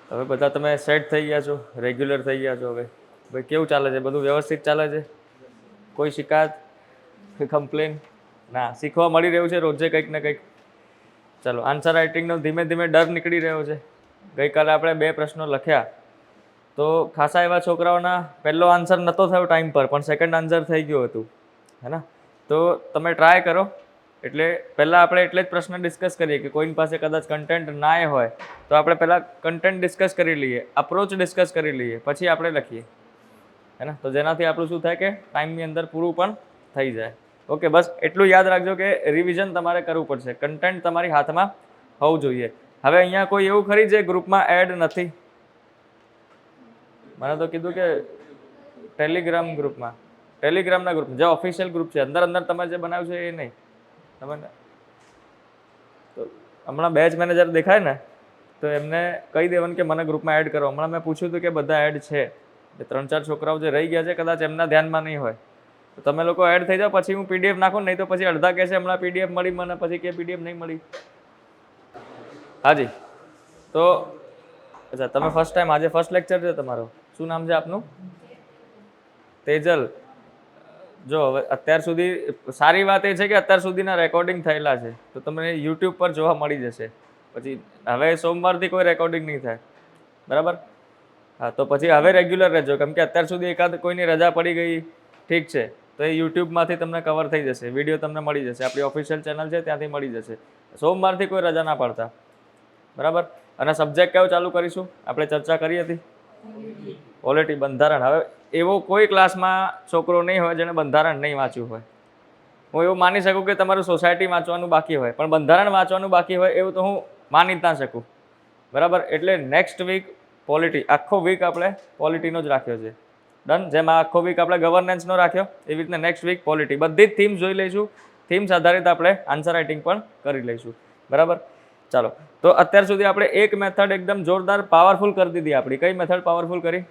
હવે બધા તમે સેટ થઈ ગયા છો, રેગ્યુલર થઈ ગયા છો. હવે ભાઈ કેવું ચાલે છે? બધું વ્યવસ્થિત ચાલે છે? કોઈ શિકાયત કે કમ્પ્લેન? ના, શીખવા મળી રહ્યું છે રોજે કંઈક ને કંઈક. ચાલો, આન્સર રાઇટિંગનો ધીમે ધીમે ડર નીકળી રહ્યો છે. ગઈકાલે આપણે 2 પ્રશ્નો લખ્યા તો ખાસા એવા છોકરાઓના પહેલો આન્સર નહોતો થયો ટાઈમ પર, પણ સેકન્ડ આન્સર થઈ ગયું હતું, હે ને? તો તમે ટ્રાય કરો. એટલે પહેલાં આપણે એટલે જ પ્રશ્ન ડિસ્કસ કરીએ કે કોઈની પાસે કદાચ કન્ટેન્ટ ના હોય તો આપણે પહેલાં કન્ટેન્ટ ડિસ્કસ કરી લઈએ, અપ્રોચ ડિસ્કસ કરી લઈએ, પછી આપણે લખીએ, હે ને? તો જેનાથી આપણું શું થાય કે ટાઈમની અંદર પૂરું પણ થઈ જાય. ઓકે, બસ એટલું યાદ રાખજો કે રિવિઝન તમારે કરવું પડશે, કન્ટેન્ટ તમારી હાથમાં હોવું જોઈએ. હવે અહીંયા કોઈ એવું ખરી જે ગ્રુપમાં એડ નથી? મને તો કીધું કે ટેલિગ્રામ ગ્રુપમાં, ટેલિગ્રામના ગ્રુપ જે ઓફિશિયલ ગ્રુપ છે, અંદર અંદર તમે જે બનાવ્યું છે એ નહીં. તમે તો હમણાં બેચ મેનેજર દેખાય ને, તો એમને કહી દેવાનું કે મને ગ્રુપમાં એડ કરો. હમણાં મેં પૂછ્યું હતું કે બધા એડ છે, 3-4 છોકરાઓ જે રહી ગયા છે કદાચ એમના ધ્યાનમાં નહીં હોય, તો તમે લોકો એડ થઈ જાઓ. પછી હું પીડીએફ નાખું, નહીં તો પછી અડધા કહે છે હમણાં પીડીએફ મળી મને, પછી કે પીડીએફ નહીં મળી. હાજી, તો અચ્છા, તમે ફર્સ્ટ ટાઈમ, આજે ફર્સ્ટ લેક્ચર છે તમારો. શું નામ છે આપનું? તેજલ. જો હવે અત્યાર સુધી સારી વાત એ છે કે અત્યાર સુધીના રેકોર્ડિંગ થયેલા છે, તો તમને યુટ્યુબ પર જોવા મળી જશે. પછી હવે સોમવારથી કોઈ રેકોર્ડિંગ નહીં થાય, બરાબર? હા, તો પછી હવે રેગ્યુલર રહેજો, કેમ કે અત્યાર સુધી એકાદ કોઈની રજા પડી ગઈ, ઠીક છે, તો એ યુટ્યુબમાંથી તમને કવર થઈ જશે, વિડીયો તમને મળી જશે, આપણી ઓફિશિયલ ચેનલ છે ત્યાંથી મળી જશે. સોમવારથી કોઈ રજા ના પાડતા, બરાબર? અને સબ્જેક્ટ કયો ચાલુ કરીશું? આપણે ચર્ચા કરી હતી પોલિટી, બંધારણ. હવે એવો કોઈ ક્લાસમાં છોકરો નહીં હોય જેને બંધારણ નહીં વાંચ્યું હોય. હું એવું માની શકું કે તમારું સોસાયટી વાંચવાનું બાકી હોય, પણ બંધારણ વાંચવાનું બાકી હોય એવું તો હું માની જ ના શકું, બરાબર? એટલે નેક્સ્ટ વીક પોલિટી, આખો વીક આપણે પોલિટીનો જ રાખ્યો છે, ડન. જેમાં આખો વીક આપણે ગવર્નન્સનો રાખ્યો, એવી રીતના નેક્સ્ટ વીક પોલિટી. બધી જ થીમ્સ જોઈ લઈશું, થીમ્સ આધારિત આપણે આન્સર રાઇટિંગ પણ કરી લઈશું, બરાબર? ચાલો, તો અત્યાર સુધી આપણે એક મેથડ એકદમ જોરદાર પાવરફુલ કરી દીધી આપણી. કઈ મેથડ પાવરફુલ કરી?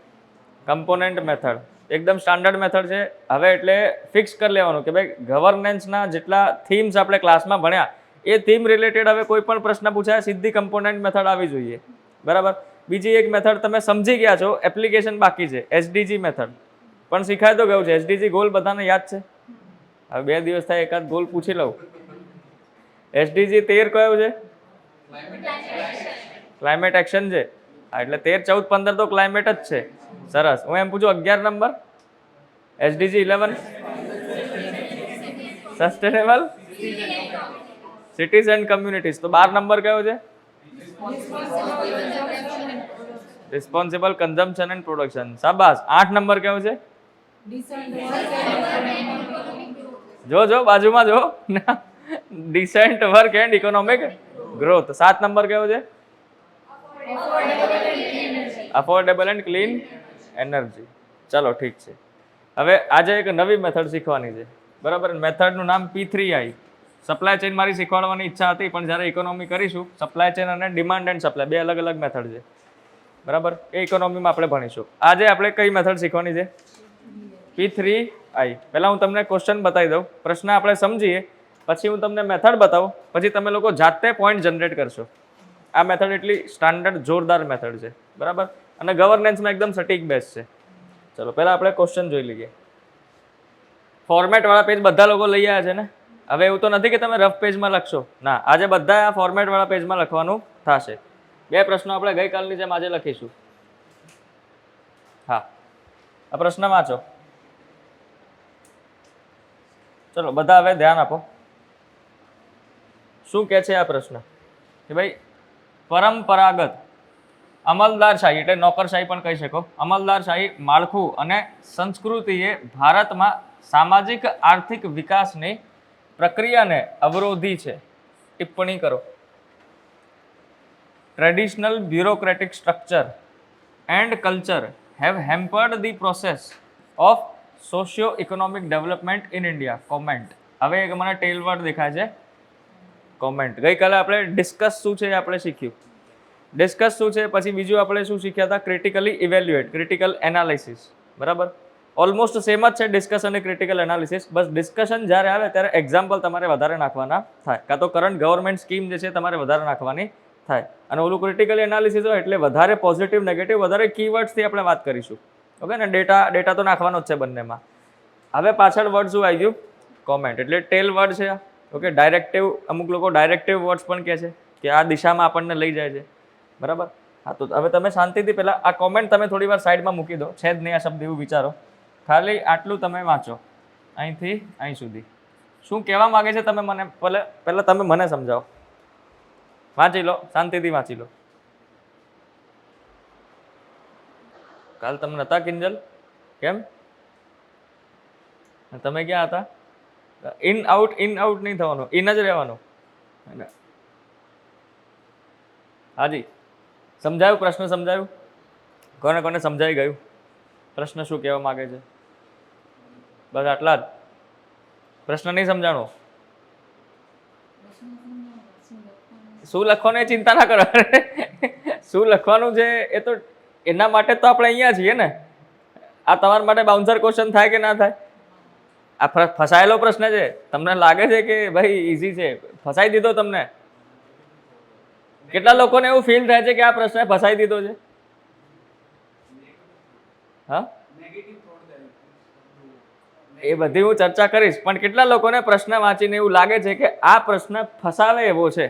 Component method. એકદમ સ્ટાન્ડર્ડ મેથડ છે. હવે એટલે ફિક્સ કરી લેવાનું કે ભાઈ ગવર્નન્સના જેટલા થીમ્સ આપણે ક્લાસમાં ભણ્યા એ થીમ રિલેટેડ હવે કોઈ પણ પ્રશ્ન પૂછાય સીધી કમ્પોનન્ટ મેથડ આવી જોઈએ, બરાબર? બીજી એક મેથડ તમે સમજી ગયા છો, એપ્લિકેશન બાકી છે, એસડીજી મેથડ પણ શીખાય તો ગયું છે. એસડીજી ગોલ બધાને યાદ છે? હવે 2 દિવસ થાય એકાદ ગોલ પૂછી લઉં. એસડીજી 13 કયો છે? ક્લાઇમેટ એક્શન છે. હા, એટલે 13, 14, 15 તો ક્લાઇમેટ જ છે. સરસ. હું એમ પૂછું 11 number SDG 11 sustainable cities and communities. તો 12 નંબર કયો છે? Responsible consumption and production. શાબાશ. 8 નંબર કયો છે? જો બાજુમાં જો, descent work and economic growth. 7 number કયો છે? Affordable and clean energy. ચલો ઠીક છે. હવે આજે એક નવી મેથડ શીખવાની છે, બરાબર? મેથડનું નામ P3I. સપ્લાય ચેઇન મારી શીખવાડવાની ઈચ્છા હતી, પણ જ્યારે ઇકોનોમી કરીશું, સપ્લાય ચેઇન અને ડિમાન્ડ એન્ડ સપ્લાય 2 અલગ અલગ મેથડ છે, બરાબર? એ ઇકોનોમીમાં આપણે ભણીશું. આજે આપણે કઈ મેથડ શીખવાની છે? P3I. પહેલાં હું તમને ક્વેશ્ચન બતાવી દઉં, પ્રશ્ન આપણે સમજીએ, પછી હું તમને મેથડ બતાવું, પછી તમે લોકો જાતે પોઈન્ટ જનરેટ કરશો. આ મેથડ એટલી સ્ટાન્ડર્ડ જોરદાર મેથડ છે, બરાબર? અને ગવર્નન્સમાં એકદમ સટીક બેઝ છે. ચલો પહેલાં આપણે ક્વેશ્ચન જોઈ લઈએ. ફોર્મેટવાળા પેજ બધા લોકો લઈ આવ્યા છે ને? હવે એવું તો નથી કે તમે રફ પેજમાં લખશો, ના, આજે બધા આ ફોર્મેટવાળા પેજમાં લખવાનું થશે. 2 પ્રશ્નો આપણે ગઈકાલની જેમ આજે લખીશું. હા, આ પ્રશ્ન વાંચો. ચલો બધા હવે ધ્યાન આપો. શું કહે છે આ પ્રશ્ન? કે ભાઈ પરંપરાગત અમલદારશાહી એટલે નોકરશાહી પણ કહી શકો, અમલદારશાહી માળખું અને સંસ્કૃતિએ ભારતમાં સામાજિક આર્થિક વિકાસની પ્રક્રિયાને અવરોધી છે. ટિપ્પણી કરો. Traditional bureaucratic structure and culture have hampered the process of socio-economic development in India. Comment. હવે એક મને ટેલ વર્ડ દેખાય છે, કોમેન્ટ. ગઈકાલે આપણે ડિસ્કસ શું છે આપણે શીખ્યું. ડિસ્કસ શું છે, પછી બીજું આપણે શું શીખ્યા હતા? ક્રિટિકલી ઇવેલ્યુએટ, ક્રિટિકલ એનાલિસિસ, બરાબર? ઓલમોસ્ટ સેમ જ છે ડિસ્કસ અને ક્રિટિકલ એનાલિસિસ. બસ ડિસ્કશન જ્યારે આવે ત્યારે એક્ઝામ્પલ તમારે વધારે નાખવાના થાય, કાં તો કરંટ ગવર્મેન્ટ સ્કીમ જે છે તમારે વધારે નાખવાની થાય. અને ઓલું ક્રિટિકલી એનાલિસિસ હોય એટલે વધારે પોઝિટિવ નેગેટિવ વધારે કીવર્ડ્સથી આપણે વાત કરીશું. ઓકે ને, ડેટા તો નાખવાનો જ છે બંનેમાં. હવે પાછળ વર્ડ શું આવી ગયું? કોમેન્ટ. એટલે ટેલ વર્ડ છે. ઓકે, ડાયરેક્ટિવ, અમુક લોકો ડાયરેક્ટિવ વર્ડ્સ પણ કહે છે કે આ દિશામાં આપણને લઈ જાય છે. બરાબર. હા, તો હવે તમે શાંતિથી પહેલાં આ કોમેન્ટ તમે થોડી વાર સાઈડમાં મૂકી દો, છે જ નહીં આ શબ્દ એવું વિચારો. ખાલી આટલું તમે વાંચો, અહીંથી અહીં સુધી શું કહેવા માગે છે તમે મને પહેલાં તમે મને સમજાવો. વાંચી લો, શાંતિથી વાંચી લો. કાલ તમે નતા કિંજલ? કેમ? તમે ક્યાં હતા? ઇન આઉટ નહીં થવાનું, ઇન જ રહેવાનું. હાજી, સમજાયું? પ્રશ્ન સમજાયું? કોને કોને સમજાઈ ગયું? પ્રશ્ન શું કહેવા માંગે છે? બસ આટલા જ. પ્રશ્ન નહીં સમજાણો? શું લખવાનું એ ચિંતા ના કરો. શું લખવાનું છે એ તો એના માટે તો આપણે અહીંયા છીએ ને. આ તમારા માટે બાઉન્સર ક્વેશ્ચન થાય કે ના થાય? આ ફસાયેલો પ્રશ્ન છે. તમને લાગે છે કે ભાઈ ઈઝી છે, ફસાઈ દીધો તમને? કેટલા લોકોને એવું ફીલ થાય છે કે આ પ્રશ્ન ફસાઈ દીધો છે? હા, એ બધી હું ચર્ચા કરીશ, પણ કેટલા લોકોને પ્રશ્ન વાંચીને એવું લાગે છે કે આ પ્રશ્ન ફસાવે એવો છે,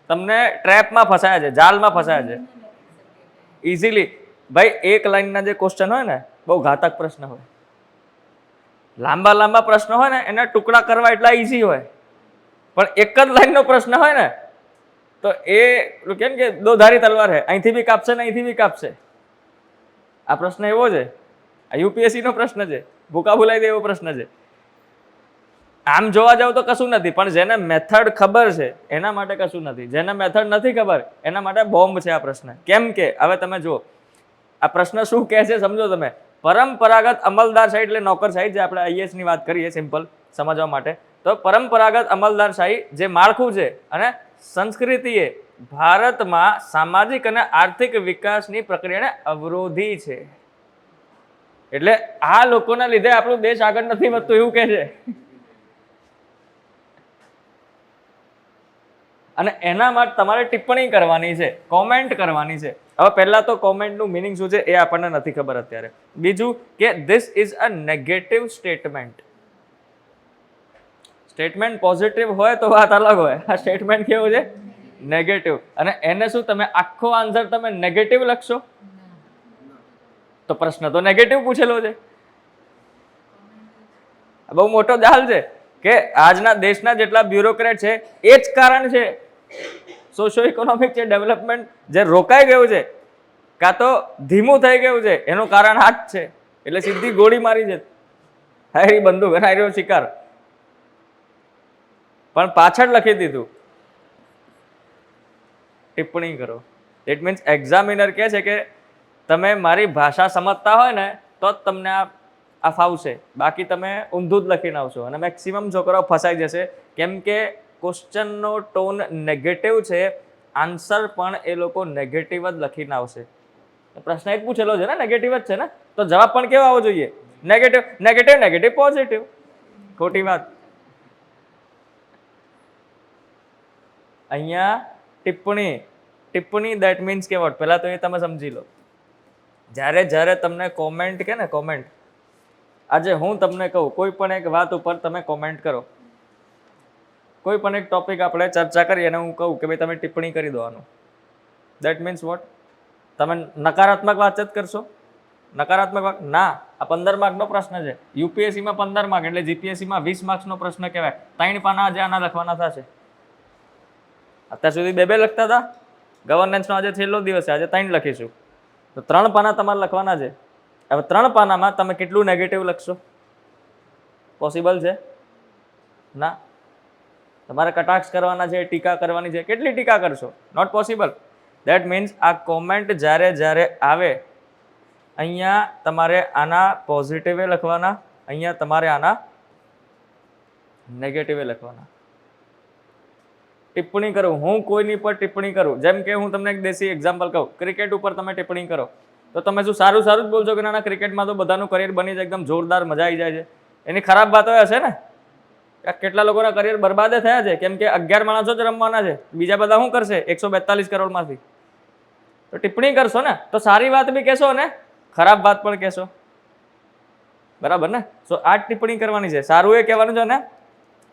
તમને ટ્રેપમાં ફસાયા છે, જાલમાં ફસાયા છે? ઇઝીલી ભાઈ એક લાઈનના જે ક્વેશ્ચન હોય ને, બહુ ઘાતક પ્રશ્ન હોય. લાંબા પ્રશ્ન હોય ને એના ટુકડા કરવા એટલા ઈઝી હોય, પણ એક જ લાઈનનો પ્રશ્ન હોય ને તો એ કેમ કે દો ધારી તલવાર છે, અહીંથી બી કાપશે ને અહીંથી બી કાપશે. આ પ્રશ્ન એવો છે, આ યુપીએસસી નો પ્રશ્ન છે, ભૂકા ભૂલાઈ દે એવો પ્રશ્ન છે. આમ જોવા જાવ તો કશું નથી, પણ જેને મેથડ ખબર છે એના માટે કશું નથી. જેને મેથડ નથી ખબર એના માટે બોમ્બ છે આ પ્રશ્ન. કેમ કે હવે તમે જુઓ આ પ્રશ્ન શું કહે છે, સમજો તમે. પરંપરાગત અમલદારશાહી એટલે નોકરશાહી, જે આપણે આઈએએસ ની વાત કરીએ સિમ્પલ સમજવા માટે, તો પરંપરાગત અમલદારશાહી જે માળખું છે અને સંસ્કૃતિએ ભારતમાં સામાજિક અને આર્થિક વિકાસની પ્રક્રિયાને અવરોધી છે. એટલે આ લોકોના લીધે આપણો દેશ આગળ નથી વધતો એવું કહે છે. અને એના માટે તમારે ટિપ્પણી કરવાની છે, કોમેન્ટ કરવાની છે. હવે પહેલા તો કોમેન્ટનું મિનિંગ શું છે એ આપણને નથી ખબર અત્યારે. બીજું કે this is a negative statement. Statement positive હોય તો વાત અલગ હોય, આ સ્ટેટમેન્ટ કેવું છે? નેગેટિવ. અને એને શું તમે આખો આન્સર તમે નેગેટિવ લખશો તો પ્રશ્ન તો નેગેટિવ પૂછેલો છે. બહુ મોટો જાલ છે કે આજના દેશના જેટલા બ્યુરોક્રેટ છે એ જ કારણ છે. સોશિયો ઇકોનોમિક જે ડેવલપમેન્ટ જે રોકાઈ ગયું છે કાં તો ધીમું થઈ ગયું છે એનું કારણ આ જ છે. એટલે સીધી ગોળી મારી છે, હારી બંદૂક અને હાર્યો શિકાર, પણ પાછળ લખી દીધું ટિપ્પણી કરો. ઇટ મીન્સ એક્ઝામિનર કહે છે કે તમે મારી ભાષા સમજતા હોય ને તો જ તમને આ ફાવશે, બાકી તમે ઊંધું જ લખીને આવશો. અને મેક્સિમમ છોકરાઓ ફસાઈ જશે કેમ કે ક્વેશ્ચનનો ટોન નેગેટિવ છે, આન્સર પણ એ લોકો નેગેટિવ જ લખીને આવશે. પ્રશ્ન જ પૂછેલો છે ને, નેગેટિવ જ છે ને, તો જવાબ પણ કેવો આવવો જોઈએ? નેગેટિવ. Negative negative positive. ખોટી વાત. અહીંયા ટિપ્પણી દેટ મીન્સ કે વોટ, પહેલા તો એ તમે સમજી લો. જ્યારે તમને કોમેન્ટ કે ને, કોમેન્ટ, આજે હું તમને કહું કોઈ પણ એક વાત ઉપર તમે કોમેન્ટ કરો, કોઈ પણ એક ટોપિક આપણે ચર્ચા કરીએ અને હું કહું કે ભાઈ તમે ટિપ્પણી કરી દો આનું, દેટ મીન્સ વોટ? તમે નકારાત્મક વાત જ કરશો? નકારાત્મક વાત ના. આ 15 માર્કનો પ્રશ્ન છે. યુપીએસસીમાં 15 માર્ક એટલે જીપીએસસીમાં 20 માર્ક્સનો પ્રશ્ન કહેવાય. 3 પાના આજે આના લખવાના થશે. અત્યાર સુધી 2 લખતા હતા. ગવર્નન્સનો આજે છેલ્લો દિવસ છે, આજે 3 લખીશું, તો 3 પાના તમારે લખવાના છે. હવે 3 પાનામાં તમે કેટલું નેગેટિવ લખશો? પોસિબલ છે? ના. તમારે કટાક્ષ કરવાના છે, ટીકા કરવાની છે, કેટલી ટીકા કરશો? Not possible. દેટ મીન્સ આ કોમેન્ટ જ્યારે આવે અહીંયા તમારે આના પોઝિટિવ લખવાના, અહીંયા તમારે આના નેગેટિવ લખવાના. ટિપ્પણી કરું, હું કોઈની પર ટિપ્પણી કરું, જેમ કે હું તમને એક દેશી એક્ઝામ્પલ કહું, ક્રિકેટ ઉપર તમે ટિપ્પણી કરો તો તમે શું સારું જ બોલશો કે ના ક્રિકેટમાં તો બધાનું કરિયર બની જાય, એકદમ જોરદાર, મજા આવી જાય છે? એની ખરાબ વાતો હશે ને? કેટલા લોકોના કરિયર બરબાદ થયા છે, કેમ કે 11 માણસો જ રમવાના છે, બીજા બધા શું કરશે 142 કરોડમાંથી? તો ટિપ્પણી કરશો ને તો સારી વાત બી કહેશો ને ખરાબ વાત પણ કહેશો, બરાબર ને? સો આ ટિપ્પણી કરવાની છે, સારું એ કહેવાનું છે ને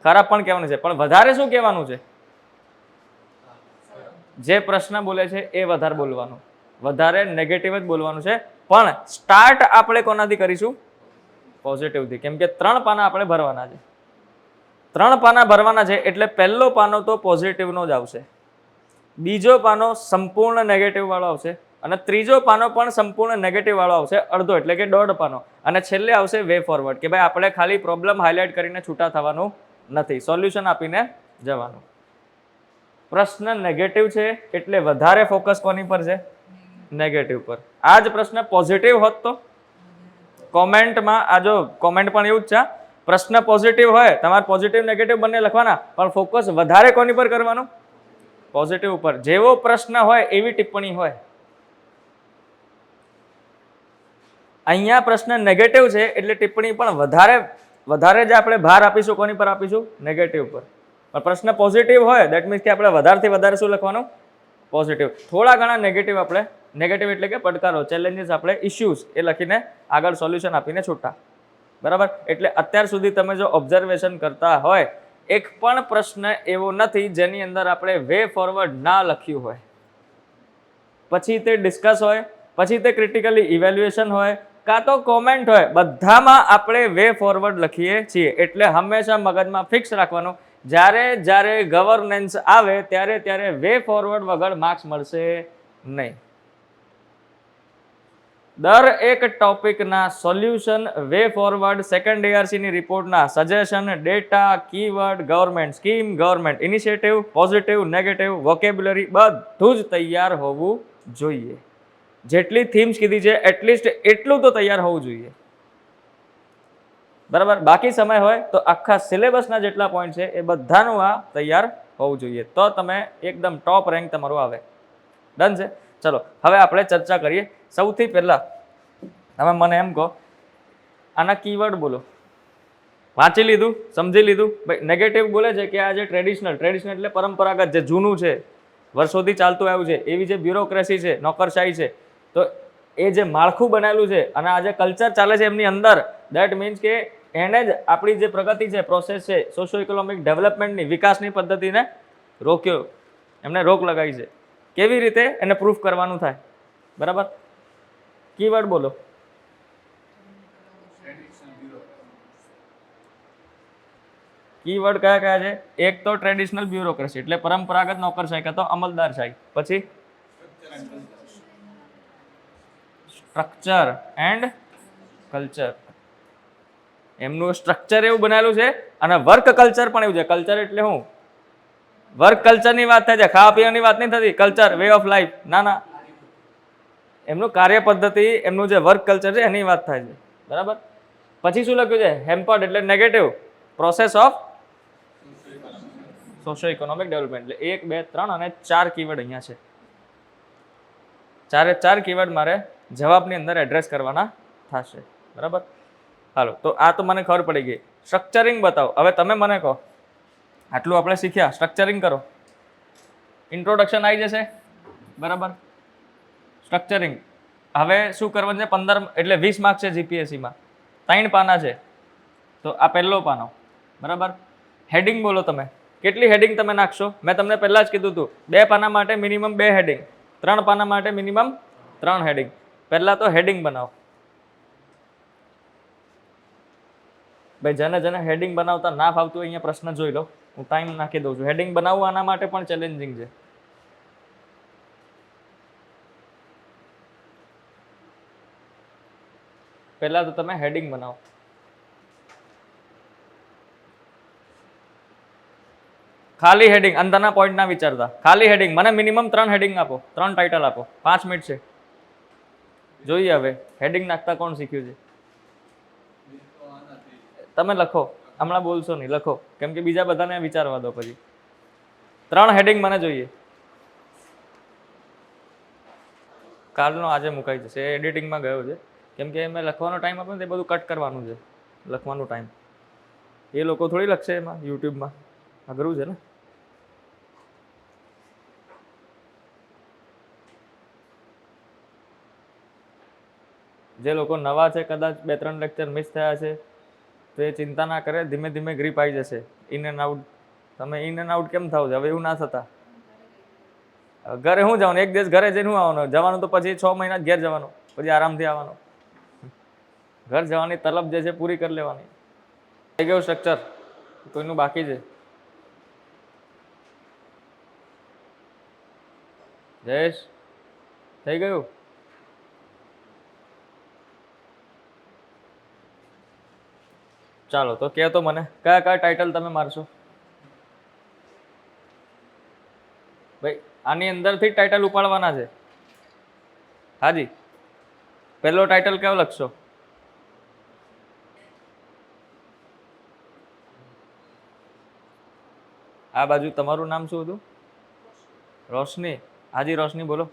ખરાબ પણ કહેવાનું છે, પણ વધારે શું કહેવાનું છે? જે પ્રશ્ન બોલે છે એ વધારે બોલવાનું, વધારે નેગેટિવ જ બોલવાનું છે. પણ સ્ટાર્ટ આપણે કોનાથી કરીશું? પોઝિટિવથી, કેમ કે 3 પાના આપણે ભરવાના છે. 3 પાના ભરવાના છે એટલે પહેલો પાનો તો પોઝિટિવનો જ આવશે, બીજો પાનો સંપૂર્ણ નેગેટિવ વાળો આવશે, અને ત્રીજો પાનો પણ સંપૂર્ણ નેગેટિવ વાળો આવશે, અડધો એટલે કે 1.5 પાનો, અને છેલ્લે આવશે વે ફોરવર્ડ, કે ભાઈ આપણે ખાલી પ્રોબ્લેમ હાઇલાઇટ કરીને છૂટા થવાનું નથી, સોલ્યુશન આપીને જવાનું. પ્રશ્ન નેગેટિવ છે એટલે વધારે ફોકસ કોની પર છે? નેગેટિવ પર. આ જ પ્રશ્ન પોઝિટિવ હોત તો કોમેન્ટમાં, આ જો કોમેન્ટ પણ એવું જ છે, પ્રશ્ન પોઝિટિવ હોય તમારે પોઝિટિવ નેગેટિવ બંને લખવાના, પણ ફોકસ વધારે કોની પર કરવાનું? પોઝિટિવ ઉપર. જેવો પ્રશ્ન હોય એવી ટિપ્પણી હોય. અહીંયા પ્રશ્ન નેગેટિવ છે એટલે ટિપ્પણી પણ વધારે જ આપણે ભાર આપીશું, કોની પર આપીશું? નેગેટિવ પર. પણ પ્રશ્ન પોઝિટિવ હોય દેટ મીન્સ કે આપણે વધારેથી વધારે શું લખવાનું? પોઝિટિવ. થોડા ઘણા નેગેટિવ આપણે, નેગેટિવ એટલે કે પડકારો, ચેલેન્જીસ, આપણે ઇશ્યુઝ એ લખીને આગળ સોલ્યુશન આપીને છૂટા, બરાબર? એટલે અત્યાર સુધી તમે જો ઓબ્ઝર્વેશન કરતા હોય, એક પણ પ્રશ્ન એવો નથી જેની અંદર આપણે વે ફોરવર્ડ ના લખ્યું હોય. પછી તે ડિસ્કસ હોય, પછી તે ક્રિટિકલી ઇવેલ્યુએશન હોય, કાં તો કોમેન્ટ હોય, બધામાં આપણે વે ફોરવર્ડ લખીએ છીએ. એટલે હંમેશા મગજમાં ફિક્સ રાખવાનું, જ્યારે ગવર્નન્સ આવે ત્યારે વે ફોરવર્ડ વગર માર્ક્સ મળશે નહીં. દર એક ટોપિકના solution, way forward, second ARC ની રિપોર્ટના suggestion, data, keyword, government scheme, government initiative, positive, negative, vocabulary બધું જ તૈયાર હોવું જોઈએ. જેટલી થીમ્સ કીધી છે એટલીસ્ટ એટલું તો તૈયાર હોવું જોઈએ, બરાબર? બાકી સમય હોય તો આખા સિલેબસના જેટલા પોઈન્ટ છે એ બધાનું આ તૈયાર હોવું જોઈએ, તો તમે એકદમ ટોપ રેન્ક તમારું આવે. ડન છે? ચલો હવે આપણે ચર્ચા કરીએ. સૌથી પહેલા તમે મને એમ કહો, આના કીવર્ડ બોલો. વાંચી લીધું, સમજી લીધું? ભાઈ નેગેટિવ બોલે છે કે આ જે ટ્રેડિશનલ એટલે પરંપરાગત, જે જૂનું છે, વર્ષોથી ચાલતું આવ્યું છે, એવી જે બ્યુરોક્રેસી છે, નોકરશાહી છે, તો એ જે માળખું બનાવેલું છે અને આ જે કલ્ચર ચાલે છે એમની અંદર, દેટ મીન્સ કે એને જ આપણી જે પ્રગતિ છે, પ્રોસેસ છે, સોશિયો ઇકોનોમિક ડેવલપમેન્ટની, વિકાસની પદ્ધતિને રોક્યો, એમને રોક લગાવી છે. કેવી રીતે? એને પ્રૂફ કરવાનું થાય, બરાબર? કીવર્ડ બોલો. કીવર્ડ કયા કયા છે? એક તો ટ્રેડિશનલ બ્યુરોક્રેસી એટલે પરંપરાગત નોકરશાહી કાં તો અમલદારશાહી, પછી સ્ટ્રક્ચર એન્ડ કલ્ચર. એમનું સ્ટ્રક્ચર એવું બનાવેલું છે અને વર્ક કલ્ચર પણ એવું છે. કલ્ચર એટલે શું? વર્ક કલ્ચરની વાત થાય છે, ખાવા પીવાની વાત નહીં થતી. કલ્ચર, વે ઓફ લાઈફ, ના, એમનું કાર્ય પદ્ધતિ, એમનું જે વર્ક કલ્ચર છે એની વાત થાય છે, બરાબર? પછી શું લખ્યું છે? હેમ્પર્ડ એટલે negative, process of socio economic development. એટલે 1, 2, 3 અને 4 કીવર્ડ અહીંયા છે. 4 કીવર્ડ મારે જવાબની અંદર એડ્રેસ કરવાના થશે, બરાબર? હાલો, તો આ તો મને ખબર પડી ગઈ. સ્ટ્રક્ચરિંગ બતાવો. હવે તમે મને કહો, આટલું આપણે શીખ્યા, સ્ટ્રક્ચરિંગ કરો. ઇન્ટ્રોડક્શન આવી જશે, બરાબર? સ્ટ્રક્ચરિંગ હવે શું કરવાનું છે? 15 એટલે 20 માર્ક છે જીપીએસસીમાં, 3 પાના છે, તો આ પહેલો પાનો, બરાબર? હેડિંગ બોલો તમે. કેટલી હેડિંગ તમે નાખશો? મેં તમને પહેલા જ કીધું હતું, 2 પાના માટે મિનિમમ 2 હેડિંગ, 3 પાના માટે મિનિમમ 3 હેડિંગ. પહેલા તો હેડિંગ બનાવો. ભાઈ જેને હેડિંગ બનાવતા ના ફાવતું હોય અહીંયા પ્રશ્ન જોઈ લો, હું ટાઈમ નાખી દઉં છું. હેડિંગ બનાવવું આના માટે પણ ચેલેન્જિંગ છે. પહેલા તો તમે હેડિંગ બનાવો. ખાલી હેડિંગ, અંદરના પોઈન્ટ ના વિચારતા, ખાલી હેડિંગ. મને મિનિમમ 3 હેડિંગ આપો, 3 ટાઇટલ આપો. 5 મિનિટ છે. જોઈએ હવે હેડિંગ નાખતા કોણ શીખ્યું છે. તમે લખો, હમણાં બોલશો નહીં, લખો, કેમ કે બીજા બધાને વિચારવા દો. પછી 3 હેડિંગ મને જોઈએ. કાલનો આજે મુકાઈ જશે, એડિટિંગમાં ગયો છે, કેમ કે મેં લખવાનો ટાઈમ આપ્યો ને તે બધું કટ કરવાનું છે, લખવાનો ટાઈમ. એ લોકો થોડી લખશે એમાં યુટ્યુબમાં, અઘરું છે ને. જે લોકો નવા છે, કદાચ 2-3 લેક્ચર મિસ થયા છે, તો એ ચિંતા ના કરે, ધીમે ધીમે ગ્રીપ આવી જશે. ઇન એન્ડ આઉટ, તમે ઇન એન્ડ આઉટ કેમ થાવ છો? હવે એવું ના થતા. ઘરે શું જવાનું, એક દિવસ ઘરે જઈને શું આવવાનું? જવાનું તો પછી 6 મહિના ઘેર જવાનું, પછી આરામથી આવવાનું. ઘર જવાની તલબ જે છે પૂરી કરી લેવાની. થઈ ગયું સ્ટ્રક્ચર? કોઈનું બાકી છે? જયેશ, થઈ ગયું? ચાલો તો કહો તો મને, કયા કયા ટાઇટલ તમે મારશો? ભાઈ આની અંદરથી જ ટાઇટલ ઉપાડવાના છે. હાજી, પહેલો ટાઇટલ કયો લખશો? આ બાજુ તમારું નામ શું હતું? રોશની. હાજી રોશની બોલો.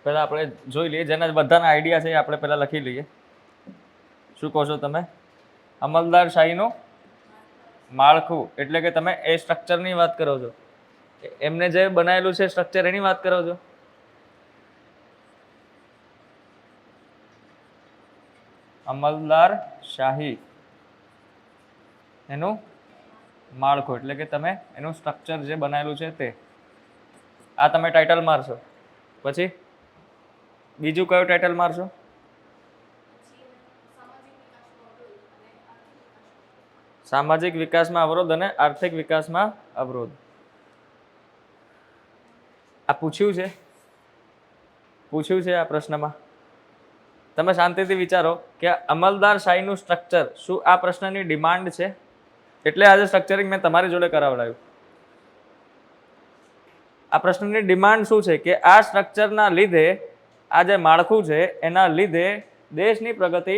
પહેલા આપણે જોઈ લઈએ, જેના બધાના આઈડિયા છે આપણે પહેલા લખી લઈએ. શું કહો છો તમે? અમલદાર શાહીનું માળખું એટલે કે તમે એ સ્ટ્રક્ચરની વાત કરો છો, એમને જે બનાવેલું છે સ્ટ્રક્ચર એની વાત કરો છો? અમલદાર શાહી એનું માળખું એટલે કે તમે એનું સ્ટ્રક્ચર જે બનાવેલું છે તે, આ તમે ટાઇટલ મારશો. પછી બીજું કયું ટાઇટલ મારશો? સામાજિક વિકાસમાં અવરોધ અને આર્થિક વિકાસમાં અવરોધ. આ પૂછ્યું છે? પૂછ્યું છે આ પ્રશ્નમાં? તમે શાંતિથી વિચારો કે અમલદાર શાહીનું સ્ટ્રક્ચર શું આ પ્રશ્નની ડિમાન્ડ છે? એટલે આજે સ્ટ્રક્ચરિંગ મેં તમારી જોડે કરાવડાવ્યું. આ પ્રશ્નની ડિમાન્ડ શું છે કે આ સ્ટ્રક્ચરના લીધે, આ જે માળખું છે એના લીધે દેશની પ્રગતિ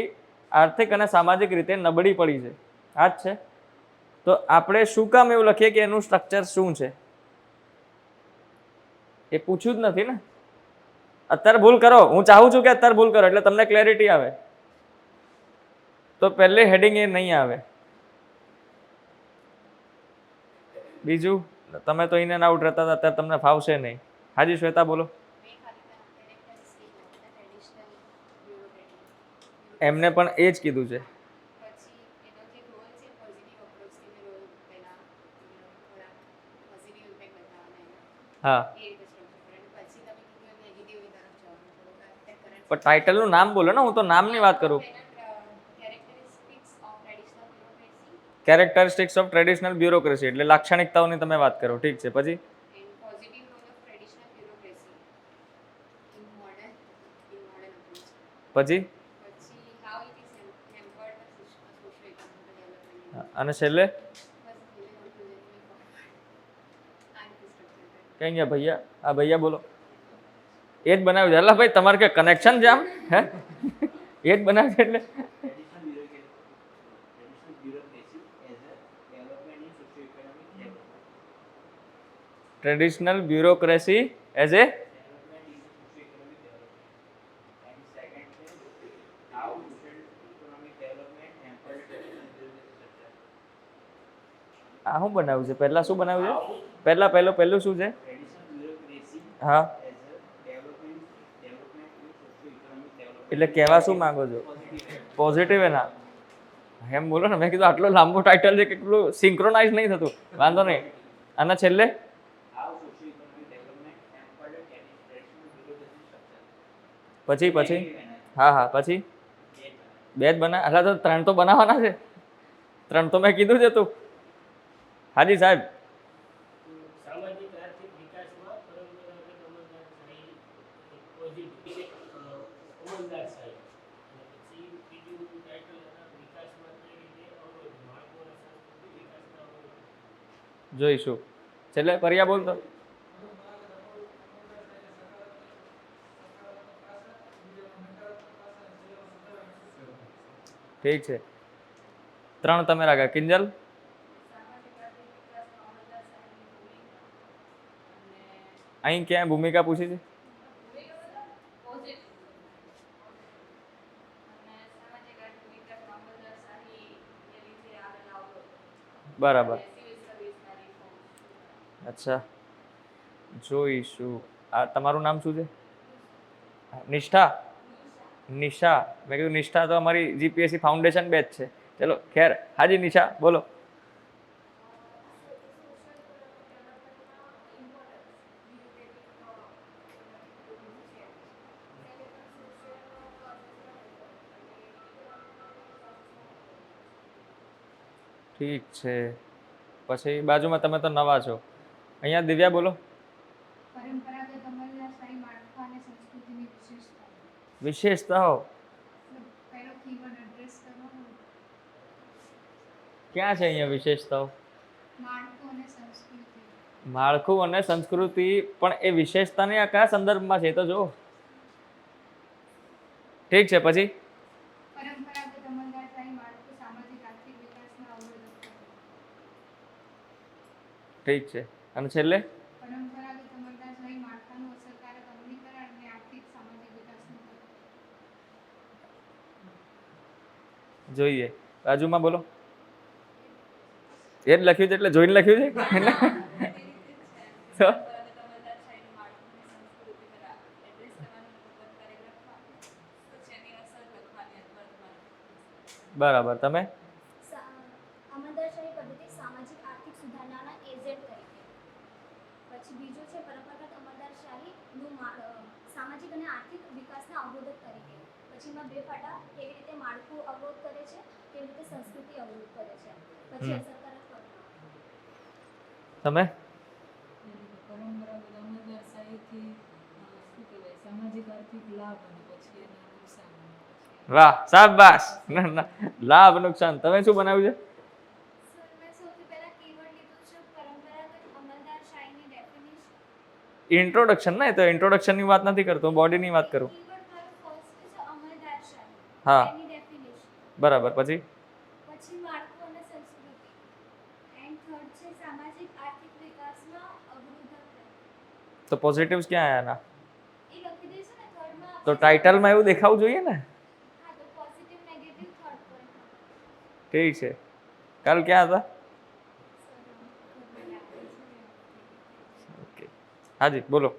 આર્થિક અને સામાજિક રીતે નબળી પડી છે. આ જ છે. તો આપણે શું કામ એવું લખીએ કે એનું સ્ટ્રક્ચર શું છે? એ પૂછ્યું જ નથી ને. અત્યારે ભૂલ કરો, હું ચાહું છું કે અત્યારે ભૂલ કરો એટલે તમને ક્લેરિટી આવે. તો પહેલે હેડિંગ એ નહીં આવે. બીજું, તમે તો ઇન એન્ડ આઉટ રહેતા હતા, અત્યારે તમને ફાવશે નહીં. હાજી શ્વેતા બોલો. એમને પણ એ જ કીધું છે. હા, પણ ટાઇટલનું નામ બોલો ને, હું તો નામની વાત કરું. કેરેક્ટરિસ્ટિક્સ ઓફ ટ્રેડિશનલ બ્યુરોક્રેસી એટલે લાક્ષણિકતાઓની તમે વાત કરો. ઠીક છે, પછી પછી અને છેલ્લે કઈ ગયા ભૈયા? આ ભૈયા બોલો. એ જ બનાવ્યું છે. અલ્લા ભાઈ તમારે કે કનેક્શન છે આમ? હે, એ જ બનાવ્યું છે એટલે ટ્રેડિશનલ બ્યુરોક્રેસી એઝ એ આ શું બનાવ્યું છે? પહેલા શું બનાવ્યું છે? પહેલું શું છે? હા, એટલે કહેવા શું માંગો છો? પોઝિટિવ એના એમ બોલો ને. મેં કીધું આટલો લાંબો ટાઇટલ છે, કેટલું સિંક્રોનાઇઝ નહીં થતું. વાંધો નહીં. અને છેલ્લે પછી હા હા, પછી 2 જ બના. એટલે તો 3 તો બનાવવાના છે. 3 તો મેં કીધું છે તું. હાજી સાહેબ. જોઈશું. છેલ્લે પર્યા બોલતો. ઠીક છે, 3 તમે રાખ્યા. કિંજલ? અહીં ક્યાંય ભૂમિકા પૂછી છે? બરાબર. અચ્છા, જોઈશું. આ તમારું નામ શું છે? નિષ્ઠા? નિશા. મેં કીધું નિષ્ઠા તો અમારી જીપીએસસી ફાઉન્ડેશન બેચ છે. ચલો ખેર, હાજી નિશા બોલો. ઠીક છે, પછી બાજુમાં તમે તો નવા છો. અહીંયા દિવ્યા બોલો. પરંપરાગત અમલદારશાહી માળખા અને સંસ્કૃતિની વિશેષતા. વિશેષતાઓ પહેલો કીવર્ડ એડ્રેસ કરવાનો. ક્યાં છે અહીંયા વિશેષતાઓ? માળખું અને સંસ્કૃતિ. માળખું અને સંસ્કૃતિ, પણ એ વિશેષતાને આ કયા સંદર્ભમાં છે એ તો જો. ઠીક છે, પછી પરંપરાગત અમલદારશાહી માળખું સામાજિક આર્થિક વિકાસમાં અવરોધક કરે. ઠીક છે, અને છેલ્લે પરંપરાગત અમલદારશાહી માળખાનું અસરકારક અમલીકરણ અને આર્થિક સામાજિક વિકાસનું કરે. જોઈએ બાજુમાં બોલો. એ જ લખ્યું છે એટલે જોઈને લખ્યું છે. તો બરાબર. તમે અમલદારશાહી પદ્ધતિ સામાજિક આર્થિક સુધારણાના એજન્ટ તરીકે. પછી બીજું છે પરંપરાગત અમલદારશાહીનું સામાજિક અને આર્થિક વિકાસના અવરોધક તરીકે. પછી એમાં બે પાટા, કેવી રીતે માળખું અવરોધ કરે છે, કેવી રીતે સંસ્કૃતિ અવરોધ કરે છે, પછી અસરકારક તમે પરંપરાગત અમલદારશાહીથી શું કહેવાય સામાજિક આર્થિક લાભ અને પછી એના નુકસાન. વાહ, શાબાશ. લાભ નુકસાન. તમે શું બનાવ્યું છે? સર, મેં સૌથી પહેલા કીવર્ડ લીધું છે પરંપરાગત અમલદારશાહીની ડેફિનેશન. ઇન્ટ્રોડક્શન ના, એ તો ઇન્ટ્રોડક્શનની વાત નથી કરતો, હું બોડીની વાત કરું. કીવર્ડ મારો ફર્સ્ટ છે અમલદારશાહી. હા. એની ડેફિનેશન. બરાબર, પછી પછી માળખું અને સંસ્કૃતિ. એન્ડ થર્ડ છે સામાજિક આર્થિક વિકાસમાં અવરોધક રહે. તો પોઝિટિવ્સ ક્યાં આવ્યા? એ લખી દઈશું ને થર્ડમાં. તો ટાઇટલમાં એવું દેખાવું જોઈએ ને. હા, તો પોઝિટિવ નેગેટિવ થર્ડ પોઈન્ટ. ઠીક છે. કાલ ક્યાં હતા? ઓકે, હાજી બોલો.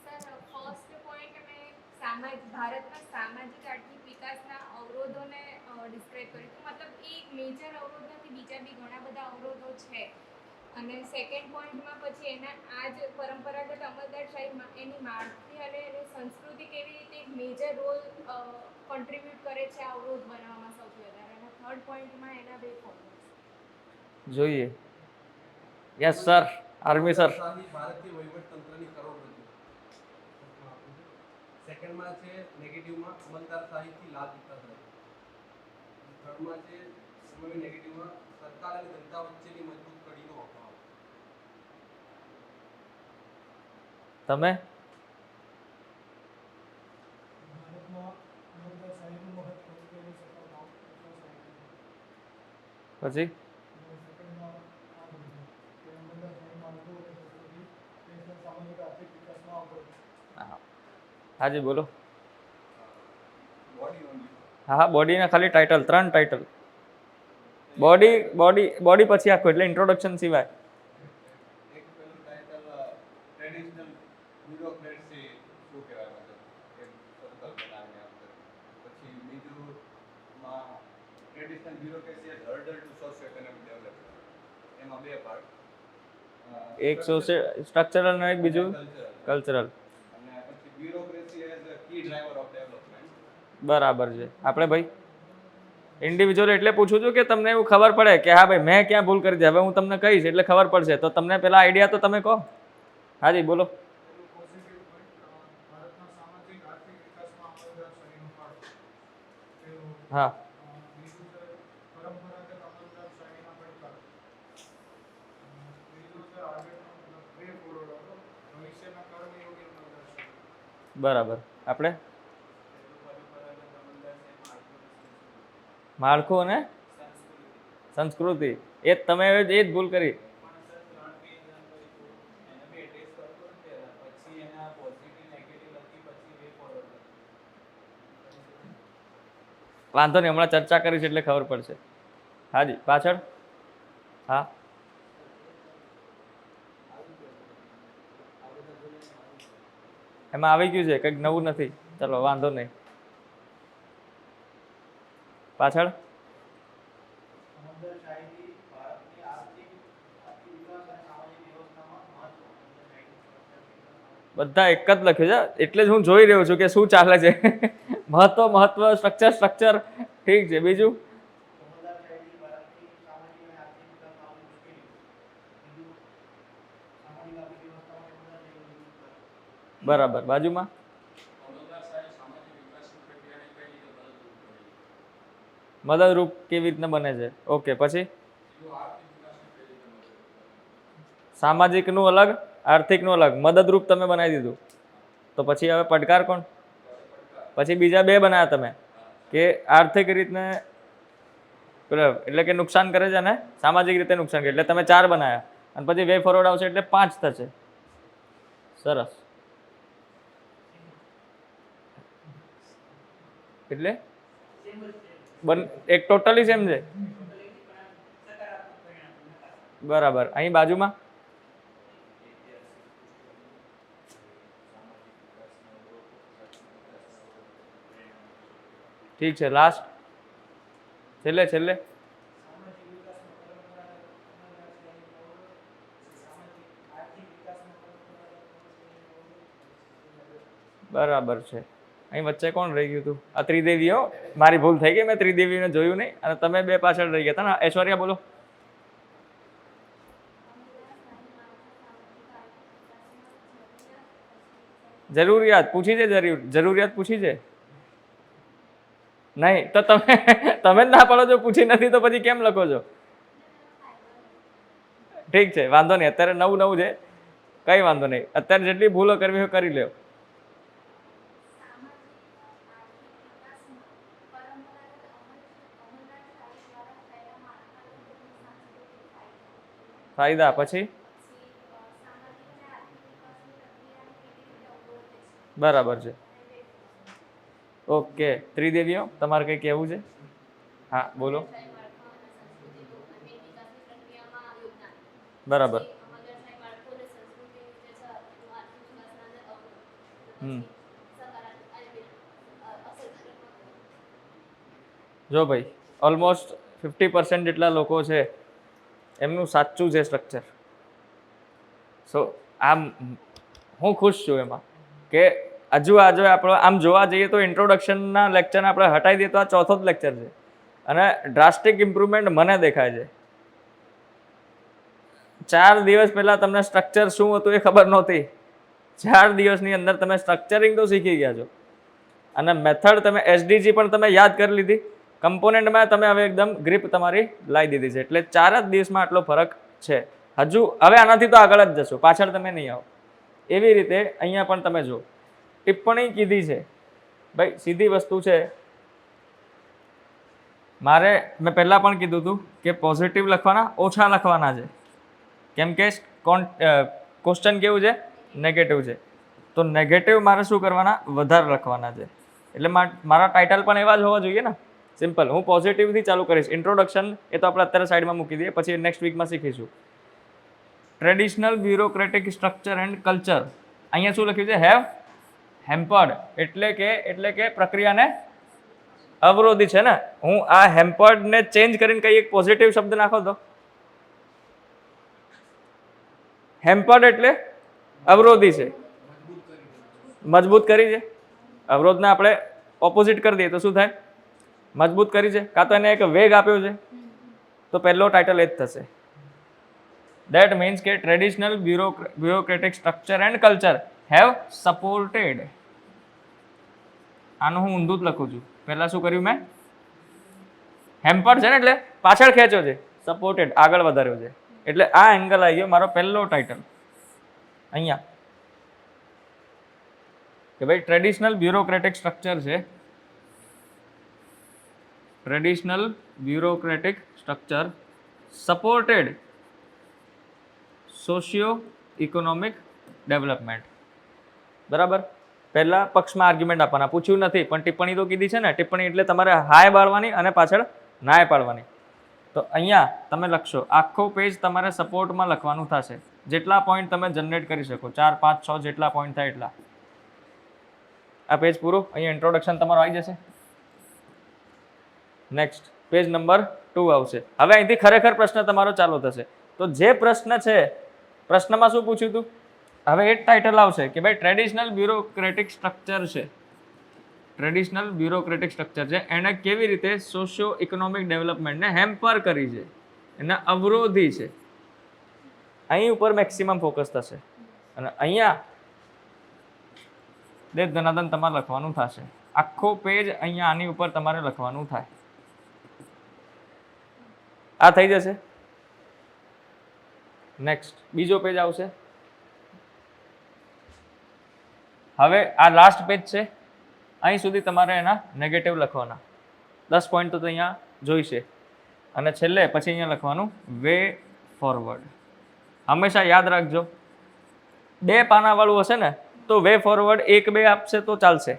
સર, ફર્સ્ટ પોઈન્ટ મેં ભારતના સામાજિક આર્થિક વિકાસના અવરોધોને ડિસ્ક્રાઇબ કર્યું હતું. મતલબ એ મેજર અવરોધ નથી, બીજા બી ઘણા બધા અવરોધો છે. અને સેકન્ડ પોઈન્ટમાં પછી એના આ જ પરંપરાગત અમલદારશાહીમાં એની માળખી અને એની સંસ્કૃતિ કેવી રીતે એક મેજર રોલ કોન્ટ્રીબ્યુટ કરે છે આ અવરોધ બનાવવામાં સૌથી વધારે. અને થર્ડ પોઈન્ટમાં એના બે પોઈન્ટ. જોઈએ. Yes sir, army sir. ભારતીય વહીવટતંત્રની કરોડરજ્જુ. સેકન્ડમાં છે નેગેટિવમાં અમલદારશાહીથી લાભ વિકાસ થાય. થર્ડમાં છે સમય નેગેટિવમાં સરકાર અને જનતા વચ્ચેની મજબૂત કડીનો અભાવ. તમે પછી હાજી બોલો. હા હા, બોડીના ખાલી title, 3 title. Body body body પછી આખું, એટલે ઇન્ટ્રોડક્શન સિવાય. એક પેલું ટાઇટલ ટ્રેડિશનલ બ્યુરોક્રેસી શું કહેવાય, મતલબ એક સર્કલ બનાવીને અંદર. પછી બીજું માં traditional bureaucracy as hurdle to socio economic development. એમાં બે પાર્ટ. એક સ્ટ્રક્ચરલ અને એક બીજું કલ્ચરલ. અને પછી bureaucracy as a key driver of development. બરાબર છે. આપણે ભાઈ ઇન્ડિવિજ્યુઅલ એટલે પૂછું છું કે તમને એવું ખબર પડે કે હા ભાઈ મેં ક્યાં ભૂલ કરી છે. હવે હું તમને કહીશ એટલે ખબર પડશે. તો તમને પેલા આઈડિયા તો તમે કહો. હાજી બોલો. હા. બરાબર. આપણે માળખું અને સંસ્કૃતિ. એ તમે એ જ ભૂલ કરી. વાંધો નહીં, હમણાં ચર્ચા કરીશ એટલે ખબર પડશે. હાજી પાછળ. હા. એમાં આવી ગયું છે, કંઈક નવું નથી. ચલો વાંધો નહીં. પાછળ બધા એક જ લખ્યું છે, એટલે જ હું જોઈ રહ્યો છું કે શું ચાલે છે. મહત્વ સ્ટ્રક્ચર ઠીક છે. બીજું બરાબર. બાજુમાં મદદરૂપ કેવી રીતના બને છે. ઓકે. પછી સામાજિકનું અલગ, આર્થિકનું અલગ. મદદરૂપ તમે બનાવી દીધું, તો પછી હવે પડકાર કોણ? પછી બીજા બે બનાવ્યા તમે કે આર્થિક રીતને એટલે કે નુકસાન કરે છે અને સામાજિક રીતે નુકસાન કરે, એટલે તમે 4 બનાવ્યા અને પછી વે ફોરવર્ડ આવશે એટલે 5 થશે. સરસ. એટલે એક ટોટલી સેમ છે. બરાબર. અહીં બાજુમાં ઠીક છે. લાસ્ટ છેલ્લે બરાબર છે. અહીં વચ્ચે કોણ રહી ગયું હતું? આ ત્રિદેવીઓ. મારી ભૂલ થઈ ગઈ, મેં ત્રિદેવીને જોયું નહીં અને તમે બે પાછળ રહી ગયા હતા ને. ઐશ્વર્યા બોલો. જરૂરિયાત પૂછી છે, જરૂરિયાત પૂછી છે નહીં તો તમે જ ના પાડો છો, પૂછી નથી તો પછી કેમ લખો છો? ઠીક છે, વાંધો નહીં. અત્યારે નવું છે, કઈ વાંધો નહીં. અત્યારે જેટલી ભૂલો કરવી હોય કરી લ્યો. ફાયદા પછી બરાબર છે. ઓકે. ત્રિદેવીઓ તમારે કંઈ કહેવું છે? હા બોલો. બરાબર. જો ભાઈ ઓલમોસ્ટ 50% જેટલા લોકો છે એમનું સાચું છે સ્ટ્રક્ચર. સો આમ હું ખુશ છું એમાં કે હજુ આજે આપણે આમ જોવા જઈએ તો ઇન્ટ્રોડક્શનના લેક્ચરને આપણે હટાવી દઈએ તો આ ચોથો જ લેક્ચર છે અને ડ્રાસ્ટિક ઇમ્પ્રુવમેન્ટ મને દેખાય છે. 4 દિવસ પહેલાં તમને સ્ટ્રક્ચર શું હતું એ ખબર નહોતી. 4 દિવસની અંદર તમે સ્ટ્રક્ચરિંગ તો શીખી ગયા છો અને મેથડ તમે એસડીજી પણ તમે યાદ કરી લીધી. કમ્પોનેન્ટમાં તમે હવે એકદમ ગ્રીપ તમારી લાવી દીધી છે. એટલે 4 જ દિવસમાં આટલો ફરક છે. હજુ હવે આનાથી તો આગળ જ જશો, પાછળ તમે નહીં આવો. એવી રીતે અહીંયા પણ તમે જો ટિપ્પણી કીધી છે. ભાઈ સીધી વસ્તુ છે. મેં પહેલાં પણ કીધું હતું કે પોઝિટિવ લખવાના, ઓછા લખવાના છે. કેમ કે ક્વેશ્ચન કેવું છે? નેગેટિવ છે. તો નેગેટિવ મારે શું કરવાના? વધારે લખવાના છે. એટલે મારા ટાઇટલ પણ એવા જ હોવા જોઈએ ને. સિમ્પલ. હું પોઝિટિવથી ચાલુ કરીશ. ઇન્ટ્રોડક્શન એ તો આપણે અત્યારે સાઈડમાં મૂકી દઈએ, પછી નેક્સ્ટ વીકમાં શીખીશું. Traditional bureaucratic structure and culture. અહીંયા શું લખ્યું છે? Have hampered. એટલે કે પ્રક્રિયાને અવરોધી છે ને. હું આ હેમ્પર્ડને ચેન્જ કરીને કઈ એક પોઝિટિવ શબ્દ નાખો તો હેમ્પર્ડ એટલે અવરોધી છે, મજબૂત કરી છે. અવરોધને આપણે ઓપોઝિટ કરી દઈએ તો શું થાય? મજબૂત કરી છે. કાં તો એને એક વેગ આપ્યો છે, તો પહેલો ટાઇટલ એ જ થશે. દેટ મીન્સ કે traditional bureaucratic structure and culture have supported. આનું હું ઊંધું જ લખું છું. પહેલાં શું કર્યું મેં? હેમ્પર્ડ છે ને એટલે પાછળ ખેંચ્યો છે, સપોર્ટેડ આગળ વધાર્યો છે. એટલે આ એંગલ આવી ગયો મારો પહેલો ટાઇટલ અહીંયા કે ભાઈ ટ્રેડિશનલ બ્યુરોક્રેટિક સ્ટ્રક્ચર છે. Traditional bureaucratic structure supported socio economic development. બરાબર. પહેલા પક્ષમાં આર્ગ્યુમેન્ટ આપવાના, પૂછ્યું નથી પણ ટિપ્પણી તો કીધી છે ને. ટિપ્પણી એટલે તમારે હાય પાડવાની અને પાછળ નાય પાડવાની. તો અહીંયા તમે લખશો, આખો પેજ તમારે સપોર્ટમાં લખવાનું થશે. જેટલા પોઈન્ટ તમે જનરેટ કરી શકો, 4, 5, 6 જેટલા પોઈન્ટ થાય એટલા. આ પેજ પૂરું. અહીંયા ઇન્ટ્રોડક્શન તમારું આવી જશે. નેક્સ્ટ પેજ નંબર 2 આવશે. હવે અહીંથી ખરેખર પ્રશ્ન તમારો ચાલુ થશે. તો જે પ્રશ્ન છે, પ્રશ્નમાં શું પૂછ્યું હતું? હવે એ જ ટાઇટલ આવશે કે ભાઈ ટ્રેડિશનલ બ્યુરોક્રેટિક સ્ટ્રક્ચર છે, ટ્રેડિશનલ બ્યુરોક્રેટિક સ્ટ્રક્ચર છે, એણે કેવી રીતે સોશિયો ઇકોનોમિક ડેવલપમેન્ટને હેમ્પર કરી છે, એને અવરોધી છે. અહીં ઉપર મેક્સિમમ ફોકસ થશે અને અહીંયા દેશ ધનાધન તમારે લખવાનું થશે. આખો પેજ અહીંયા આની ઉપર તમારે લખવાનું થાય. આ થઈ જશે. નેક્સ્ટ બીજો પેજ આવશે. હવે આ લાસ્ટ પેજ છે. અહીં સુધી તમારે એના નેગેટિવ લખવાના. 10 પોઈન્ટ તો અહીંયા જોઈશે અને છેલ્લે પછી અહીંયા લખવાનું વે ફોરવર્ડ. હંમેશા યાદ રાખજો, 2 પાનાવાળું હશે ને તો વે ફોરવર્ડ 1-2 આપશે તો ચાલશે.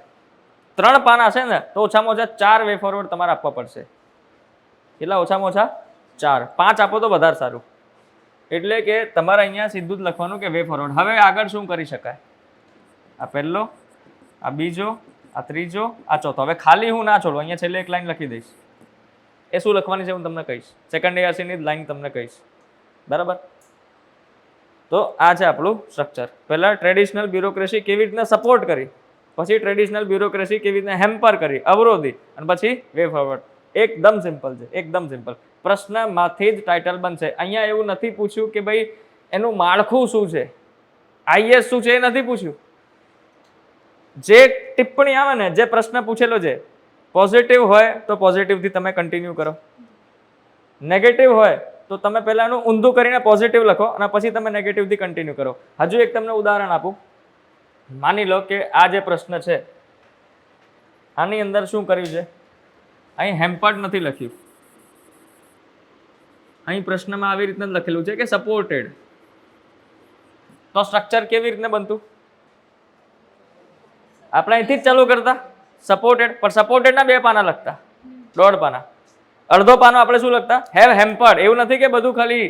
3 પાના હશે ને તો ઓછામાં ઓછા 4 વે ફોરવર્ડ તમારે આપવા પડશે. કેટલા? ઓછામાં ઓછા 4. 5 આપો તો વધારે સારું. એટલે કે તમારે અહીંયા સીધું જ લખવાનું કે વે ફોરવર્ડ. હવે આગળ શું કરી શકાય? આ પહેલો, આ બીજો, આ ત્રીજો, આ ચોથો. હવે ખાલી હું ના છોડું, અહીંયા છેલ્લે એક લાઈન લખી દઈશ. એ શું લખવાની છે હું તમને કહીશ. સેકન્ડ એઆરસીની જ લાઈન તમને કહીશ. બરાબર? તો આ છે આપણું સ્ટ્રક્ચર. પહેલા ટ્રેડિશનલ બ્યુરોક્રેસી કેવી રીતના સપોર્ટ કરી, પછી ટ્રેડિશનલ બ્યુરોક્રેસી કેવી રીતના હેમ્પર કરી, અવરોધી, અને પછી વે ફોરવર્ડ. એકદમ સિમ્પલ છે, એકદમ સિમ્પલ. પ્રશ્નમાંથી જ ટાઇટલ બનશે. અહીંયા એવું નથી પૂછ્યું કે ભાઈ એનું માળખું શું છે, આઈએસ શું છે, એ નથી પૂછ્યું. જે ટિપ્પણી આવે ને, જે પ્રશ્ન પૂછેલો છે, પોઝિટિવ હોય તો પોઝિટિવથી તમે કન્ટિન્યુ કરો, નેગેટિવ હોય તો તમે પહેલા એનું ઊંધું કરીને પોઝિટિવ લખો અને પછી તમે નેગેટિવથી કન્ટિન્યુ કરો. હજુ એક તમને ઉદાહરણ આપું. માની લો કે આ જે પ્રશ્ન છે આની અંદર શું કર્યું છે, અહીં હેમ્પર્ડ નથી લખ્યું, અહીં પ્રશ્નમાં આવી રીતના લખેલું છે કે સપોર્ટેડ. તો સ્ટ્રક્ચર કેવી રીતના બનતું? આપણે અહીંથી જ ચાલુ કરતા સપોર્ટેડ, પણ સપોર્ટેડના 2 પાના લખતા, 1.5 પાના. અડધો પાનો આપણે શું લખતા? હેવ હેમ્પર્ડ. એવું નથી કે બધું ખાલી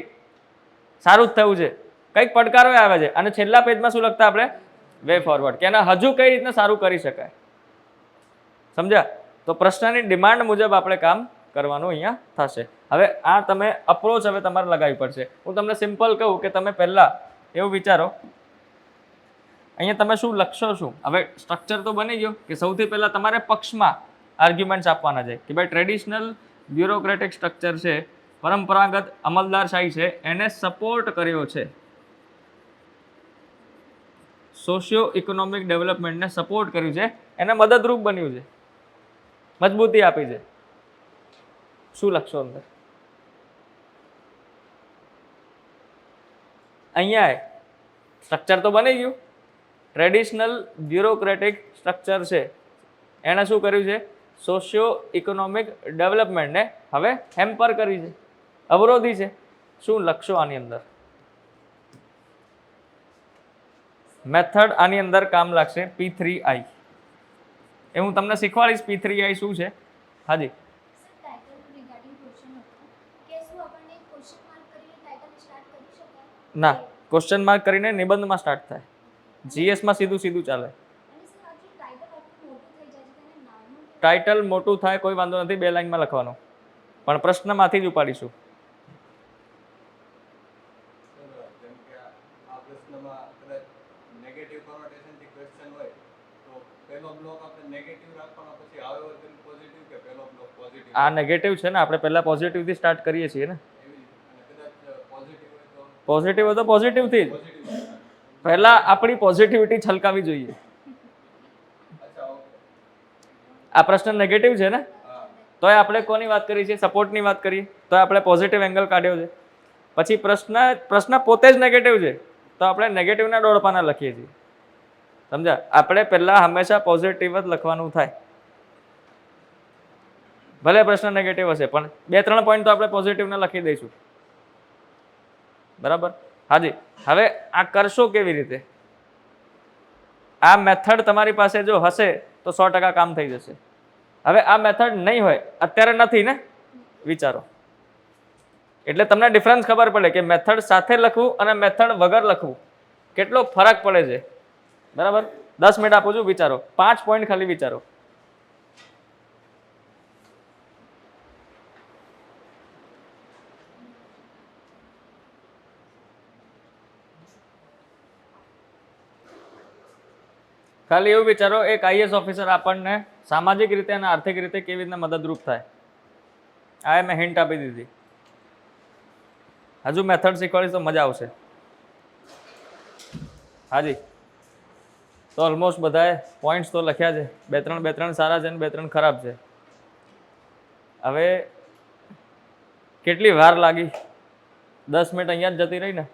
સારું જ થયું છે, કંઈક પડકારો આવે છે. અને છેલ્લા પેજમાં શું લખતા આપણે? વે ફોરવર્ડ, કે એને હજુ કઈ રીતના સારું કરી શકાય. સમજ્યા? તો પ્રશ્નની ડિમાન્ડ મુજબ આપણે કામ કરવાનું અહીંયા થશે. હવે આ તમે અપ્રોચ હવે તમારે લગાવવી પડશે. હું તમને સિમ્પલ કહું કે તમે પહેલા એવું વિચારો અહીંયા તમે શું લખશો શું. હવે સ્ટ્રક્ચર તો બની ગયો કે સૌથી પહેલા તમારે પક્ષમાં આર્ગ્યુમેન્ટ્સ આપવાના છે કે ભાઈ ટ્રેડિશનલ બ્યુરોક્રેટિક સ્ટ્રક્ચર છે, પરંપરાગત અમલદારશાહી છે, એને સપોર્ટ કર્યો છે, સોશિયો ઇકોનોમિક ડેવલપમેન્ટને સપોર્ટ કર્યું છે, એને મદદરૂપ બન્યું છે, મજબૂતી આપી છે. શું લખશો અંદર? અહીંયા સ્ટ્રક્ચર તો બની ગયું, ટ્રેડિશનલ બ્યુરોક્રેટિક સ્ટ્રક્ચર છે, એણે શું કર્યું છે? સોશિયો ઇકોનોમિક ડેવલપમેન્ટને હવે હેમ્પર કરી છે, અવરોધી છે. શું લખશો આની અંદર? મેથડ આની અંદર કામ લાગશે P3I. એ હું તમને શીખવાડીશ P3I શું છે. હાજી. ટાઇટલ રિગાર્ડિંગ ક્વેશ્ચન હતો કે શું આપણને ક્વેશ્ચન માર્ક કરીને ટાઇટલ સ્ટાર્ટ કરી શકાય? ના, ક્વેશ્ચન માર્ક કરીને નિબંધમાં સ્ટાર્ટ થાય. જીએસમાં સીધું સીધું ચાલે. અને સર આ જે ટાઇટલ આટલું મોટું થઈ જાય છે તેને નાનું ટાઇટલ મોટું થાય કોઈ વાંધો નથી, 2 લાઈનમાં લખવાનું, પણ પ્રશ્નમાંથી જ ઉપાડીશું. જેમ કે આ પ્રશ્નમાં કદાચ નેગેટિવ કોનોટેશનથી ક્વેશ્ચન હોય તો પહેલો બ્લોક આપણે નેગેટિવ રાખવાનો, પછી આવે હોય તેનું પોઝિટિવ, કે પહેલો બ્લોક પોઝિટિવ? આ નેગેટિવ છે ને, આપણે પહેલા પોઝિટિવથી સ્ટાર્ટ કરીએ છીએ ને. એવી રીતે. અને કદાચ પોઝિટિવ હોય તો પોઝિટિવ હોય તો પોઝિટિવથી જ. પોઝિટિવ. પહેલા આપણી પોઝિટિવિટી છલકાવી જોઈએ. અચ્છા, ઓકે. આ પ્રશ્ન નેગેટિવ છે ને, હા. તોય આપણે કોની વાત કરી છે? સપોર્ટની વાત કરી, તો આપણે પોઝિટિવ એંગલ કાઢ્યો છે. પછી પ્રશ્ન પોતે જ નેગેટિવ છે તો આપણે નેગેટિવના 1.5 પાના લખીએ છીએ. સમજ્યા? આપણે પહેલા હંમેશા પોઝિટિવ જ લખવાનું થાય. ભલે પ્રશ્ન નેગેટિવ હશે પણ 2-3 પોઈન્ટ તો આપણે પોઝિટિવના લખી દઈશું. બરાબર? હાજી. હવે આ કરશો કેવી રીતે? આ મેથડ તમારી પાસે જો હશે તો 100% કામ થઈ જશે. હવે આ મેથડ નહીં હોય, અત્યારે નથી ને, વિચારો. એટલે તમને ડિફરન્સ ખબર પડે કે મેથડ સાથે લખવું અને મેથડ વગર લખવું કેટલો ફરક પડે છે. બરાબર? 10 મિનિટ આપું છું, વિચારો. 5 પોઈન્ટ ખાલી વિચારો. ખાલી એવું વિચારો, એક આઈએસ ઓફિસર આપણને સામાજિક રીતે અને આર્થિક રીતે કેવી રીતે મદદરૂપ થાય. આ મેં હિન્ટ આપી દીધી. હજુ મેથડ શીખવાડીશ તો મજા આવશે. હાજી, તો ઓલમોસ્ટ બધાએ પોઈન્ટ્સ તો લખ્યા છે. બે ત્રણ સારા છે અને 2-3 ખરાબ છે. હવે કેટલી વાર લાગી? 10 મિનિટ અહીંયા જ જતી રહી ને.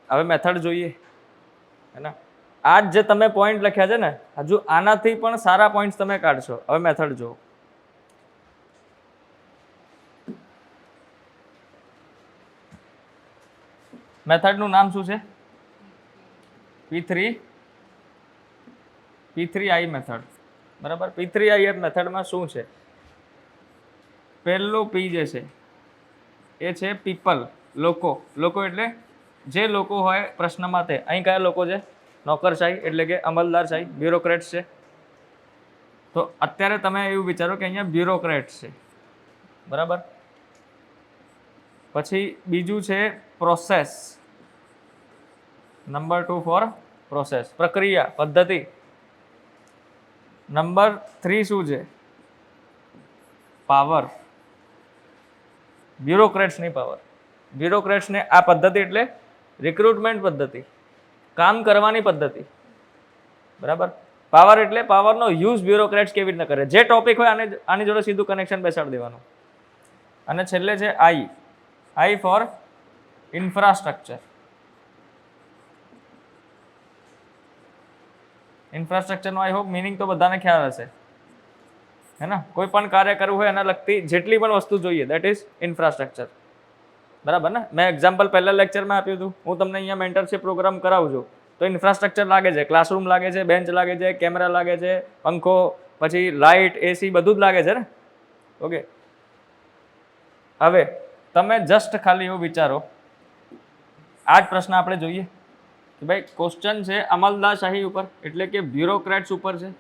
હવે મેથડ જોઈએ, હે ને? આ જે તમે પોઈન્ટ લખ્યા છે ને, હજુ આનાથી પણ સારા પોઈન્ટ્સ તમે કાઢશો. હવે મેથડ જુઓ. મેથડનું નામ શું છે? P3I method. બરાબર. P3I મેથડમાં શું છે? પહેલું P જે છે એ છે પીપલ, લોકો. લોકો એટલે જે લોકો હોય પ્રશ્નમાં તે. અહીં કયા લોકો છે? નોકરશાહી એટલે કે અમલદારશાહી, બ્યુરોક્રેટ્સ છે. તો અત્યારે તમે એવું વિચારો કે અહીંયા બ્યુરોક્રેટ્સ છે. બરાબર. પછી બીજું છે પ્રોસેસ. નંબર 2 ફોર પ્રોસેસ, પ્રક્રિયા, પદ્ધતિ. નંબર 3 શું છે? પાવર. બ્યુરોક્રેટ્સની પાવર. બ્યુરોક્રેટ્સને આ પદ્ધતિ એટલે રિક્રુટમેન્ટ પદ્ધતિ, કામ કરવાની પદ્ધતિ. બરાબર. પાવર એટલે પાવરનો યુઝ બ્યુરોક્રેટ્સ કેવી રીતે કરે. જે ટોપિક હોય આની જોડે સીધું કનેક્શન બેસાડી દેવાનું. અને છેલ્લે છે આઈ ફોર ઇન્ફ્રાસ્ટ્રક્ચર. ઇન્ફ્રાસ્ટ્રક્ચરનો આઈ હોપ મિનિંગ તો બધાને ખ્યાલ હશે, હે ને? કોઈ પણ કાર્ય કરવું હોય એના લગતી જેટલી પણ વસ્તુ જોઈએ, દેટ ઇઝ ઇન્ફ્રાસ્ટ્રક્ચર. બરાબર ને? મેં એક્ઝામ્પલ પહેલા લેક્ચરમાં આપ્યું હતું. હું તમને અહીંયા મેન્ટરશિપ પ્રોગ્રામ કરાવું છું તો ઇન્ફ્રાસ્ટ્રક્ચર લાગે છે. ક્લાસરૂમ લાગે છે, બેન્ચ લાગે છે, કેમેરા લાગે છે, પંખો, પછી લાઇટ, એસી બધું જ લાગે છે ને. ઓકે. હવે તમે જસ્ટ ખાલી એવું વિચારો, આ જ પ્રશ્ન આપણે જોઈએ કે ભાઈ ક્વેશ્ચન છે અમલદારશાહી ઉપર એટલે કે બ્યુરોક્રેટ્સ ઉપર છે.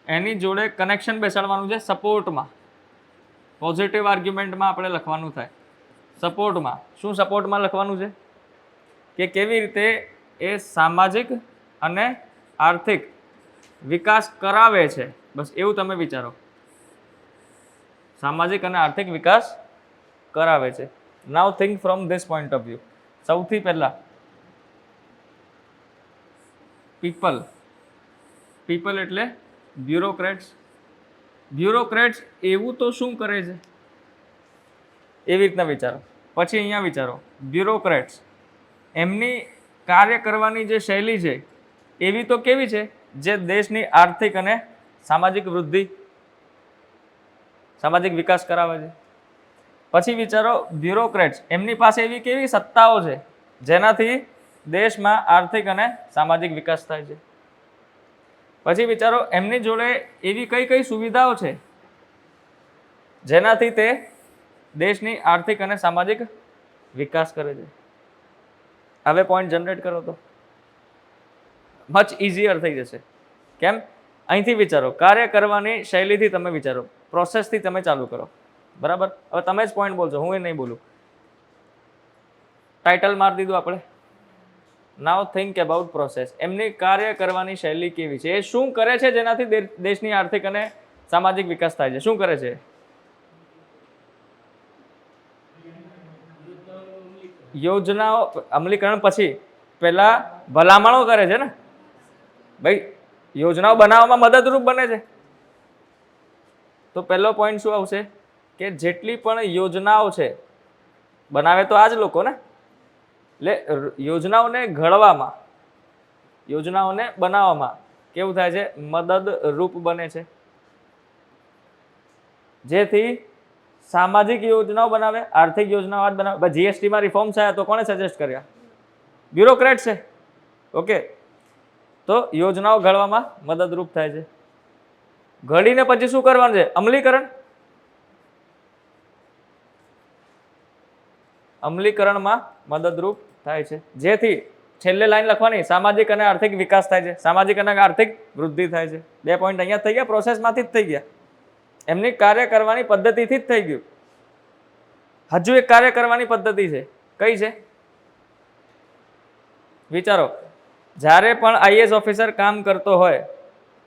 એની જોડે કનેક્શન બેસાડવાનું છે સપોર્ટમાં. પોઝિટિવ આર્ગ્યુમેન્ટમાં આપણે લખવાનું થાય. સપોર્ટમાં શું? સપોર્ટમાં લખવાનું છે કે કેવી રીતે એ સામાજિક અને આર્થિક વિકાસ કરાવે છે. બસ એવું તમે વિચારો. સામાજિક અને આર્થિક વિકાસ કરાવે છે. Now think from this point of view. સૌથી પહેલા પીપલ. પીપલ એટલે બ્યુરોક્રેટ્સ. બ્યુરોક્રેટ્સ એવું તો શું કરે છે એવી રીતના વિચારો. પછી અહીંયા વિચારો બ્યુરોક્રેટ્સ એમની કાર્ય કરવાની જે શૈલી છે એવી તો કેવી છે જે દેશની આર્થિક અને સામાજિક વૃદ્ધિ, સામાજિક વિકાસ કરાવે છે. પછી વિચારો બ્યુરોક્રેટ્સ એમની પાસે એવી કેવી સત્તાઓ છે જેનાથી દેશમાં આર્થિક અને સામાજિક વિકાસ થાય છે. પછી વિચારો એમની જોડે એવી કઈ કઈ સુવિધાઓ છે જેનાથી તે દેશની આર્થિક અને સામાજિક વિકાસ કરે છે. હવે પોઈન્ટ જનરેટ કરો તો મચ ઇઝીયર થઈ જશે. કેમ? અહીંથી વિચારો, કાર્ય કરવાની શૈલીથી તમે વિચારો, પ્રોસેસથી તમે ચાલુ કરો. બરાબર. હવે તમે જ પોઈન્ટ બોલશો, હું એ નહીં બોલું. ટાઇટલ મારી દીધું આપણે. નાઉ થિંક અબાઉટ પ્રોસેસ. એમની કાર્ય કરવાની શૈલી કેવી છે? એ શું કરે છે જેનાથી દેશની આર્થિક અને સામાજિક વિકાસ થાય છે? શું કરે છે? યોજનાઓ અમલીકરણ પછી પહેલા ભલામણો કરે છે ને ભાઈ. યોજનાઓ બનાવવામાં મદદરૂપ બને છે. તો પહેલો પોઈન્ટ શું આવશે કે જેટલી પણ યોજનાઓ છે બનાવે તો આ જ લોકો ને. એટલે યોજનાઓને ઘડવામાં, યોજનાઓને બનાવવામાં કેવું થાય છે? મદદરૂપ બને છે. જેથી સામાજિક યોજનાઓ બનાવે, આર્થિક યોજનાઓ જ બનાવે. જીએસટીમાં રિફોર્મ્સ આવ્યા તો કોણે સજેસ્ટ કર્યા? બ્યુરોક્રેટ છે. ઓકે. તો યોજનાઓ ઘડવામાં મદદરૂપ થાય છે. ઘડીને પછી શું કરવાનું છે? અમલીકરણ. અમલીકરણમાં મદદરૂપ થાય છે. જેથી છેલ્લે લાઈન લખવાની, સામાજિક અને આર્થિક વિકાસ થાય છે, સામાજિક અને આર્થિક વૃદ્ધિ થાય છે. 2 પોઈન્ટ અહીંયા થઈ ગયા, પ્રોસેસમાંથી જ થઈ ગયા, એમની કાર્ય કરવાની પદ્ધતિથી જ થઈ ગયું. હજુ એક કાર્ય કરવાની પદ્ધતિ છે, કઈ છે વિચારો. જ્યારે પણ આઈએએસ ઓફિસર કામ કરતો હોય,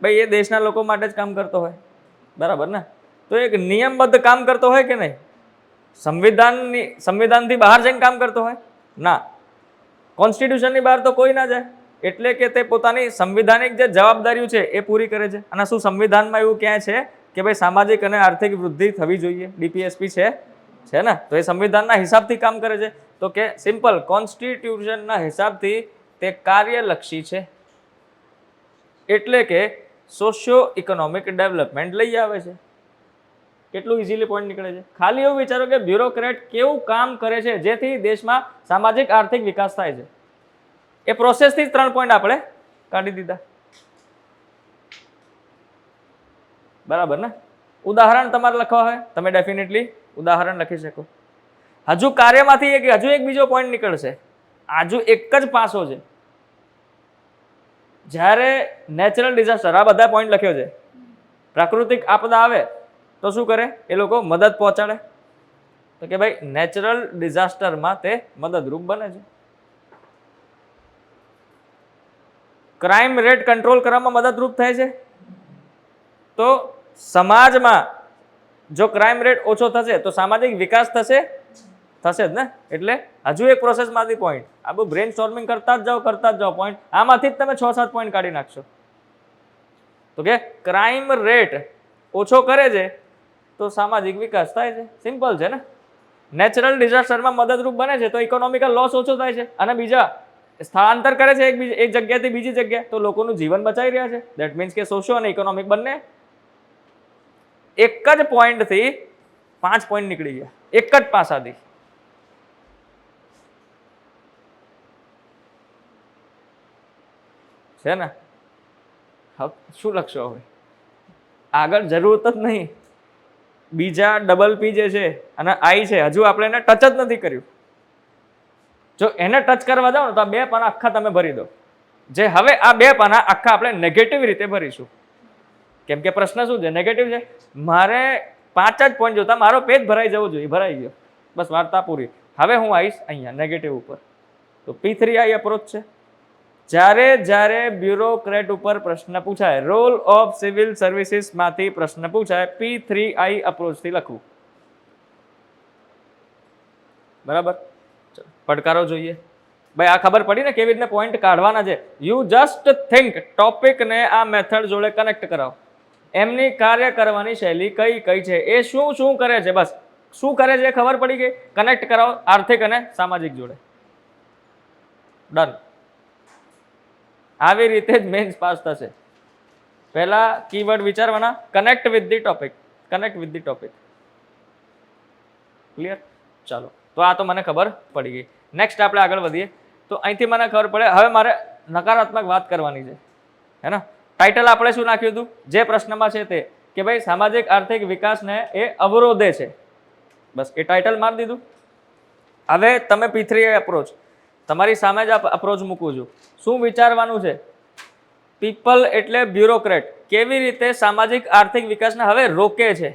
ભાઈ એ દેશના લોકો માટે જ કામ કરતો હોય, બરાબર ને? તો એક નિયમબદ્ધ કામ કરતો હોય કે નહીં? સંવિધાનથી બહાર જઈને કામ કરતો હોય? ના. કોન્સ્ટિટ્યુશનની બહાર તો કોઈ ના જાય. એટલે કે તે પોતાની સંવિધાનિક જે જવાબદારીઓ છે એ પૂરી કરે છે. અને શું સંવિધાનમાં એવું ક્યાંય છે કે ભાઈ સામાજિક અને આર્થિક વૃદ્ધિ થવી જોઈએ? ડીપીએસપી છે ને? તો એ સંવિધાનના હિસાબથી કામ કરે છે. તો કે સિમ્પલ, કોન્સ્ટિટ્યુશનના હિસાબથી તે કાર્યલક્ષી છે. એટલે કે સોશિયો ઇકોનોમિક ડેવલપમેન્ટ લઈ આવે છે. કેટલું ઇઝીલી પોઈન્ટ નીકળે છે. ખાલી એવું વિચારો કે બ્યુરોક્રેટ કેવું કામ કરે છે જેથી દેશમાં સામાજિક આર્થિક વિકાસ થાય છે. એ પ્રોસેસથી જ 3 પોઈન્ટ આપણે કાઢી દીધા, બરાબર ને? ઉદાહરણ તમારે લખવા હોય તમે ડેફિનેટલી ઉદાહરણ લખી શકો. હજુ કાર્યમાંથી હજુ એક બીજો પોઈન્ટ નીકળશે. હજુ એક જ પાસો છે. જ્યારે નેચરલ ડિઝાસ્ટર, આ બધા પોઈન્ટ લખ્યો છે, પ્રાકૃતિક આપદા આવે તો શું કરે એ લોકો? મદદ પહોંચાડે. તો કે ભાઈ નેચરલ ડિઝાસ્ટરમાં તે મદદરૂપ બને છે. ક્રાઇમ રેટ કંટ્રોલ કરવામાં મદદરૂપ થાય છે. તો સમાજમાં જો ક્રાઇમ રેટ ઓછો થશે તો સામાજિક વિકાસ થશે જ ને? એટલે હજુ એક પ્રોસેસમાંથી પોઈન્ટ, આ બધું બ્રેન સ્ટોર્મિંગ કરતા જ જાઓ પોઈન્ટ. આમાંથી જ તમે 6-7 પોઈન્ટ કાઢી નાખશો. તો કે ક્રાઇમ રેટ ઓછો કરે છે તો સામાજિક વિકાસ થાય છે. સિમ્પલ છે ને? નેચરલ ડિઝાસ્ટરમાં મદદરૂપ બને છે તો ઇકોનોમિકલ લોસ ઓછો થાય છે. અને બીજા સ્થળાંતર કરે છે એક જગ્યાથી બીજી જગ્યાએ, તો લોકોનું જીવન બચાવી રહ્યા છે. દેટ મીન્સ કે સોશિયો અને ઇકોનોમિક બંને. એક જ પોઈન્ટથી 5 પોઈન્ટ નીકળી ગયા, એક જ પાસાથી. છે ને? હવે શું લખશો? હવે આગળ જરૂરત જ નહીં. બીજા ડબલ પી જે છે અને આઈ છે, હજુ આપણે એને ટચ જ નથી કર્યું. જો એને ટચ કરવા જાઓ ને તો આ 2 પાના આખા તમે ભરી દો. જે હવે આ 2 પાના આખા આપણે નેગેટિવ રીતે ભરીશું. કેમ કે પ્રશ્ન શું છે? નેગેટિવ છે. મારે 5 જ પોઈન્ટ જોતા, મારો પેજ ભરાઈ જવું જોઈએ. ભરાઈ ગયો, બસ વાર્તા પૂરી. હવે હું આવીશ અહીંયા નેગેટિવ ઉપર. તો P3I અપ્રોચ છે. જ્યારે બ્યુરોક્રેટ ઉપર પ્રશ્ન પૂછાય, રોલ ઓફ સિવિલ સર્વિસીસ માંથી પ્રશ્ન પૂછાય, P3I અપ્રોચથી લખવું. બરાબર? પડકારો જોઈએ. ભાઈ આ ખબર પડી ને કેવી રીતે પોઈન્ટ કાઢવાના છે. યુ જસ્ટ થિંક, ટોપિકને આ મેથડ જોડે કનેક્ટ કરાવો. એમની કાર્ય કરવાની શૈલી કઈ છે, એ શું કરે છે, બસ શું કરે છે ખબર પડી ગઈ. કનેક્ટ કરાવો આર્થિક અને સામાજિક જોડે. ડન. આવી રીતે જ મેન્સ પાસ થશે. પહેલા કીવર્ડ વિચારવાના, connect with the topic. Clear? ચાલો, તો આ તો મને ખબર પડી ગઈ. નેક્સ્ટ આપણે આગળ વધીએ. તો અહીંથી મને ખબર પડે હવે મારે નકારાત્મક વાત કરવાની છે, હે ને? ટાઇટલ આપણે શું નાખ્યું હતું જે પ્રશ્નમાં છે તે, કે ભાઈ સામાજિક આર્થિક વિકાસને એ અવરોધે છે. બસ એ ટાઇટલ મારી દીધું. હવે તમે P3I અપ્રોચ તમારી સામે જ અપ્રોચ મૂકું છું. શું વિચારવાનું છે? પીપલ એટલે બ્યુરોક્રેટ કેવી રીતે સામાજિક આર્થિક વિકાસને હવે રોકે છે?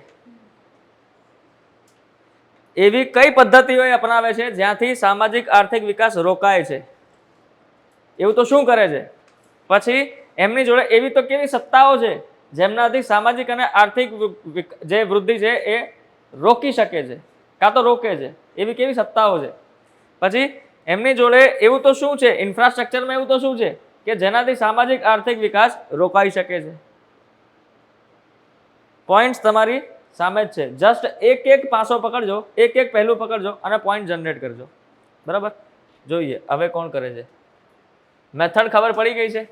એવી કઈ પદ્ધતિઓ અપનાવે છે જ્યાંથી સામાજિક આર્થિક વિકાસ રોકાય છે? એવું તો શું કરે છે? પછી એમની જોડે એવી તો કેવી સત્તાઓ છે જેમનાથી સામાજિક અને આર્થિક જે વૃદ્ધિ છે એ રોકી શકે છે, કાં તો રોકે છે? એવી કેવી સત્તાઓ છે? પછી એમની જોડે એવું તો શું છે, ઇન્ફ્રાસ્ટ્રક્ચરમાં એવું તો શું છે કે જેનાથી સામાજિક આર્થિક વિકાસ રોકાઈ શકે છે? પોઈન્ટ્સ તમારી સામે જ છે. જસ્ટ એક પાસો પકડજો, એક પહેલું પકડજો અને પોઈન્ટ જનરેટ કરજો. બરાબર? જોઈએ હવે કોણ કરે છે. મેથડ ખબર પડી ગઈ છે.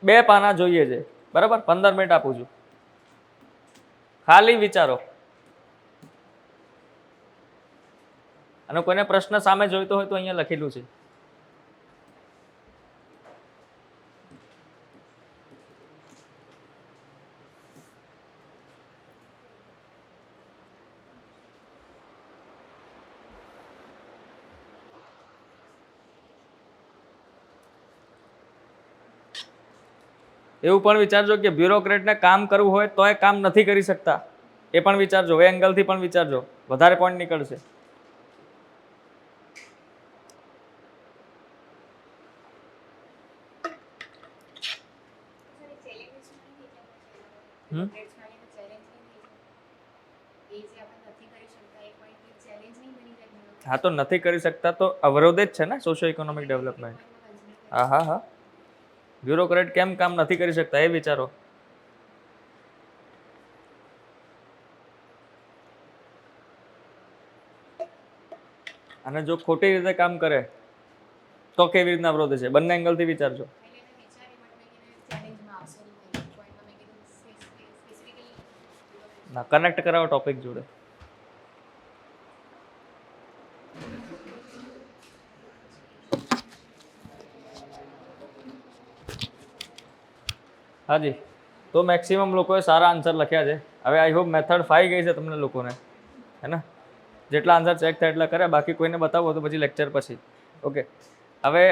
2 પાના જોઈએ છે. બરાબર? 15 મિનિટ આપું છું. ખાલી વિચારો. અને કોઈને પ્રશ્ન સામે જોઈતો હોય તો અહીંયા લખેલું છે. એવું પણ વિચારજો કે બ્યુરોક્રેટને કામ કરવું હોય તો એ કામ નથી કરી શકતા, એ પણ વિચારજો, એ એંગલથી પણ વિચારજો, વધારે પોઈન્ટ નીકળશે. હમ હા, તો નથી કરી શકતા તો અવરોધ જ છે ને સોશિયો ઇકોનોમિક ડેવલપમેન્ટ. હા હા હા, બ્યુરોક્રેટ કેમ કામ નથી કરી શકતા એ વિચારો. અને જો ખોટી રીતે કામ કરે તો કેવી રીતના અવરોધ છે, બંને એંગલથી વિચારજો. ના, કનેક્ટ કરાવો ટોપિક જોડે. હાજી, તો મેક્સિમમ લોકોએ સારા આન્સર લખ્યા છે. હવે આઈ હોપ મેથડ ફાઈ ગઈ છે તમને લોકોને, હે ને? જેટલા આન્સર ચેક થાય એટલા કર્યા, બાકી કોઈને બતાવો તો પછી લેક્ચર પછી. ઓકે, હવે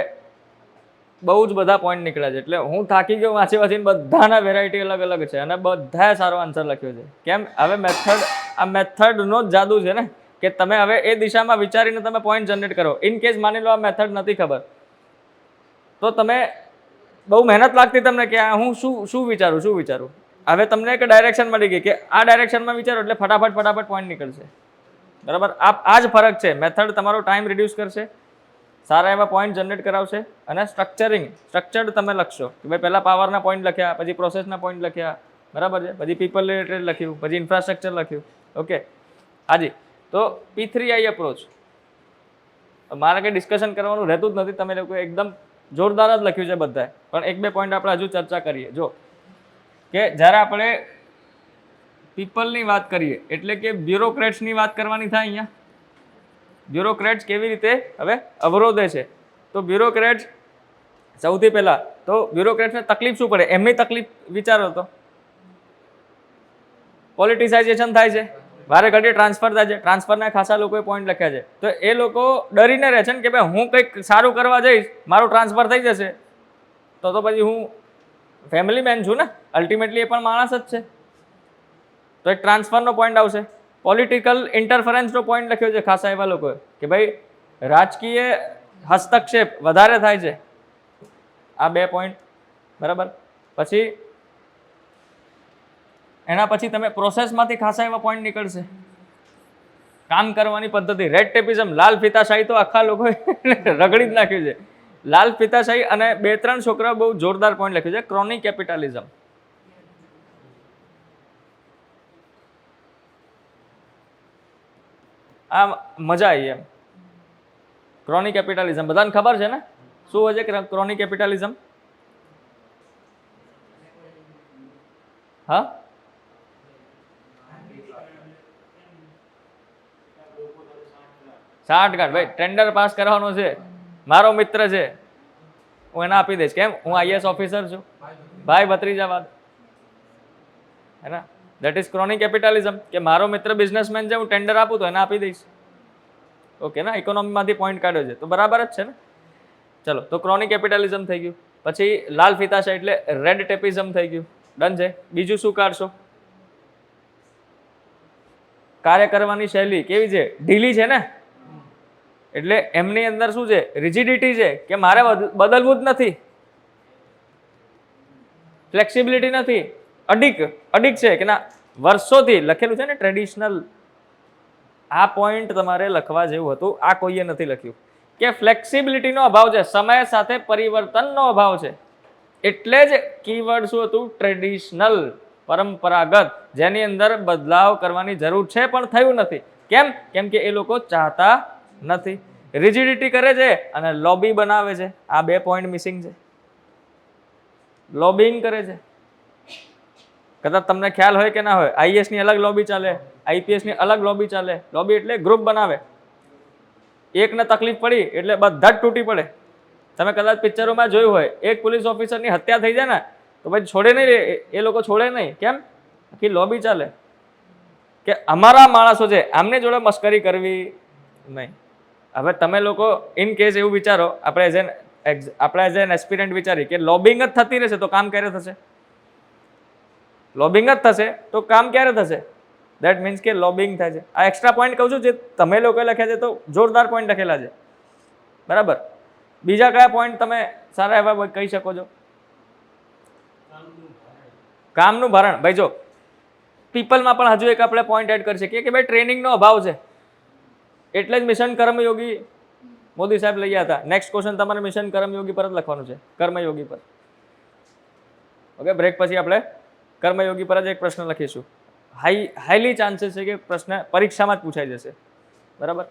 બહુ જ બધા પોઈન્ટ નીકળ્યા છે, એટલે હું થાકી ગયો વાંચી વાંચીને. બધાના વેરાયટી અલગ અલગ છે અને બધાએ સારો આન્સર લખ્યો છે. કેમ? હવે આ મેથડનો જ જાદુ છે ને, કે તમે હવે એ દિશામાં વિચારીને તમે પોઈન્ટ જનરેટ કરો. ઇન કેસ માની લો આ મેથડ નથી ખબર, તો તમે બહુ મહેનત લાગતી તમને કે હું શું વિચારું. હવે તમને એક ડાયરેક્શન મળી ગઈ કે આ ડાયરેક્શનમાં વિચારો એટલે ફટાફટ પોઈન્ટ નીકળશે. બરાબર? આ જ ફરક છે. મેથડ તમારો ટાઈમ રિડ્યુસ કરશે, સારા એવા પોઈન્ટ જનરેટ કરાવશે, અને સ્ટ્રક્ચર્ડ તમે લખશો કે ભાઈ પહેલાં પાવરના પોઈન્ટ લખ્યા, પછી પ્રોસેસના પોઈન્ટ લખ્યા, બરાબર છે, પછી પીપલ રિલેટેડ લખ્યું, પછી ઇન્ફ્રાસ્ટ્રક્ચર લખ્યું. ઓકે હાજી, તો P3I એપ્રોચ મારે કંઈ ડિસ્કશન કરવાનું રહેતું જ નથી. તમે લોકો એકદમ જોરદાર જ લખ્યું છે બધાએ, પણ એક બે પોઈન્ટ આપણે હજુ ચર્ચા કરીએ. જો કે જ્યારે આપણે પીપલની વાત કરીએ એટલે કે બ્યુરોક્રેટ્સની વાત કરવાની થાય અહીંયા. બ્યુરોક્રેટ્સ કેવી રીતે હવે અવરોધે છે, તો બ્યુરોક્રેટ્સ સૌથી પહેલા તો બ્યુરોક્રેટ્સને તકલીફ શું પડે, એમની તકલીફ વિચારો તો પોલિટિસાઇઝેશન થાય છે, વારે ઘડીએ ટ્રાન્સફર થાય છે. ટ્રાન્સફરના ખાસા લોકોએ પોઈન્ટ લખ્યા છે, તો એ લોકો ડરીને રહે છે ને કે ભાઈ હું કંઈક સારું કરવા જઈશ, મારું ટ્રાન્સફર થઈ જશે તો પછી હું ફેમિલી મેન છું ને, અલ્ટિમેટલી એ પણ માણસ જ છે. તો એક ટ્રાન્સફરનો પોઈન્ટ આવશે. પોલિટિકલ ઇન્ટરફરન્સનો પોઈન્ટ લખ્યો છે ખાસા એવા લોકોએ કે ભાઈ રાજકીય હસ્તક્ષેપ વધારે થાય છે. આ બે પોઈન્ટ, બરાબર. પછી એના પછી તમે પ્રોસેસમાંથી ખાસા એવા પોઈન્ટ નીકળશે. કામ કરવાની પદ્ધતિ, રેડ ટેપિઝમ, લાલ ફીતાશાહી તો આખા લોકોએ રગડી જ નાખ્યું છે. લાલ ફીતાશાહી અને 2-3 છોકરા બહુ જોરદાર પોઈન્ટ લખ્યું છે. ક્રોની કેપિટલિઝમ, આ મજા આવી એમ. ક્રોની કેપિટલિઝમ બધાને ખબર છે ને શું હોય છે ક્રોની કેપિટલિઝમ? હા, સાઠગાંઠ. ભાઈ ટેન્ડર પાસ કરવાનો છે, મારો મિત્ર છે, હું એને આપી દઈશ. કેમ? હું IAS ઓફિસર છું, ભાઈ ભત્રીજાવાદ, હે ને? દેટ ઇઝ ક્રોની કેપિટલિઝમ, કે મારો મિત્ર બિઝનેસમેન છે, હું ટેન્ડર આપું તો એને આપી દઈશ. ઓકે ના, ઇકોનોમીમાંથી પોઈન્ટ કાઢ્યો છે તો બરાબર જ છે ને. ચલો, તો ક્રોની કેપિટલિઝમ થઈ ગયું. પછી લાલ ફીતાશાહી એટલે રેડ ટેપિઝમ થઈ ગયું. ડન છે. બીજું શું કાઢશો? કાર્ય કરવાની શૈલી કેવી છે? ઢીલી છે ને, એટલે એમની અંદર શું છે? રિજિડિટી છે, કે મારે બદલવું જ નથી, ફ્લેક્સિબિલિટી નથી, અડીક છે કે ના વર્ષોથી લખેલું છે ને ટ્રેડિશનલ. આ પોઈન્ટ તમારે લખવા જેવું હતું, આ કોઈએ નથી લખ્યું કે ફ્લેક્સિબિલિટીનો અભાવ છે, સમય સાથે પરિવર્તનનો અભાવ છે. એટલે જ કીવર્ડ શું હતું? ટ્રેડિશનલ, પરંપરાગત, જેની અંદર બદલાવ કરવાની જરૂર છે પણ થયું નથી. કેમ? કેમ કે એ લોકો ચાહતા નથી. રિજિડિટી કરે છે અને લોબી બનાવે છે. આ બે પોઈન્ટ મિસિંગ છે. લોબિંગ કરે છે. કદાચ તમને ખ્યાલ હોય કે ના હોય, IAS ની અલગ લોબી ચાલે, IPS ની અલગ લોબી ચાલે. લોબી એટલે ગ્રુપ બનાવે, એકને તકલીફ પડી એટલે બધા જ તૂટી પડે. તમે કદાચ પિક્ચરોમાં જોયું હોય, એક પોલીસ ઓફિસરની હત્યા થઈ જાય ને તો પછી છોડે નહીં, એ લોકો છોડે નહીં. કેમ? આખી લોબી ચાલે કે અમારા માણસો છે, આમને જોડે મસ્કરી કરવી નહીં. હવે તમે લોકો ઇન કેસ એવું વિચારો, આપણે એઝ એન એસ્પિરન્ટ વિચારી કે લોબિંગ જ થતી રહેશે તો કામ ક્યારે થશે? લોબિંગ જ થશે તો કામ ક્યારે થશે? દેટ મીન્સ કે લોબિંગ થાય છે. આ એક્સ્ટ્રા પોઈન્ટ કહું છું જે તમે લોકોએ લખ્યા છે તો જોરદાર પોઈન્ટ લખેલા છે, બરાબર. બીજા કયા પોઈન્ટ તમે સારા એવા કહી શકો છો? કામનું ભારણ. ભાઈ જો પીપલમાં પણ હજુ એક આપણે પોઈન્ટ એડ કરી શકીએ કે ભાઈ ટ્રેનિંગનો અભાવ છે એટલે જ મિશન કર્મયોગી મોદી સાહેબ લઈ ગયા હતા. નેક્સ્ટ ક્વેશ્ચન તમારે મિશન કર્મયોગી પર જ લખવાનું છે, કર્મયોગી પર. ઓકે, બ્રેક પછી આપણે કર્મયોગી પર જ એક પ્રશ્ન લખીશું. હાઈલી ચાન્સીસ છે કે પ્રશ્ન પરીક્ષામાં જ પૂછાઈ જશે, બરાબર.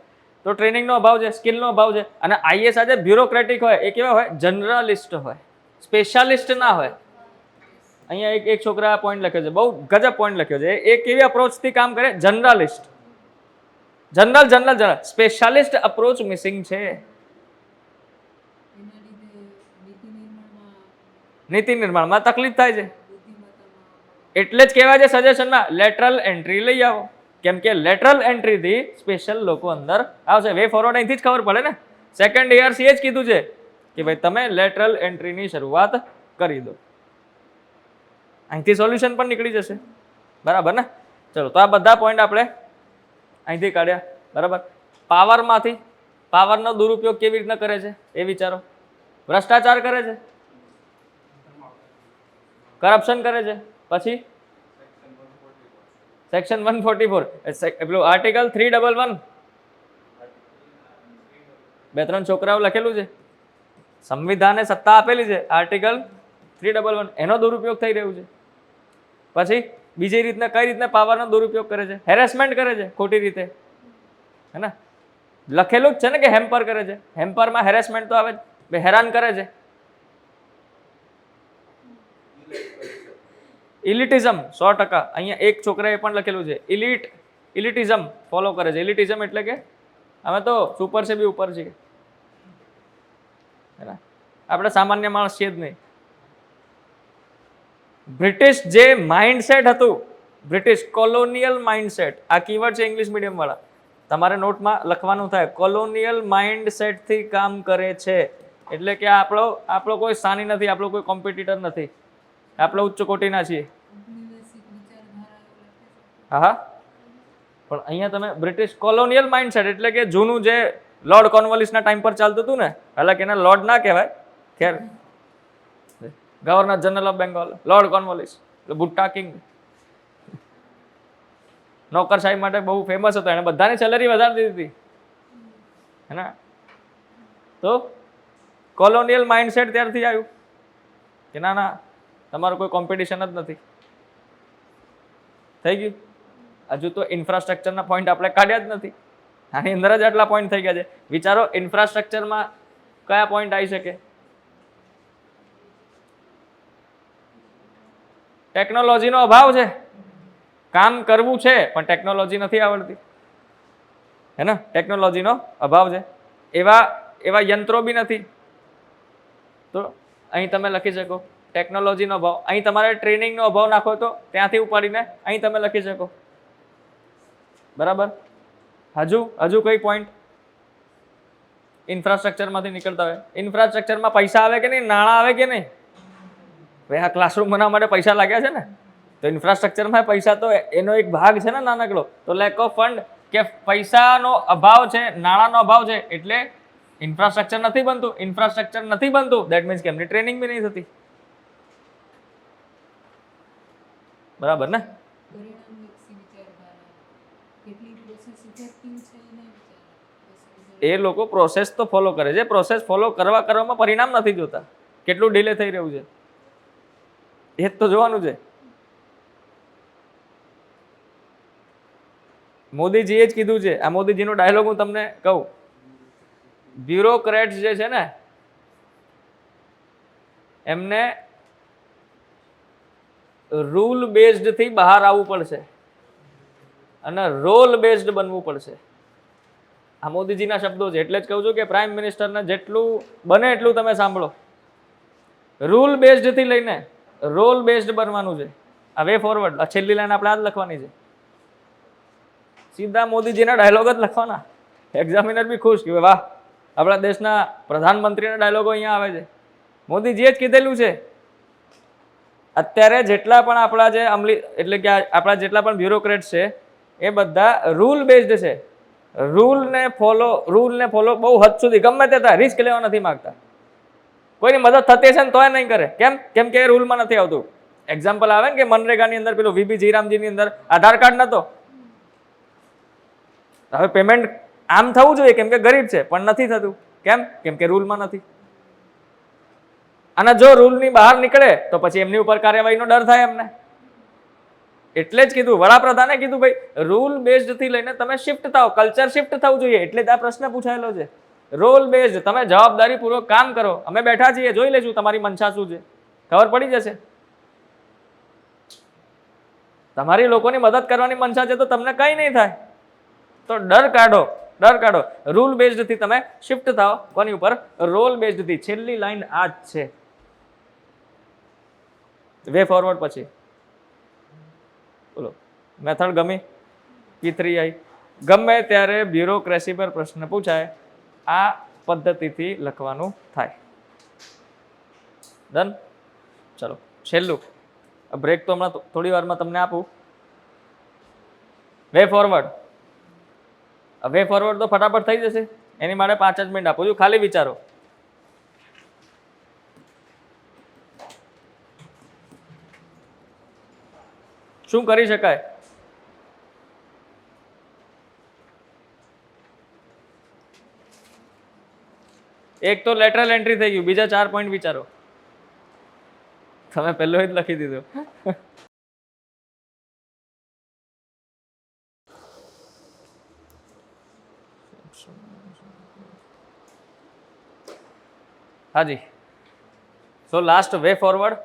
તો ટ્રેનિંગનો અભાવ છે, સ્કિલનો અભાવ છે. અને આઈએસ આજે બ્યુરોક્રેટિક હોય, એ કેવા હોય? જનરલિસ્ટ હોય, સ્પેશિયાલિસ્ટ ના હોય. અહીંયા એક છોકરા પોઈન્ટ લખ્યો છે, બહુ ગજબ પોઈન્ટ લખ્યો છે. એ કેવી અપ્રોચથી કામ કરે? જનરલિસ્ટ. જનરલ સ્પેશિયાલિસ્ટ અપ્રોચ મિસિંગ છે. એના લીધે નીતિ નિર્માણમાં તકલીફ થાય છે. બુદ્ધિમત્તામાં એટલે જ કહેવાય છે સજેશનમાં લેટરલ એન્ટ્રી લઈ આવો, કેમ કે લેટરલ એન્ટ્રીથી સ્પેશિયલ લોકો અંદર આવશે. વે ફોરવર્ડ અહીંથી જ ખબર પડે ને. સેકન્ડ ERC એ જ કીધું છે કે ભાઈ તમે લેટરલ એન્ટ્રીની શરૂઆત કરી દો, અહીંથી સોલ્યુશન પણ નીકળી જશે, બરાબર ને. ચલો, તો આ બધા પોઈન્ટ આપણે અહીંથી કાઢ્યા, બરાબર. પાવરમાંથી પાવરનો દુરુપયોગ કેવી રીતના કરે છે એ વિચારો. ભ્રષ્ટાચાર કરે છે, કરપ્શન કરે છે. પછી સેક્શન 144 પેલું આર્ટિકલ 311 બે ત્રણ છોકરાઓ લખેલું છે. સંવિધાને સત્તા આપેલી છે, આર્ટિકલ 311 એનો દુરુપયોગ થઈ રહ્યું છે. પછી બીજી રીતના કઈ રીતના પાવરનો દુરુપયોગ કરે છે? હેરેસમેન્ટ કરે છે ખોટી રીતે, હે ને. લખેલું જ છે ને કે હેમ્પર કરે છે. હેમ્પરમાં હેરેસમેન્ટ તો આવે જ, હેરાન કરે છે. ઇલિટિઝમ 100%. અહીંયા એક છોકરાએ પણ લખેલું છે ઇલિટિઝમ ફોલો કરે છે. ઇલિટિઝમ એટલે કે અમે તો સુપર છે બી ઉપર છીએ, આપણે સામાન્ય માણસ છીએ જ નહીં. બ્રિટિશ જે માઇન્ડસેટ હતું, બ્રિટિશ કોલોનિયલ માઇન્ડસેટ, આ કીવર્ડ છે ઇંગ્લિશ મીડિયમ વાળા, તમારે નોટમાં લખવાનું થાય. કોલોનિયલ માઇન્ડસેટથી કામ કરે છે એટલે કે આપણો કોઈ સાની નથી, આપણો કોઈ કોમ્પિટિટર નથી, આપણે ઉચ્ચ કોટીના છીએ. ઔપનિવેશિક વિચારધારા એવું લખે છે. હા, પણ અહીંયા તમે બ્રિટિશ કોલોનિયલ માઇન્ડસેટ એટલે કે જૂનું જે લોર્ડ કોર્નવાલિસના ટાઈમ પર ચાલતું હતું ને, હાલાકી એને લોર્ડ ના કહેવાય, ખેર governor general of Bengal lord Cornwallis, ભુટ્ટા કિંગ, નોકરશાહી માટે બહુ ફેમસ હતો. એને બધાની સેલરી વધારી દીધી હતી, હે ને. તો કોલોનિયલ માઇન્ડસેટ ત્યારથી આવ્યું કે ના ના તમારું કોઈ કોમ્પિટિશન જ નથી. થઈ ગયું. હજુ તો ઇન્ફ્રાસ્ટ્રક્ચરના પોઈન્ટ આપણે કાઢ્યા જ નથી, આની અંદર જ આટલા પોઈન્ટ થઈ ગયા છે. વિચારો ઇન્ફ્રાસ્ટ્રક્ચરમાં કયા પોઈન્ટ આવી શકે? ટેકનોલોજીનો અભાવ છે, કામ કરવું છે પણ ટેકનોલોજી નથી આવડતી, હે ને. ટેકનોલોજીનો અભાવ છે, એવા યંત્રો બી નથી. તો અહીં તમે લખી શકો ટેકનોલોજીનો અભાવ. અહીં તમારે ટ્રેનિંગનો અભાવ નાખો તો ત્યાંથી ઉપાડીને અહીં તમે લખી શકો, બરાબર. હજુ કઈ પોઈન્ટ ઇન્ફ્રાસ્ટ્રક્ચરમાંથી નીકળતા હોય? ઇન્ફ્રાસ્ટ્રક્ચરમાં પૈસા આવે કે નહીં, નાણાં આવે કે નહીં? ભાઈ આ ક્લાસરૂમ બનાવવા માટે પૈસા લાગ્યા છે ને, તો ઇન્ફ્રાસ્ટ્રક્ચરમાં પૈસા તો એનો એક ભાગ છે ને નાનકડો. તો લેક ઓફ ફંડ કે પૈસાનો અભાવ છે, નાણાંનો અભાવ છે એટલે ઇન્ફ્રાસ્ટ્રક્ચર નથી બનતું. ઇન્ફ્રાસ્ટ્રક્ચર નથી બનતું દેટ મીન્સ કે એમની ટ્રેનિંગ બી નહીં થતી, બરાબર ને. પરિણામલક્ષી વિચારધારા કેટલી પ્રોસેસ ઇફેક્ટિવ છે એને વિચાર. એ લોકો પ્રોસેસ તો ફોલો કરે છે, પ્રોસેસ ફોલો કરવામાં પરિણામ નથી જોતા, કેટલું ડિલે થઈ રહ્યું છે એ જ તો જોવાનું છે. મોદીજીએ જ કીધું છે, આ મોદીજીનો ડાયલોગ હું તમને કહું. બ્યુરોક્રેટ્સ જે છે ને એમને રૂલ બેઝડ થી બહાર આવવું પડશે અને રોલ બેઝડ બનવું પડશે. આ મોદીજીના શબ્દો છે, એટલે જ કહું છું કે પ્રાઇમ મિનિસ્ટરને જેટલું બને એટલું તમે સાંભળો. રૂલ બેઝડ થી લઈને રોલ બેઝડ બનવાનું છે. આ વે ફોરવર્ડ, આ છેલ્લી લાઈન આપણે આ જ લખવાની છે. સીધા મોદીજીના ડાયલોગ જ લખવાના. એક્ઝામિનર બી ખુશ કે વાહ, આપણા દેશના પ્રધાનમંત્રીના ડાયલોગો અહીંયા આવે છે. મોદીજીએ જ કીધેલું છે અત્યારે જેટલા પણ આપણા જે એટલે કે આપણા જેટલા પણ બ્યુરોક્રેટ્સ છે એ બધા રૂલ બેઝડ છે. રૂલને ફોલો બહુ હદ સુધી ગમે તે થાય રિસ્ક લેવા નથી માંગતા. કોઈની મદદ થતી હશે ને તોય નહીં કરે. કેમ કે એ રૂલમાં નથી આવતું. એક્ઝામ્પલ આવે ને કે મનરેગાની અંદર પેલું વીબી જીરામજીની અંદર આધાર કાર્ડ નતો. હવે પેમેન્ટ આમ થવું જોઈએ કેમ કે ગરીબ છે પણ નથી થતું. કેમ કે રૂલમાં નથી. અને જો રૂલની બહાર નીકળે તો પછી એમની ઉપર કાર્યવાહીનો ડર થાય એમને. એટલે જ કીધું વડાપ્રધાને કીધું ભાઈ રૂલ બેઝડ થી લઈને તમે શિફ્ટ થાઓ, કલ્ચર શિફ્ટ થવું જોઈએ. એટલે જ આ પ્રશ્ન પૂછાયેલો છે. રોલ બેઝડ તમે જવાબદારીપૂર્વક કામ કરો. અમે બેઠા છીએ, જોઈ લેશું તમારી મનસા શું છે, ખબર પડી જશે. તમારી લોકોની મદદ કરવાની મનસા છે તો તમને કંઈ નહીં થાય. તો ડર કાઢો. રૂલ બેઝડ થી તમે શિફ્ટ થાઓ. કોની ઉપર? રોલ બેઝડ થી. છેલ્લી લાઈન આ જ છે. વે ફોરવર્ડ પછી બોલો. મેથડ ગમી? P3 આવી. ગમે ત્યારે બ્યુરોક્રેસી પર પ્રશ્ન પૂછાય આ પદ્ધતિથી લખવાનું થાય. ડન. ચલો છેલ્લું બ્રેક તો હમણાં થોડી વારમાં તમને આપું. Way forward. વે ફોરવર્ડ તો ફટાફટ થઈ જશે. એની માટે 5 જ મિનિટ આપું છું. ખાલી વિચારો. શું કરી શકાય? એક તો લેટરલ એન્ટ્રી થઈ ગયું. બીજા 4 પોઈન્ટ વિચારો. તમે પહેલો જ લખી દીધો. હાજી. સો લાસ્ટ વે ફોરવર્ડ.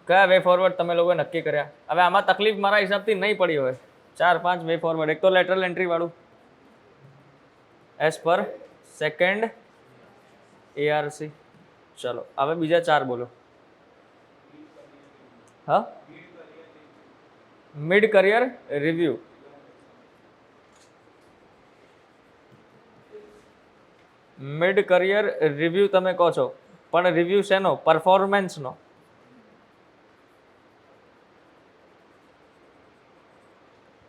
કયા વે ફોરવર્ડ તમે લોકોએ નક્કી કર્યા? હવે આમાં તકલીફ મારા હિસાબથી નહીં પડી હોય. 4-5 વે ફોરવર્ડ. એક તો લેટરલ એન્ટ્રી વાળું એઝ પર સેકન્ડ ARC. ચલો હવે બીજા 4 બોલો. હા, mid career review. Mid career review તમે કહો છો, પણ રિવ્યુ શેનો? પરફોર્મન્સનો.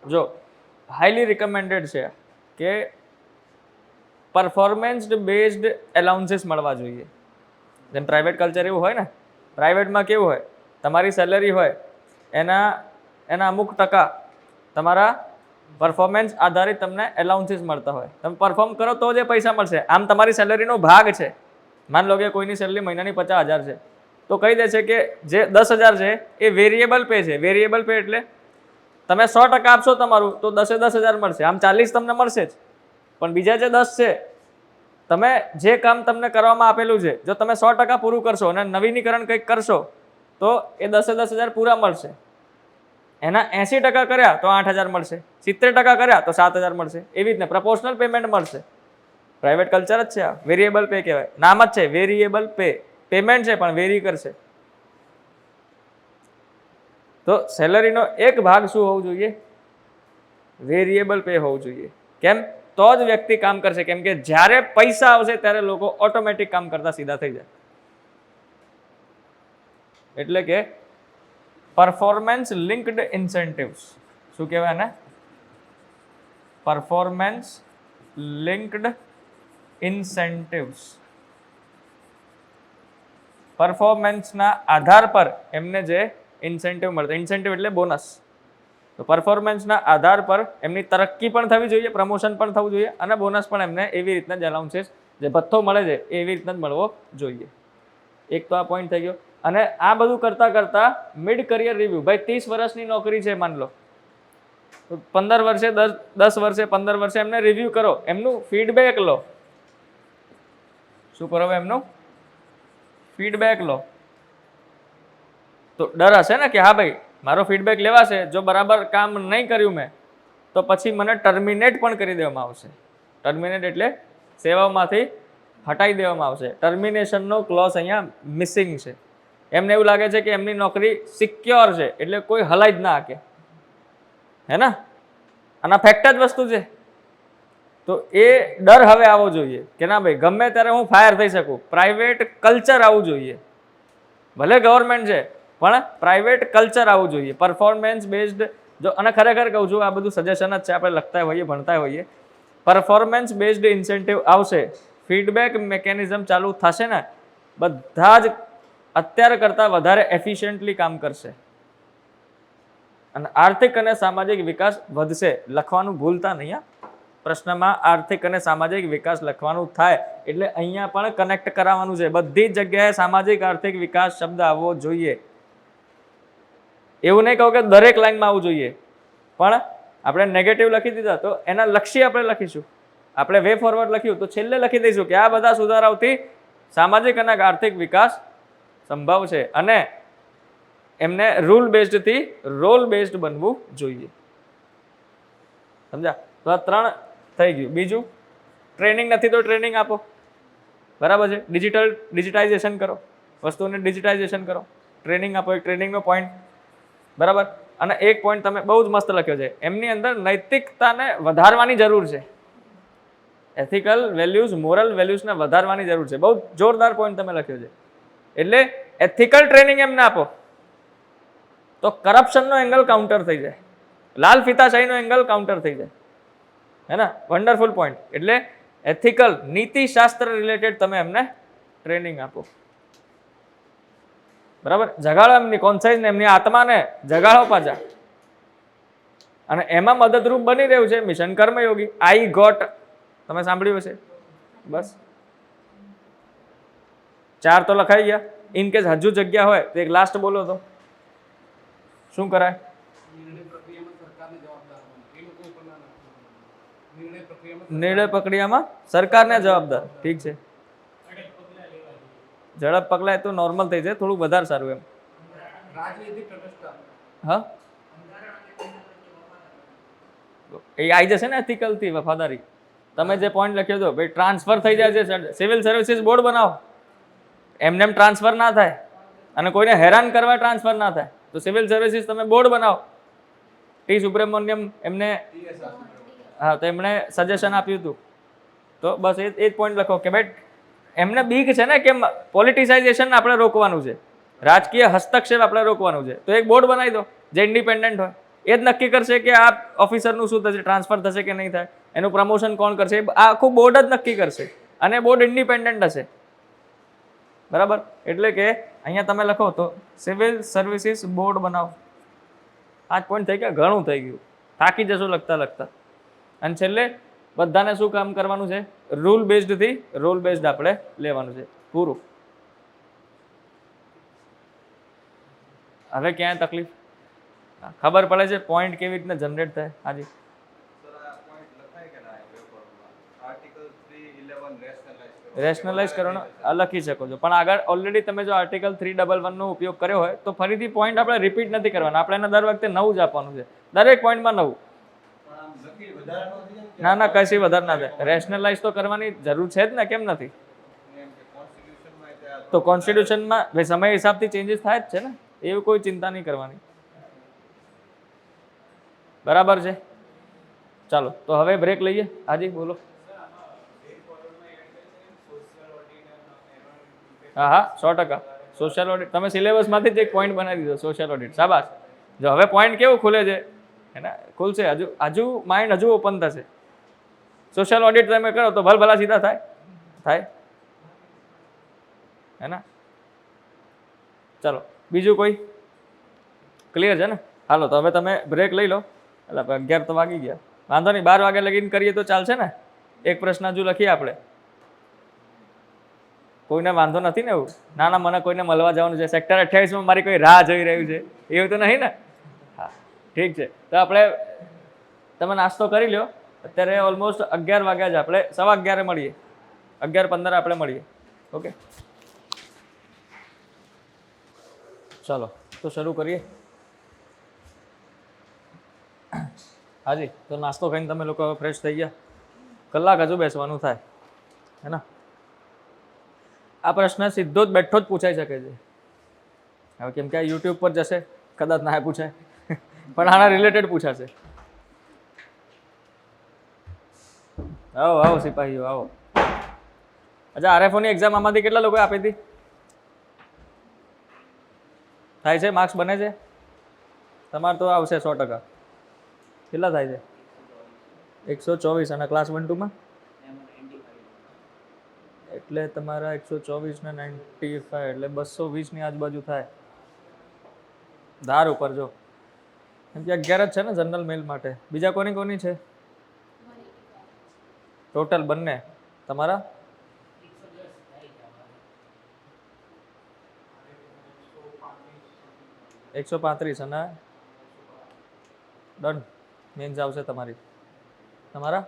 જો હાઈલી રિકમેન્ડેડ છે કે પરફોર્મન્સ બેઝડ એલાઉન્સીસ મળવા જોઈએ. જેમ પ્રાઇવેટ કલ્ચર એવું હોય ને, પ્રાઇવેટમાં કેવું હોય, તમારી સેલરી હોય એના અમુક ટકા તમારા પરફોર્મન્સ આધારિત તમને એલાઉન્સીસ મળતા હોય. તમે પરફોર્મ કરો તો જ પૈસા મળશે. આમ તમારી સેલરીનો ભાગ છે. માન લો કે કોઈની સેલરી મહિનાની 50,000 છે તો કહી દે છે કે જે 10,000 છે એ વેરિયેબલ પે છે. વેરિયેબલ પે એટલે તમે 100% આપશો તમારું તો 10,000 મળશે. આમ 40 તમને મળશે જ. પણ બીજા જે 10 છે, તમે જે કામ તમને કરવામાં આપેલું છે, જો તમે 100% પૂરું કરશો અને નવીનીકરણ કંઈક કરશો તો એ 10,000 પૂરા મળશે. એના 80% કર્યા તો 8,000 મળશે. 70% કર્યા તો 7,000 મળશે. એવી રીતના પ્રપોર્શનલ પેમેન્ટ મળશે. પ્રાઇવેટ કલ્ચર જ છે આ. વેરિયેબલ પે કહેવાય. નામ જ છે વેરિયેબલ પે. પેમેન્ટ છે પણ વેરી કરશે. તો સેલરીનો એક ભાગ શું હોવું જોઈએ? વેરિયેબલ પે હોવું જોઈએ. કેમ? તો જ વ્યક્તિ કામ કરશે. કેમ કે જ્યારે પૈસા આવશે ત્યારે લોકો ઓટોમેટિક કામ કરતા સીધા થઈ જાય. એટલે કે પરફોર્મન્સ લિંક્ડ ઇન્સેન્ટિવ્સ. શું કહેવાય ને? Performance linked incentives. પરફોર્મન્સના આધાર પર એમને જે ઇન્સેન્ટિવ મળતા. ઇન્સેન્ટિવ એટલે બોનસ. તો પરફોર્મન્સના આધાર પર એમની તરક્કી પણ થવી જોઈએ, પ્રમોશન પણ થવું જોઈએ અને બોનસ પણ એમને એવી રીતના જ એલાઉન્સીસ જે ભથ્થો મળે છે એવી રીતના જ મળવો જોઈએ. એક તો આ પોઈન્ટ થઈ ગયો. અને આ બધું કરતાં મિડ કરિયર રિવ્યુ. ભાઈ 30 વર્ષની નોકરી છે માન લો, 15 વર્ષે 10 વર્ષે 15 વર્ષે એમને રિવ્યુ કરો. એમનું ફીડબેક લો. શું કરો? એમનું ફીડબેક લો. તો ડર હશે ને કે હા ભાઈ મારો ફીડબેક લેવાશે, જો બરાબર કામ નહીં કર્યું મેં તો પછી મને ટર્મિનેટ પણ કરી દેવામાં આવશે. ટર્મિનેટ એટલે સેવામાંથી હટાવી દેવામાં આવશે. ટર્મિનેશનનો ક્લોઝ અહીંયા મિસિંગ છે. એમને એવું લાગે છે કે એમની નોકરી સિક્યોર છે એટલે કોઈ હલાઈ જ ના શકે. હે ને? આના ફેક્ટ જ વસ્તુ છે. તો એ ડર હવે આવવો જોઈએ કે ના ભાઈ ગમે ત્યારે હું ફાયર થઈ શકું. પ્રાઇવેટ કલ્ચર આવવું જોઈએ. ભલે ગવર્મેન્ટ છે પણ પ્રાઇવેટ કલ્ચર આવવું જોઈએ. પરફોર્મન્સ બેઝડ જો, અને ખરેખર કહું છું આ બધું સજેશન જ છે, આપણે લખતા હોઈએ ભણતા હોઈએ. પરફોર્મન્સ બેઝડ ઇન્સેન્ટિવ આવશે, ફીડબેક મિકેનિઝમ ચાલુ થશે ને, બધા જ અત્યારે કરતાં વધારે એફિશિયન્ટલી કામ કરશે અને આર્થિક અને સામાજિક વિકાસ વધશે. લખવાનું ભૂલતા નહીં હા. પ્રશ્નમાં આર્થિક અને સામાજિક વિકાસ લખવાનું થાય એટલે અહીંયા પણ કનેક્ટ કરાવવાનું છે. બધી જ જગ્યાએ સામાજિક આર્થિક વિકાસ શબ્દ આવવો જોઈએ. એવું નહીં કહું કે દરેક લાઈનમાં આવવું જોઈએ, પણ આપણે નેગેટિવ લખી દીધા તો એના લક્ષી આપણે લખીશું. આપણે વે ફોરવર્ડ લખ્યું તો છેલ્લે લખી દઈશું કે આ બધા સુધારાઓથી સામાજિક અને આર્થિક વિકાસ સંભવ છે અને એમને રૂલ બેઝડથી રોલ બેઝડ બનવું જોઈએ. સમજા? તો આ 3 થઈ ગયું. બીજું, ટ્રેનિંગ નથી તો ટ્રેનિંગ આપો. બરાબર છે? ડિજિટાઇઝેશન કરો, વસ્તુને ડિજિટાઇઝેશન કરો, ટ્રેનિંગ આપો. એક ટ્રેનિંગનો પોઈન્ટ. બરાબર. અને એક પોઈન્ટ તમે બહુ જ મસ્ત લખ્યો છે, એમની અંદર નૈતિકતાને વધારવાની જરૂર છે. એથિકલ વેલ્યુઝ, મોરલ વેલ્યુઝને વધારવાની જરૂર છે. બહુ જોરદાર પોઈન્ટ તમે લખ્યો છે. એટલે એથિકલ ટ્રેનિંગ એમને આપો તો કરપ્શનનો એંગલ કાઉન્ટર થઈ જાય, લાલ ફિતાશાહીનો એંગલ કાઉન્ટર થઈ જાય. હે ને? Wonderful point. એટલે એથિકલ, નીતિશાસ્ત્ર રિલેટેડ તમે એમને ટ્રેનિંગ આપો. બરાબર? જગાડો એમની કોન્સાઇઝને, એમની આત્માને જગાડો પાછા. અને એમાં મદદરૂપ બની રહ્યું છે મિશન કર્મયોગી. આઈ ગોટ, તમે સાંભળ્યું હશે. બસ 4 તો લખાઈ ગયા. ઇન કેસ હજુ જગ્યા હોય તો એક લાસ્ટ બોલો તો શું કરાય? નિર્ણય પ્રક્રિયામાં સરકારને જવાબદાર. ઠીક છે. ઝડપ પગલાં તો નોર્મલ થઈ જાય, થોડું વધારે સારું એમ. હા, એ આવી જશે ને એથિકલથી વફાદારી. તમે જે પોઈન્ટ લખ્યો હતો ભાઈ, ટ્રાન્સફર થઈ જાય છે. સિવિલ સર્વિસીસ બોર્ડ બનાવો, એમને એમ ટ્રાન્સફર ના થાય અને કોઈને હેરાન કરવા ટ્રાન્સફર ના થાય તો સિવિલ સર્વિસીસ તમે બોર્ડ બનાવો. ટી સુબ્રમણ્યમ એમને, હા, તો એમણે સજેશન આપ્યું હતું. તો બસ એ જ પોઈન્ટ લખો કે ભાઈ એમને બીક છે ને કે પોલિટિસાઇઝેશન આપણે રોકવાનું છે, રાજકીય હસ્તક્ષેપ આપણે રોકવાનું છે. તો એક બોર્ડ બનાવી દો જે ઇન્ડિપેન્ડન્ટ હોય. એ જ નક્કી કરશે કે આ ઓફિસરનું શું થશે, ટ્રાન્સફર થશે કે નહીં થાય, એનું પ્રમોશન કોણ કરશે, આ આખું બોર્ડ જ નક્કી કરશે અને બોર્ડ ઇન્ડિપેન્ડન્ટ હશે. બરાબર? એટલે કે અહીંયા તમે લખો તો સિવિલ સર્વિસીસ બોર્ડ બનાવો. 5 પોઈન્ટ થઈ ગયા, ઘણું થઈ ગયું, થાકી જશો લખતા લખતા. અને છેલ્લે બધાને શું કામ કરવાનું છે? રૂલ બેઝડથી રોલ બેઝડ આપણે લેવાનું છે. પૂરું. હવે ક્યાંય તકલીફ? ખબર પડે છે પોઈન્ટ કેવી રીતના જનરેટ થાય? હાજી સર, આ પોઈન્ટ લખાય કે ના પેપરમાં? આર્ટિકલ 311 રેશનલાઇઝ કરવાનો લખી શકો છો, પણ આગળ ઓલરેડી તમે જો આર્ટિકલ 311 નો ઉપયોગ કર્યો હોય તો ફરીથી પોઈન્ટ આપણે રિપીટ નથી કરવાના. આપણે એને દર વખતે નવું જ આપવાનું છે, દરેક પોઈન્ટમાં નવું. ના ના, કશી વધારે ના થાય. રેશનલાઇઝ તો કરવાની જરૂર છે જ ને, કેમ નથી? તો કોન્સ્ટિટ્યુશનમાં ભાઈ સમય હિસાબથી ચેન્જીસ થાય જ છે ને, એવું કોઈ ચિંતા નહીં કરવાની. બરાબર છે? ચાલો તો હવે બ્રેક લઈએ. હાજી બોલો. હા હા, 100%. સોશિયલ ઓડિટ તમે સિલેબસમાંથી જ એક પોઈન્ટ બનાવી દીધો, સોશિયલ ઓડિટ. શાબાશ. જો હવે પોઈન્ટ કેવું ખુલે છે એના ખુલશે, હજુ માઇન્ડ હજુ ઓપન થશે. સોશિયલ ઓડિટ તમે કરો તો ભલભલા સીધા થાય હે ને? ચાલો બીજું કોઈ ક્લિયર છે ને? હાલો તો હવે તમે બ્રેક લઈ લો. એટલે 11 તો વાગી ગયા, વાંધો નહીં, 12 વાગે લગીને કરીએ તો ચાલશે ને? એક પ્રશ્ન હજુ લખીએ આપણે. કોઈને વાંધો નથી ને એવું? ના ના, મને કોઈને મળવા જવાનું છે, સેક્ટર 28માં મારી કોઈ રાહ જોઈ રહ્યું છે એવું તો નહીં ને? હા ઠીક છે. તો આપણે તમે નાસ્તો કરી લો. અત્યારે ઓલમોસ્ટ 11 વાગ્યા જ, આપણે 11:15 મળીએ, 11:15 આપણે મળીએ. ઓકે ચાલો તો શરૂ કરીએ. હાજી, તો નાસ્તો ખાઈને તમે લોકો ફ્રેશ થઈ ગયા, કલાક હજુ બેસવાનું થાય હે ને? આ પ્રશ્ન સીધો જ બેઠો જ પૂછાઈ શકે છે હવે, કેમ કે આ યુટ્યુબ પર જશે, કદાચ ના પૂછાય પણ આના રિલેટેડ પૂછાશે. આવો આવો સિપાહીઓ આવો. અચ્છા આરએફઓની એક્ઝામ આમાંથી કેટલા લોકોએ આપી હતી? થાય છે? માર્ક્સ બને છે? તમારે તો આવશે 100%. કેટલા થાય છે? 124. અને ક્લાસ 1 2 માં એટલે તમારા 124 ને 95 એટલે 220 ની આજુબાજુ થાય. ધાર ઉપર જો કેમ કે 11 જ છે ને જનરલ મેલ માટે. બીજા કોની કોની છે ટોટલ બંને તમારા? ₹135 અને ડન મેન્સ આવશે તમારી. તમારા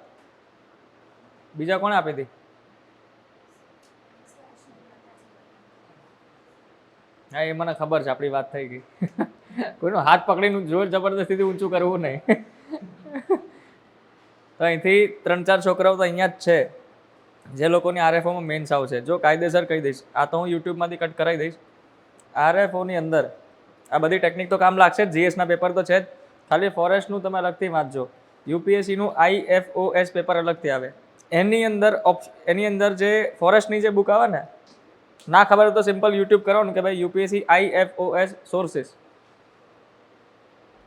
બીજા કોણે આપી હતી? હા એ મને ખબર છે, આપણી વાત થઈ ગઈ. કોઈનો હાથ પકડીને જોર જબરદસ્તીથી ઊંચું કરવું નહીં. તો અહીંથી 3-4 છોકરાઓ તો અહીંયા જ છે જે લોકોની આરએફઓમાં મેન્સ આવશે. જો કાયદેસર કહી દઈશ, આ તો હું યુટ્યુબમાંથી કટ કરાવી દઈશ. આરએફઓની અંદર આ બધી ટેકનિક તો કામ લાગશે જ. જીએસના પેપર તો છે જ. ખાલી ફોરેસ્ટનું તમે અલગથી વાંચજો. યુપીએસસીનું IFOS પેપર અલગથી આવે. એની અંદર જે ફોરેસ્ટની જે બુક આવે ને, ના ખબર હોય તો સિમ્પલ યુટ્યુબ કરો ને કે ભાઈ યુપીએસસી IFOS સોર્સિસ,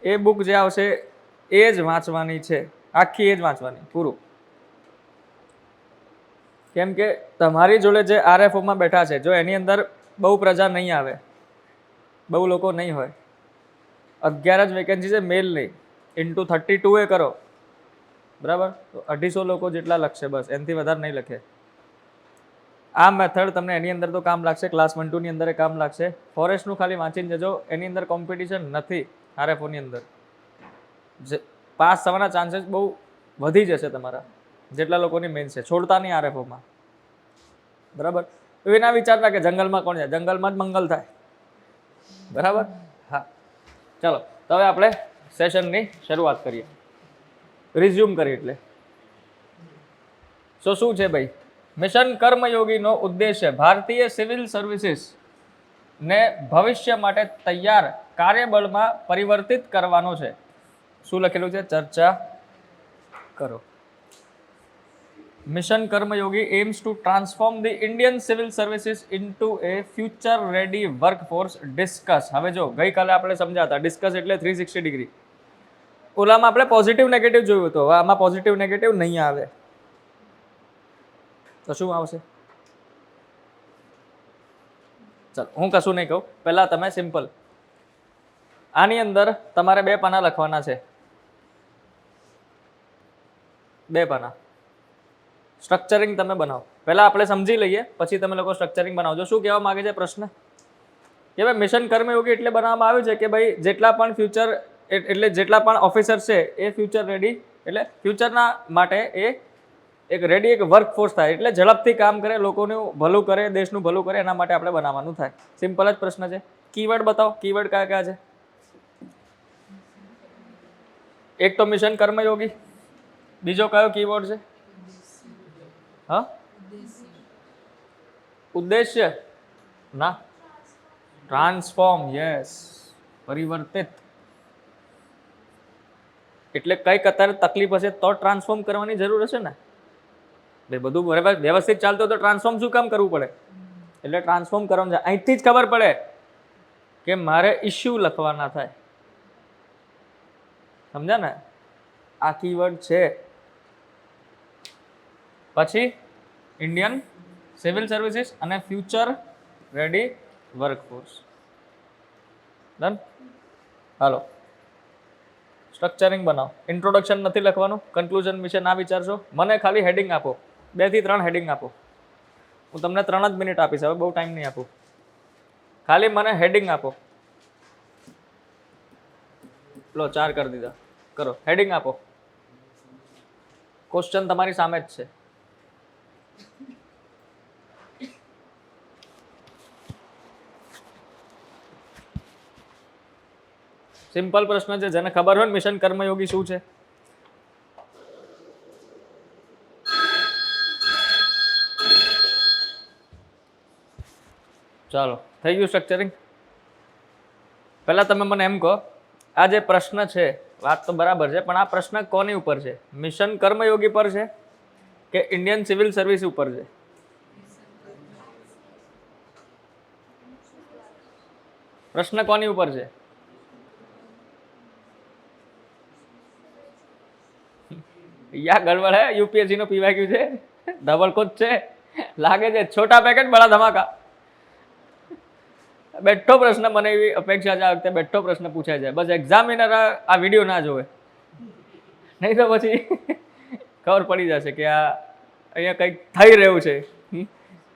એ બુક જે આવશે એ જ વાંચવાની છે. આખી એ જ વાંચવાની પૂરું. કેમ કે તમારી જોડે જે આરએફઓમાં બેઠા છે, જો એની અંદર બહુ પ્રજા નહીં આવે, બહુ લોકો નહીં હોય, 11 જ વેકેન્સી છે મેલ નહીં, ઇન્ટુ 32 એ કરો બરાબર, તો 250 લોકો જેટલા લખશે બસ, એનાથી વધારે નહીં લખે. આ મેથડ તમને એની અંદર તો કામ લાગશે, ક્લાસ 1 2 ની અંદર કામ લાગશે. ફોરેસ્ટનું ખાલી વાંચીને જજો, એની અંદર કોમ્પિટિશન નથી. આરએફઓની અંદર પાસ થવાના ચાન્સીસ બહુ વધી જશે તમારા, જેટલા લોકોની મેન છે. છોડતા નહીં આરએફઓમાં બરાબર. તો એના વિચારતા કે જંગલમાં કોણ જાય, જંગલમાં જ મંગલ થાય બરાબર. હા ચાલો તો હવે આપણે સેશનની શરૂઆત કરીએ, રિઝ્યુમ કરીએ. એટલે શું છે ભાઈ? મિશન કર્મયોગીનો ઉદ્દેશ્ય ભારતીય સિવિલ સર્વિસીસ ને ભવિષ્ય માટે તૈયાર કાર્યબળમાં પરિવર્તિત કરવાનો છે. શું લખેલું છે? ચર્ચા કરો. Mission Karmayogi aims to transform the Indian civil services into a future ready workforce. Discuss. હવે જો ગઈકાલે આપણે સમજાતા ડિસ્કસ એટલે 360 ડિગ્રી. ઓલામાં આપણે પોઝિટિવ નેગેટિવ જોયું હતું, હવે આમાં પોઝિટિવ નેગેટિવ નહીં આવે. તો શું આવશે? ચાલો હું કશું નહીં કહું, પહેલા તમે સિમ્પલ આની અંદર તમારે 2 પાના લખવાના છે. 2 પાના સ્ટ્રક્ચરિંગ તમે બનાવો. પહેલા આપણે સમજી લઈએ, પછી તમે લોકો સ્ટ્રક્ચરિંગ બનાવજો. શું કહેવા માંગે છે પ્રશ્ન? કે ભાઈ મિશન કર્મયોગી એટલે બનાવવામાં આવ્યું છે કે ભાઈ જેટલા પણ ફ્યુચર એટલે જેટલા પણ ઓફિસર છે એ ફ્યુચર રેડી, એટલે ફ્યુચરના માટે એ એક રેડી એક વર્કફોર્સ થાય, એટલે ઝડપથી કામ કરે, લોકોનું ભલું કરે, દેશનું ભલું કરે, એના માટે આપણે બનાવવાનું થાય. સિમ્પલ જ પ્રશ્ન છે. કીવર્ડ બતાવો, કીવર્ડ કયા કયા છે? એક તો મિશન કર્મયોગી, બીજો કયો કીવર્ડ છે? હા ઉદ્દેશ્ય ના, ટ્રાન્સફોર્મ. યસ, પરિવર્તિત. એટલે કઈક અત્યારે તકલીફ હશે તો ટ્રાન્સફોર્મ કરવાની જરૂર હશે ને. બધું બરાબર વ્યવસ્થિત ચાલતું તો ટ્રાન્સફોર્મ શું કામ કરવું પડે? એટલે ટ્રાન્સફોર્મ કરવાનું છે. અહીંથી જ ખબર પડે કે મારે ઇશ્યુ લખવાના થાય. સમજ્યા ને? આ કીવર્ડ છે. પછી ઇન્ડિયન સિવિલ સર્વિસીસ અને ફ્યુચર રેડી વર્કફોર્સ. ડન. હાલો સ્ટ્રક્ચરિંગ બનાવો. ઇન્ટ્રોડક્શન નથી લખવાનું, કન્ક્લુઝન વિશે ના વિચારશો. મને ખાલી હેડિંગ આપો, 2 થી 3 હેડિંગ આપો. હું તમને 3 જ મિનિટ આપીશ, હવે બહુ ટાઈમ નહીં આપું. ખાલી મને હેડિંગ આપો. લો 4 કરી દીધા. કરો હેડિંગ આપો. ક્વેશ્ચન તમારી સામે જ છે. સિમ્પલ પ્રશ્ન છે, જેને ખબર હોય ને મિશન કર્મયોગી શું છે. ચાલો થઈ ગયું સ્ટ્રક્ચરિંગ. પહેલા તમે મને એમ કહો, આ જે પ્રશ્ન છે વાત તો બરાબર છે, પણ આ પ્રશ્ન કોની ઉપર છે? મિશન કર્મયોગી પર છે કે ઇન્ડિયન સિવિલ સર્વિસ ઉપર છે? પ્રશ્ન કોની ઉપર છે? યા ગડબડ હે, યુપીએસસી નો પીવાય છે, ડબલ કોચ છે લાગે છે. છોટા પેકેટ બડા ધમાકા. બેઠો પ્રશ્ન, મને એવી અપેક્ષા છે આ વખતે બેઠો પ્રશ્ન પૂછાય જાય. બસ એક્ઝામિનર આ વિડીયો ના જોવે, નહીં તો પછી ખબર પડી જશે કે આ અહીંયા કંઈક થઈ રહ્યું છે,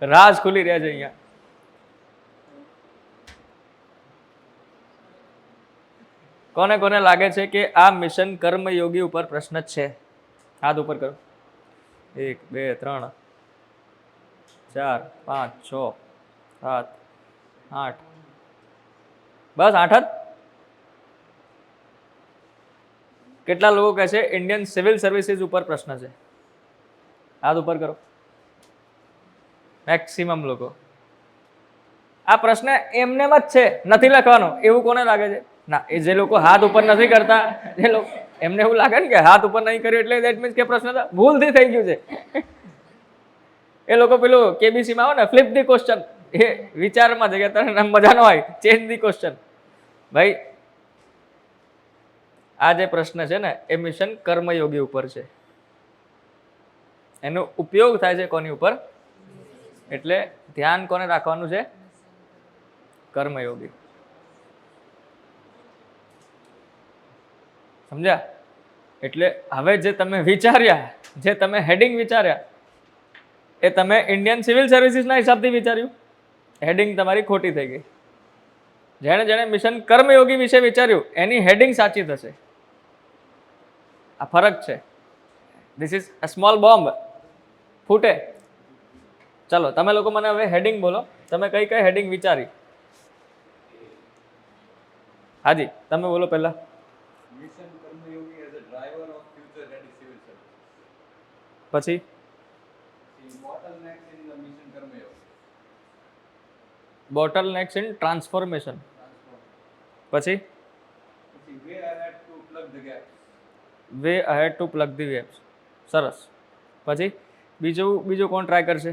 રાજ ખુલી રહ્યા છે અહીંયા. કોને કોને લાગે છે કે આ મિશન કર્મયોગી ઉપર પ્રશ્ન છે? હાથ ઉપર કરો. 1 2 3 4 5 6 7 8, બસ 8 જ. કેટલા લોકો કહે છે ઇન્ડિયન સિવિલ સર્વિસીસ ઉપર પ્રશ્ન છે? હાથ ઉપર કરો. મેક્સિમમ લોકો. આ પ્રશ્ન એમને જ છે, નથી લખવાનો એવું કોને લાગે છે? ના, એ જે લોકો હાથ ઉપર નથી કરતા, જે લોકો એમને એવું લાગે ને કે હાથ ઉપર નહીં કર્યું એટલે દેટ મીન્સ કે પ્રશ્ન ભૂલથી થઈ ગયું છે. એ લોકો પેલું કેબીસીમાં આવે ને, ફ્લિપ ધી ક્વેશ્ચન, એ વિચારમાં છે કે તને મજા ન હોય, ચેન્જ ધી ક્વેશ્ચન. ભાઈ આ જે પ્રશ્ન છે ને એ મિશન કર્મયોગી ઉપર છે. એનો ઉપયોગ થાય છે કોની ઉપર? એટલે ધ્યાન કોને રાખવાનું છે? કર્મયોગી. સમજ્યા? એટલે હવે જે તમે વિચાર્યા, જે તમે હેડિંગ વિચાર્યા, એ તમે ઇન્ડિયન સિવિલ સર્વિસીસના હિસાબથી વિચાર્યું, હેડિંગ તમારી ખોટી થઈ ગઈ. જેણે જેણે મિશન કર્મયોગી વિશે વિચાર્યું એની હેડિંગ સાચી થશે. આ ફરક છે. This is a small bomb. ફૂટે. ચલો તમે લોકો મને હવે હેડિંગ બોલો. તમે કઈ કઈ હેડિંગ વિચારી? હાજી તમે બોલો પહેલા. Mission Karmayogi as a driver of future ready civil service. પછી bottlenecks in the mission Karmayogi. Bottlenecks in transformation. પછી way ahead to plug the gaps. Way ahead to plug the gaps. સરસ. પછી બીજું કોણ ટ્રાય કરશે?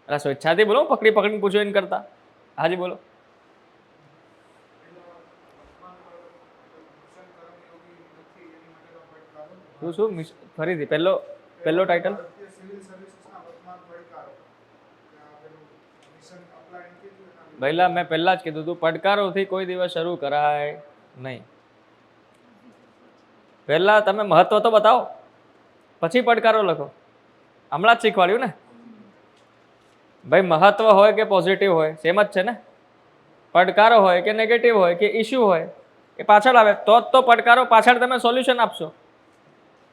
અરે સ્વેચ્છાથી બોલો, પકડી પકડીને પૂછો એને કરતા. હાજી બોલો. શું ફરીથી પહેલો ટાઇટલ? પહેલા મેં પહેલા જ કીધું હતું, પડકારોથી કોઈ દિવસ શરૂ કરાય નહીં. પહેલા તમે મહત્વ તો બતાવો, પછી પડકારો લખો. હમણાં જ શીખવાડ્યું ને ભાઈ. મહત્વ હોય કે પોઝિટિવ હોય સેમ જ છે ને. પડકારો હોય કે નેગેટિવ હોય કે ઇશ્યુ હોય એ પાછળ આવે, તો જ તો પડકારો પાછળ તમે સોલ્યુશન આપશો.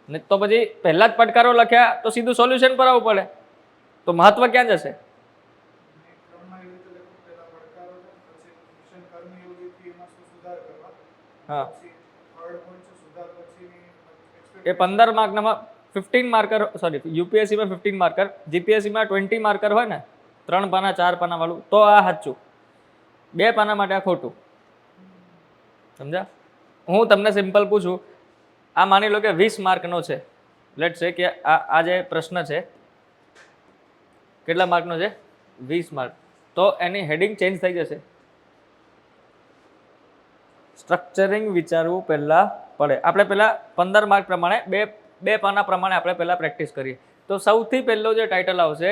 ને તો પછી પહેલા જ પડકારો લખ્યા તો સીધું સોલ્યુશન પર આવવું પડે, તો મહત્વ ક્યાં જશે? હા, એ 15 માર્કના 15 માર્કર, સોરી યુપીએસસીમાં 15 માર્કર, જીપીએસસીમાં 20 માર્કર હોય ને, 3 પાના 4 પાના વાળું, તો આ સાચું. 2 પાના માટે આ ખોટું. સમજા? હું તમને સિમ્પલ પૂછું, આ માની લો કે 20 માર્કનો છે. લેટ સે કે આ જે પ્રશ્ન છે કેટલા માર્કનો છે? 20 માર્ક. તો એની હેડિંગ ચેન્જ થઈ જશે. સ્ટ્રક્ચરિંગ વિચારવું પહેલા પડે. આપણે પહેલા 15 માર્ક પ્રમાણે બે પાના પ્રમાણે આપણે પહેલા પ્રેક્ટિસ કરીએ. તો સૌથી પહેલો જે ટાઇટલ આવશે,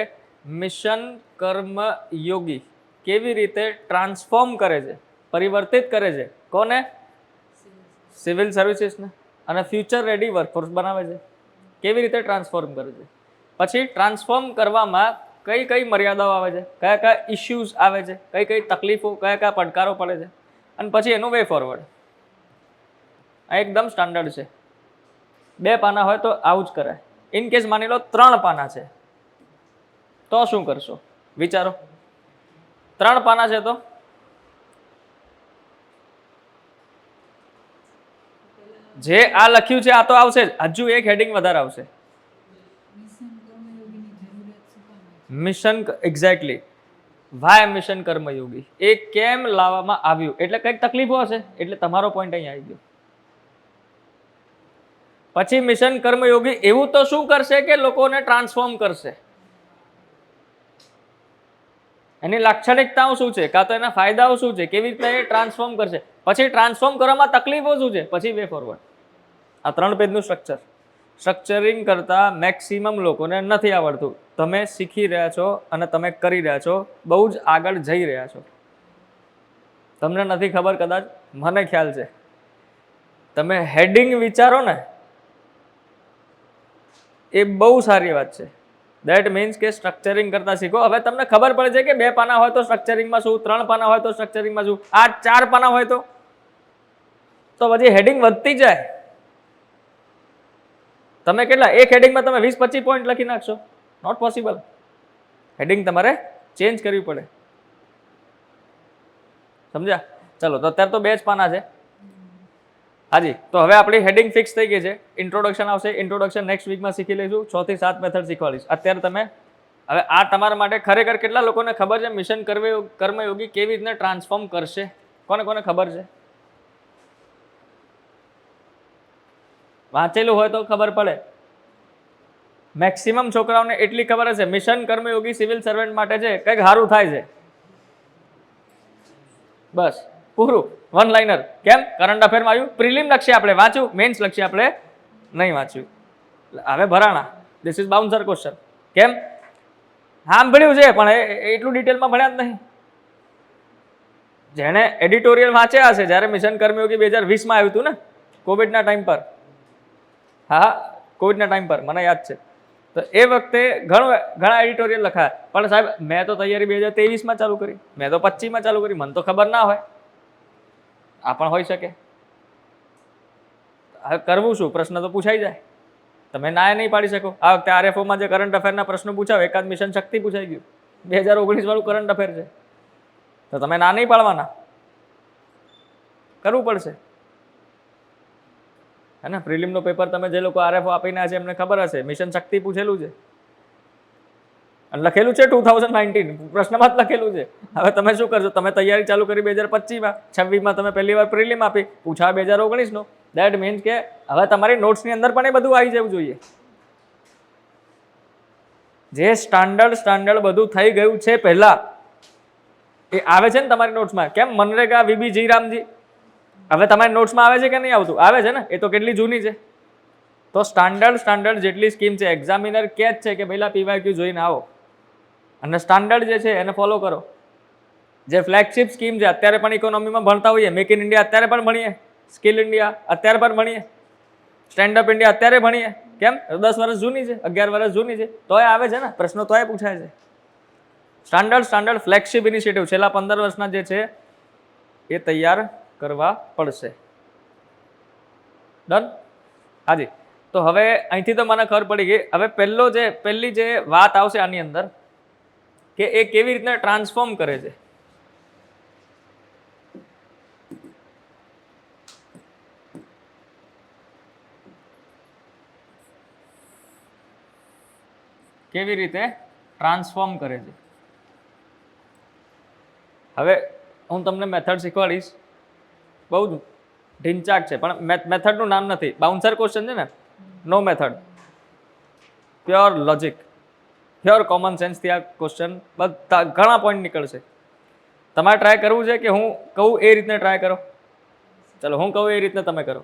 મિશન કર્મયોગી કેવી રીતે ટ્રાન્સફોર્મ કરે છે, પરિવર્તિત કરે છે કોને? સિવિલ સર્વિસીસને. અને ફ્યુચર રેડી વર્કફોર્સ બનાવે છે. કેવી રીતે ટ્રાન્સફોર્મ કરે છે? પછી ટ્રાન્સફોર્મ કરવામાં કઈ કઈ મર્યાદાઓ આવે છે, કયા કયા ઇશ્યુઝ આવે છે, કઈ કઈ તકલીફો, કયા કયા પડકારો પડે છે, અને પછી એનું વે ફોરવર્ડ. આ એકદમ સ્ટાન્ડર્ડ છે. 2 પાના હોય તો આવું જ કરાય. ઇન કેસ માની લો 3 પાના છે તો શું કરશો? વિચારો. 3 પાના છે તો જે આ લખ્યું છે આ તો આવશે જ, હજુ એક હેડિંગ વધારે આવશે. મિશન કર્મયોગીની જરૂરિયાત શું કામ છે? Mission, exactly. વાય મિશન કર્મયોગી, એ કેમ લાવવામાં આવ્યું? એટલે કંઈક તકલીફો હશે, એટલે તમારો પોઈન્ટ અહીં આવી ગયો. પછી મિશન કર્મયોગી એવું તો શું કરશે કે લોકોને ટ્રાન્સફોર્મ કરશે. એની લાક્ષણિકતાઓ શું છે, કાં તો એના ફાયદાઓ શું છે, કેવી રીતે એ ટ્રાન્સફોર્મ કરશે, પછી ટ્રાન્સફોર્મ કરવામાં તકલીફો શું છે, પછી વે ફોરવર્ડ. આ 3 પેજનું સ્ટ્રક્ચર. સ્ટ્રક્ચરિંગ કરતા મેક્સિમમ લોકોને નથી આવડતું. તમે શીખી રહ્યા છો અને તમે કરી રહ્યા છો, બહુ જ આગળ જઈ રહ્યા છો. તમને નથી ખબર કદાચ, મને ખ્યાલ છે. તમે હેડિંગ વિચારો ને એ બહુ સારી વાત છે. દેટ મીન્સ કે સ્ટ્રક્ચરિંગ કરતા શીખો. હવે તમને ખબર પડે છે કે 2 પાના હોય તો સ્ટ્રક્ચરિંગમાં શું, 3 પાના હોય તો સ્ટ્રક્ચરિંગમાં શું, આ 4 પાના હોય તો પછી હેડિંગ વધતી જાય. તમે કેટલા એક હેડિંગમાં તમે 20-25 પોઈન્ટ લખી નાખશો? Not possible. હેડિંગ તમારે ચેન્જ કરવી પડે. સમજ્યા? ચલો, તો અત્યારે તો 2 જ પાના છે. હાજી, તો હવે આપણી હેડિંગ ફિક્સ થઈ ગઈ છે. ઇન્ટ્રોડક્શન આવશે. ઇન્ટ્રોડક્શન નેક્સ્ટ વીકમાં શીખી લઈશું. 6 થી 7 મેથડ શીખવાડીશ. અત્યારે તમે હવે આ તમારા માટે ખરેખર કેટલા લોકોને ખબર છે મિશન કર્મયોગી કેવી રીતે ટ્રાન્સફોર્મ કરશે? કોને કોને ખબર છે? વાંચેલું હોય તો ખબર પડે. મેક્સિમમ છોકરાઓને એટલી ખબર હશે મિશન કર્મયોગી સિવિલ સર્વન્ટ માટે છે, કંઈક સારું થાય છે. બસ પૂરું. One liner. કેમ? કરંટ અફેરમાં આવ્યું, પ્રિલિમ લક્ષ્ય આપણે વાંચ્યું, મેન્સ લક્ષ્ય આપણે નહીં વાંચ્યું. હવે ભરાણા. This is bouncer question. કેમ? સાંભળ્યું છે પણ એટલું ડિટેલમાં ભણ્યા જ નહીં. જેણે એડિટોરિયલ વાંચ્યા હશે જ્યારે મિશન કર્મયોગી 2020માં આવ્યું હતું ને, કોવિડના ટાઈમ પર. હા, કોવિડના ટાઈમ પર મને યાદ છે. તો એ વખતે ઘણા એડિટોરિયલ લખાયા. પણ સાહેબ મેં તો તૈયારી 2023માં ચાલુ કરી, મેં તો 25માં ચાલુ કરી, મને તો ખબર ના હોય. આ પણ હોઈ શકે. હવે કરવું શું? પ્રશ્ન તો પૂછાઈ જાય. તમે ના નહીં પાડી શકો. આ વખતે આરએફઓમાં જે કરંટ અફેરના પ્રશ્નો પૂછાવે, એકાદ મિશન શક્તિ પૂછાઈ ગયું. 2019 વાળું કરંટ અફેર છે. તો તમે ના નહીં પાડવાના, કરવું પડશે. હે ને? પ્રિલિમનો પેપર તમે જે લોકો આરએફઓ આપીને છે એમને ખબર હશે મિશન શક્તિ પૂછેલું છે અને લખેલું છે 2019 પ્રશ્નમાં જ લખેલું છે. હવે તમે શું કરશો? તમે તૈયારી ચાલુ કરી 2025માં, 26માં તમે પહેલી વાર પ્રિલિમ આપી, પૂછા 2019નો. દેટ મીન્સ કે હવે તમારી નોટ્સની અંદર પણ એ બધું આવી જવું જોઈએ. જે સ્ટાન્ડર્ડ બધું થઈ ગયું છે પહેલા એ આવે છે ને તમારી નોટ્સમાં. કેમ? મનરેગા, વીબી, જી રામજી હવે તમારી નોટ્સમાં આવે છે કે નહીં આવતું? આવે છે ને. એ તો કેટલી જૂની છે. તો સ્ટાન્ડર્ડ જેટલી સ્કીમ છે, એક્ઝામિનર કહે જ છે કે પહેલા પીવાયક્યુ જોઈને આવો અને સ્ટાન્ડર્ડ જે છે એને ફોલો કરો. જે ફ્લેગશિપ સ્કીમ છે અત્યારે પણ ઇકોનોમીમાં ભણતા હોઈએ, મેક ઇન ઇન્ડિયા અત્યારે પણ ભણીએ, સ્કિલ ઇન્ડિયા અત્યારે પણ ભણીએ, સ્ટેન્ડઅપ ઇન્ડિયા અત્યારે ભણીએ. કેમ? 10 વર્ષ જૂની છે, 11 વર્ષ જૂની છે, તોય આવે છે ને પ્રશ્નો, તોય પૂછાય છે. સ્ટાન્ડર્ડ ફ્લેગશિપ ઇનિશિયેટિવ છેલ્લા 15 વર્ષના જે છે એ તૈયાર કરવા પડશે. ડન? હાજી. તો હવે અહીંથી તો મને ખબર પડી ગઈ. હવે પહેલી જે વાત આવશે આની અંદર કે એ કેવી રીતના ટ્રાન્સફોર્મ કરે છે. કેવી રીતે ટ્રાન્સફોર્મ કરે છે. હવે હું તમને મેથડ શીખવાડીશ. બહુ જ ઢીંચાક છે પણ મેથડનું નામ નથી. બાઉન્સર ક્વેશ્ચન છે ને, no method, pure logic, pure common સેન્સથી આ ક્વેશ્ચન બધા ઘણા પોઈન્ટ નીકળશે. તમારે ટ્રાય કરવું છે કે હું કહું એ રીતને ટ્રાય કરો? ચલો હું કહું એ રીતને તમે કરો.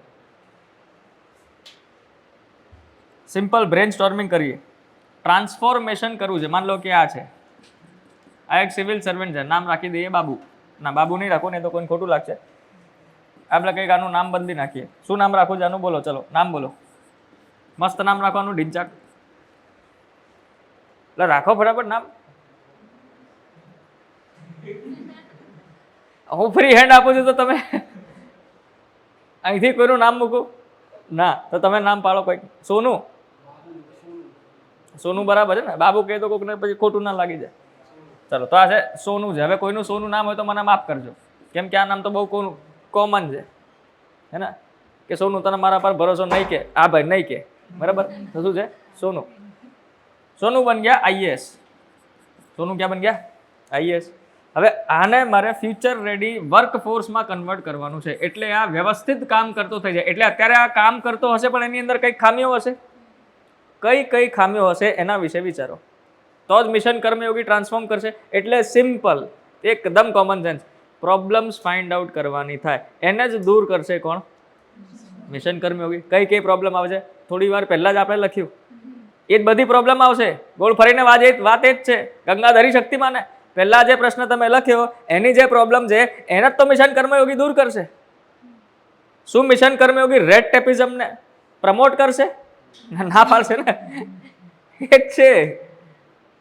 સિમ્પલ બ્રેન સ્ટોર્મિંગ કરીએ. ટ્રાન્સફોર્મેશન કરવું છે. માન લો કે આ છે, આ એક સિવિલ સર્વન્ટ છે, નામ રાખી દઈએ બાબુ. ના, બાબુ નહીં રાખો ને તો કોઈને ખોટું લાગશે. આપણે કંઈક આનું નામ બંધી નાખીએ. શું નામ રાખવું છે આનું? બોલો, ચલો નામ બોલો. મસ્ત નામ રાખવાનું, ઢીંચાક. એટલે રાખો ફટાફટ નામ. હું ફ્રી હેન્ડ આપું છું તો તમે અહીંથી કોઈનું નામ મૂકું ના, તો તમે નામ પાડો કોઈક. સોનું, સોનું બરાબર છે ને. બાબુ કહે તો કોઈકને પછી ખોટું ના લાગી જાય. ચલો, તો આ છે સોનું છે. હવે કોઈનું સોનું નામ હોય તો મને માફ કરજો, કેમ કે આ નામ તો બહુ કોમન છે, હે ને? કે સોનું તને મારા પર ભરોસો નહીં કે આ ભાઈ નહીં કે, બરાબર? તો શું છે? સોનું. સોનું બન ગયા આઈએએસ. સોનું ક્યાં બન ગયા? આઈએએસ. હવે આને મારે ફ્યુચર રેડી વર્કફોર્સમાં કન્વર્ટ કરવાનું છે, એટલે આ વ્યવસ્થિત કામ કરતો થઈ જાય. એટલે અત્યારે આ કામ કરતો હશે પણ એની અંદર કઈ ખામીઓ હશે, કઈ ખામીઓ હશે એના વિશે વિચારો, તો જ મિશન કર્મયોગી ટ્રાન્સફોર્મ કરશે. એટલે સિમ્પલ, એકદમ common sense, problems find out કરવાની થાય, એને જ દૂર કરશે કોણ? મિશન કર્મયોગી. કઈ પ્રોબ્લેમ આવે છે થોડી વાર પહેલા જ આપણે લખ્યું, એ જ બધી પ્રોબ્લેમ આવશે. ગોળ ફરીને વાત એ જ છે. ગંગાધરી શક્તિમાને પહેલા જે પ્રશ્ન તમે લખ્યો એની જે પ્રોબ્લેમ છે એને જ તો મિશન કર્મયોગી દૂર કરશે. શું મિશન કર્મયોગી રેડ ટેપિઝમને પ્રમોટ કરશે? ના પાડશે ને, એ જ છે.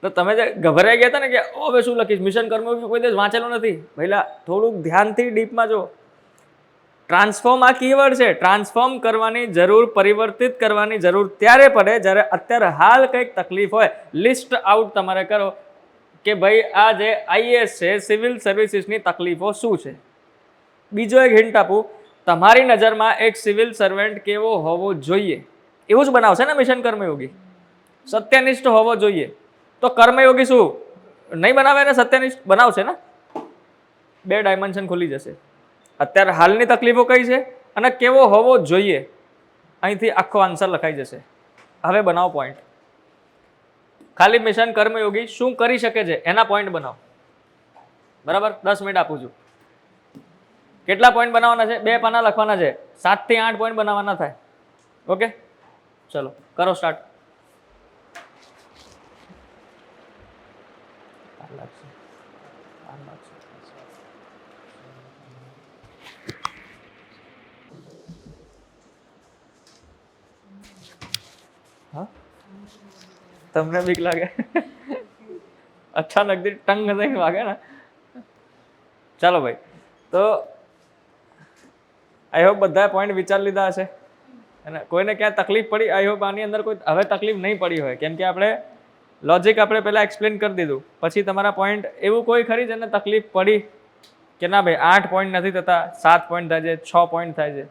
તો તમે જે ગભરાઈ ગયા હતા ને કે હવે શું લખીશ, મિશન કર્મયોગી કોઈ દિવસ વાંચેલું નથી, પહેલા થોડુંક ધ્યાનથી ડીપમાં જો. ટ્રાન્સફોર્મ આ કીવર્ડ છે. ટ્રાન્સફોર્મ કરવાની જરૂર, પરિવર્તિત કરવાની જરૂર ત્યારે પડે જ્યારે અત્યારે હાલ કંઈક તકલીફ હોય. લિસ્ટ આઉટ તમારે કરો કે ભાઈ આ જે આઈએએસ છે, સિવિલ સર્વિસીસની તકલીફો શું છે. બીજો એક હિન્ટ આપું, તમારી નજરમાં એક સિવિલ સર્વન્ટ કેવો હોવો જોઈએ એવું જ બનાવશે ને મિશન કર્મયોગી. સત્યનિષ્ઠ હોવો જોઈએ. તો કર્મયોગી શું નહીં બનાવે ને, સત્યનિષ્ઠ બનાવશે ને. 2 ડાયમેન્શન ખુલી જશે. અત્યારે હાલની તકલીફો કઈ છે અને કેવો હોવો જોઈએ, અહીંથી આખો આન્સર લખાઈ જશે. હવે બનાવો પોઈન્ટ. ખાલી મિશન કર્મયોગી શું કરી શકે છે એના પોઈન્ટ બનાવો. બરાબર, 10 મિનિટ આપું છું. કેટલા પોઈન્ટ બનાવવાના છે? 2 પાના લખવાના છે. 7 થી 8 પોઈન્ટ બનાવવાના થાય. ઓકે, ચલો કરો સ્ટાર્ટ. હા, તમને બીક લાગે? અચાનકથી ટંગ થઈને વાગે ને. ચાલો ભાઈ, તો આઈ હોપ બધા પોઈન્ટ વિચારી લીધા હશે અને કોઈને ક્યાં તકલીફ પડી, આઈ હોપ આની અંદર કોઈ હવે તકલીફ નહીં પડી હોય, કેમ કે આપણે લોજિક આપણે પહેલાં એક્સપ્લેન કરી દીધું. પછી તમારા પોઈન્ટ એવું કોઈ ખરી જેને તકલીફ પડી કે ના ભાઈ 8 પોઈન્ટ નથી થતા, 7 પોઈન્ટ થાય છે, 6 પોઈન્ટ થાય છે?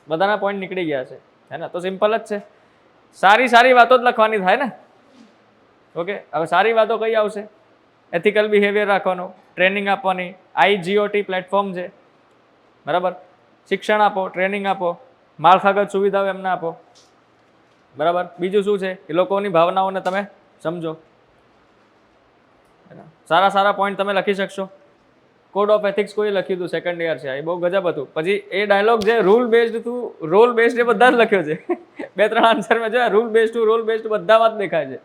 બધાના પોઈન્ટ નીકળી ગયા છે, હે ને? તો સિમ્પલ જ છે. સારી વાતો જ લખવાની થાય ને. ઓકે, હવે સારી વાતો કઈ આવશે? એથિકલ બિહેવિયર રાખવાનો, ટ્રેનિંગ આપવાની, IGOT પ્લેટફોર્મ છે, બરાબર. શિક્ષણ આપો, ટ્રેનિંગ આપો, માળખાગત સુવિધાઓ એમને આપો, બરાબર. બીજું શું છે? એ લોકોની ભાવનાઓને તમે સમજો. સારા પોઈન્ટ તમે લખી શકશો. કોડ ઓફ એથિક્સ કોઈ લખ્યું હતું, સેકન્ડ યર છે, એ બહુ ગજબ હતું. પછી એ ડાયલોગ જે રૂલ બેઝડ હતું, રોલ બેઝડ એ બધા જ લખ્યો છે. 2-3 આન્સર મેં જોયા, rule based to role based બધામાં જ દેખાય છે.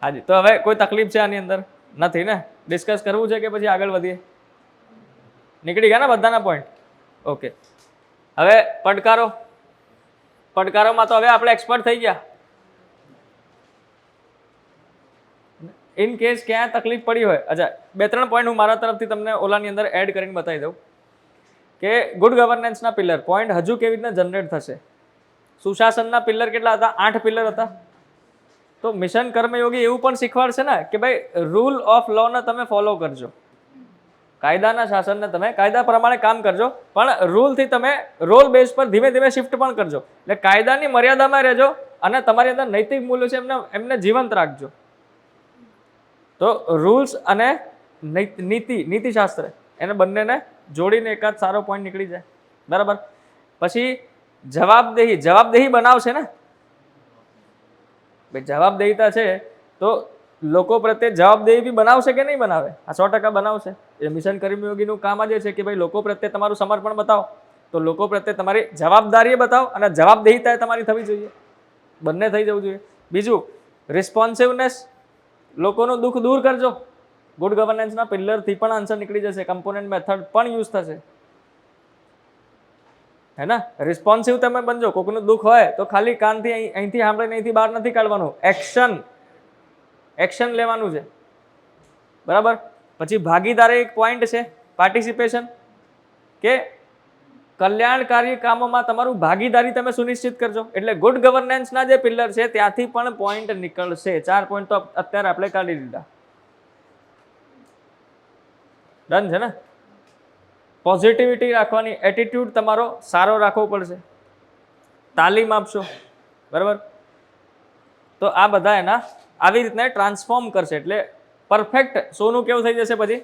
હાજી, તો હવે કોઈ તકલીફ છે આની અંદર? નથી ને? ડિસ્કસ કરવું છે કે પછી આગળ વધીએ? નીકળી ગયા ને બધાના પોઈન્ટ? ઓકે, હવે પડકારોમાં તો હવે આપણે એક્સપર્ટ થઈ ગયા. ઇન કેસ ક્યાં તકલીફ પડી હોય, અચ્છા 2-3 પોઈન્ટ હું મારા તરફથી તમને ઓલાની અંદર એડ કરીને બતાવી દઉં કે ગુડ ગવર્નન્સના પિલર પોઈન્ટ હજુ કેવી રીતના જનરેટ થશે. સુશાસનના પિલર કેટલા હતા? 8 પિલર હતા. તો મિશન કર્મયોગી એવું પણ શીખવાડશે ને કે ભાઈ રૂલ ઓફ લોને તમે ફોલો કરજો, કાયદાના શાસનને તમે કાયદા પ્રમાણે કામ કરજો, પણ રૂલથી તમે રોલ બેઝ પર ધીમે ધીમે શિફ્ટ પણ કરજો. એટલે કાયદાની મર્યાદામાં રહેજો અને તમારી અંદર નૈતિક મૂલ્યો છે એમને જીવંત રાખજો. તો રૂલ્સ અને નીતિશાસ્ત્ર એને બંનેને જોડીને એકાદ સારો પોઈન્ટ નીકળી જાય, બરાબર. પછી જવાબદેહી બનાવશે ને ભાઈ. જવાબદેહીતા છે તો લોકો પ્રત્યે જવાબદેહી બી બનાવશે કે નહીં બનાવે? આ 100% બનાવશે. એ મિશન કર્મયોગીનું કામ જ છે કે ભાઈ લોકો પ્રત્યે તમારું સમર્પણ બતાવો, તો લોકો પ્રત્યે તમારી જવાબદારી બતાવો અને જવાબદેહીતા તમારી થવી જોઈએ, બંને થઈ જવું જોઈએ. બીજું રિસ્પોન્સિવનેસ, લોકોનું દુઃખ દૂર કરજો. ગુડ ગવર્નન્સના પિલરથી પણ આન્સર નીકળી જશે, કમ્પોનન્ટ મેથડ પણ યુઝ થશે, હે ને. રિસ્પોન્સિવ તમે બનજો. કોઈનું દુઃખ હોય તો ખાલી કાનથી અહીંથી સાંભળીને અહીંથી બહાર નથી કાઢવાનું, એક્શન લેવાનું છે, બરાબર. પછી ભાગીદારી એક પોઈન્ટ છે, પાર્ટિસિપેશન, કે કલ્યાણકારી કામોમાં તમારું ભાગીદારી તમે સુનિશ્ચિત કરજો. એટલે ગુડ ગવર્નન્સના જે પિલર છે ત્યાંથી પણ પોઈન્ટ નીકળશે. 4 પોઈન્ટ તો અત્યારે આપણે કાઢી દીધા. ડન છે ને? પોઝિટિવિટી રાખવાની, એટીટ્યુડ તમારો સારો રાખવો પડશે, તાલીમ આપશો, બરાબર. તો આ બધા એના આવી રીતના ટ્રાન્સફોર્મ કરશે. એટલે પરફેક્ટ સોનું કેવું થઈ જશે પછી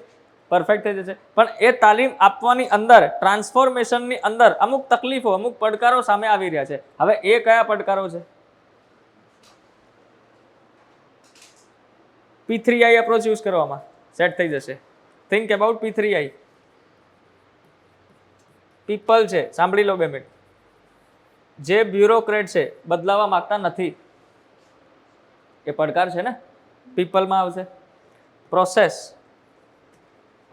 પરફેક્ટ થઈ જશે. પણ એ તાલીમ આપવાની અંદર ટ્રાન્સફોર્મેશનની અંદર અમુક તકલીફો અમુક પડકારો સામે આવી રહ્યા છે. હવે એ કયા પડકારો છે? P3I અપ્રોચ યુઝ કરવામાં સેટ થઈ જશે. Think about P3I. પીપલ છે, સાંભળી લો 2 મિનિટ. જે બ્યુરોક્રેટ છે બદલાવા માંગતા નથી, એ પડકાર છે ને. પીપલમાં આવશે. પ્રોસેસ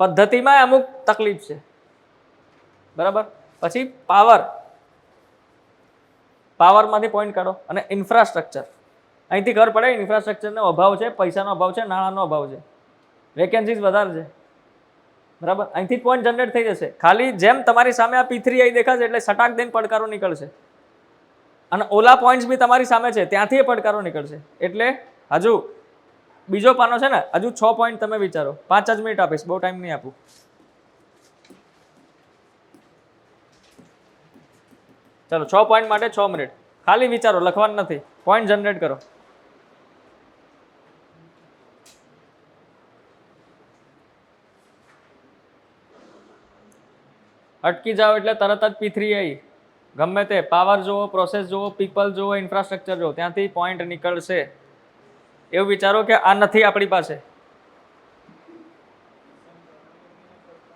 પદ્ધતિમાં અમુક તકલીફ છે, બરાબર. પછી પાવરમાંથી પોઈન્ટ કાઢો. અને ઇન્ફ્રાસ્ટ્રક્ચર, અહીંથી ખબર પડે ઇન્ફ્રાસ્ટ્રક્ચરનો અભાવ છે, પૈસાનો અભાવ છે, નાણાંનો અભાવ છે, વેકેન્સીઝ વધારે છે, બરાબર. અહીંથી પોઈન્ટ જનરેટ થઈ જશે. ખાલી જેમ તમારી સામે આ P3I દેખાશે એટલે સટાક દઈને પડકારો નીકળશે. અને ઓલા પોઈન્ટ્સ બી તમારી સામે છે, ત્યાંથી એ પડકારો નીકળશે. એટલે હજુ બીજો પાનો છે ને, હજુ 6 પોઈન્ટ તમે વિચારો. 5 જ મિનિટ આપીશ, બહુ ટાઈમ નહીં આપું. ચલો 6 પોઈન્ટ માટે 6 મિનિટ ખાલી વિચારો, લખવાનું નથી, પોઈન્ટ જનરેટ કરો. અટકી જાઓ એટલે તરત જ P3I. ગમે તે પાવર જુઓ, પ્રોસેસ જુઓ, પીપલ જુઓ, ઇન્ફ્રાસ્ટ્રક્ચર જુઓ, ત્યાંથી પોઈન્ટ નીકળશે. એવું વિચારો કે આ નથી આપણી પાસે.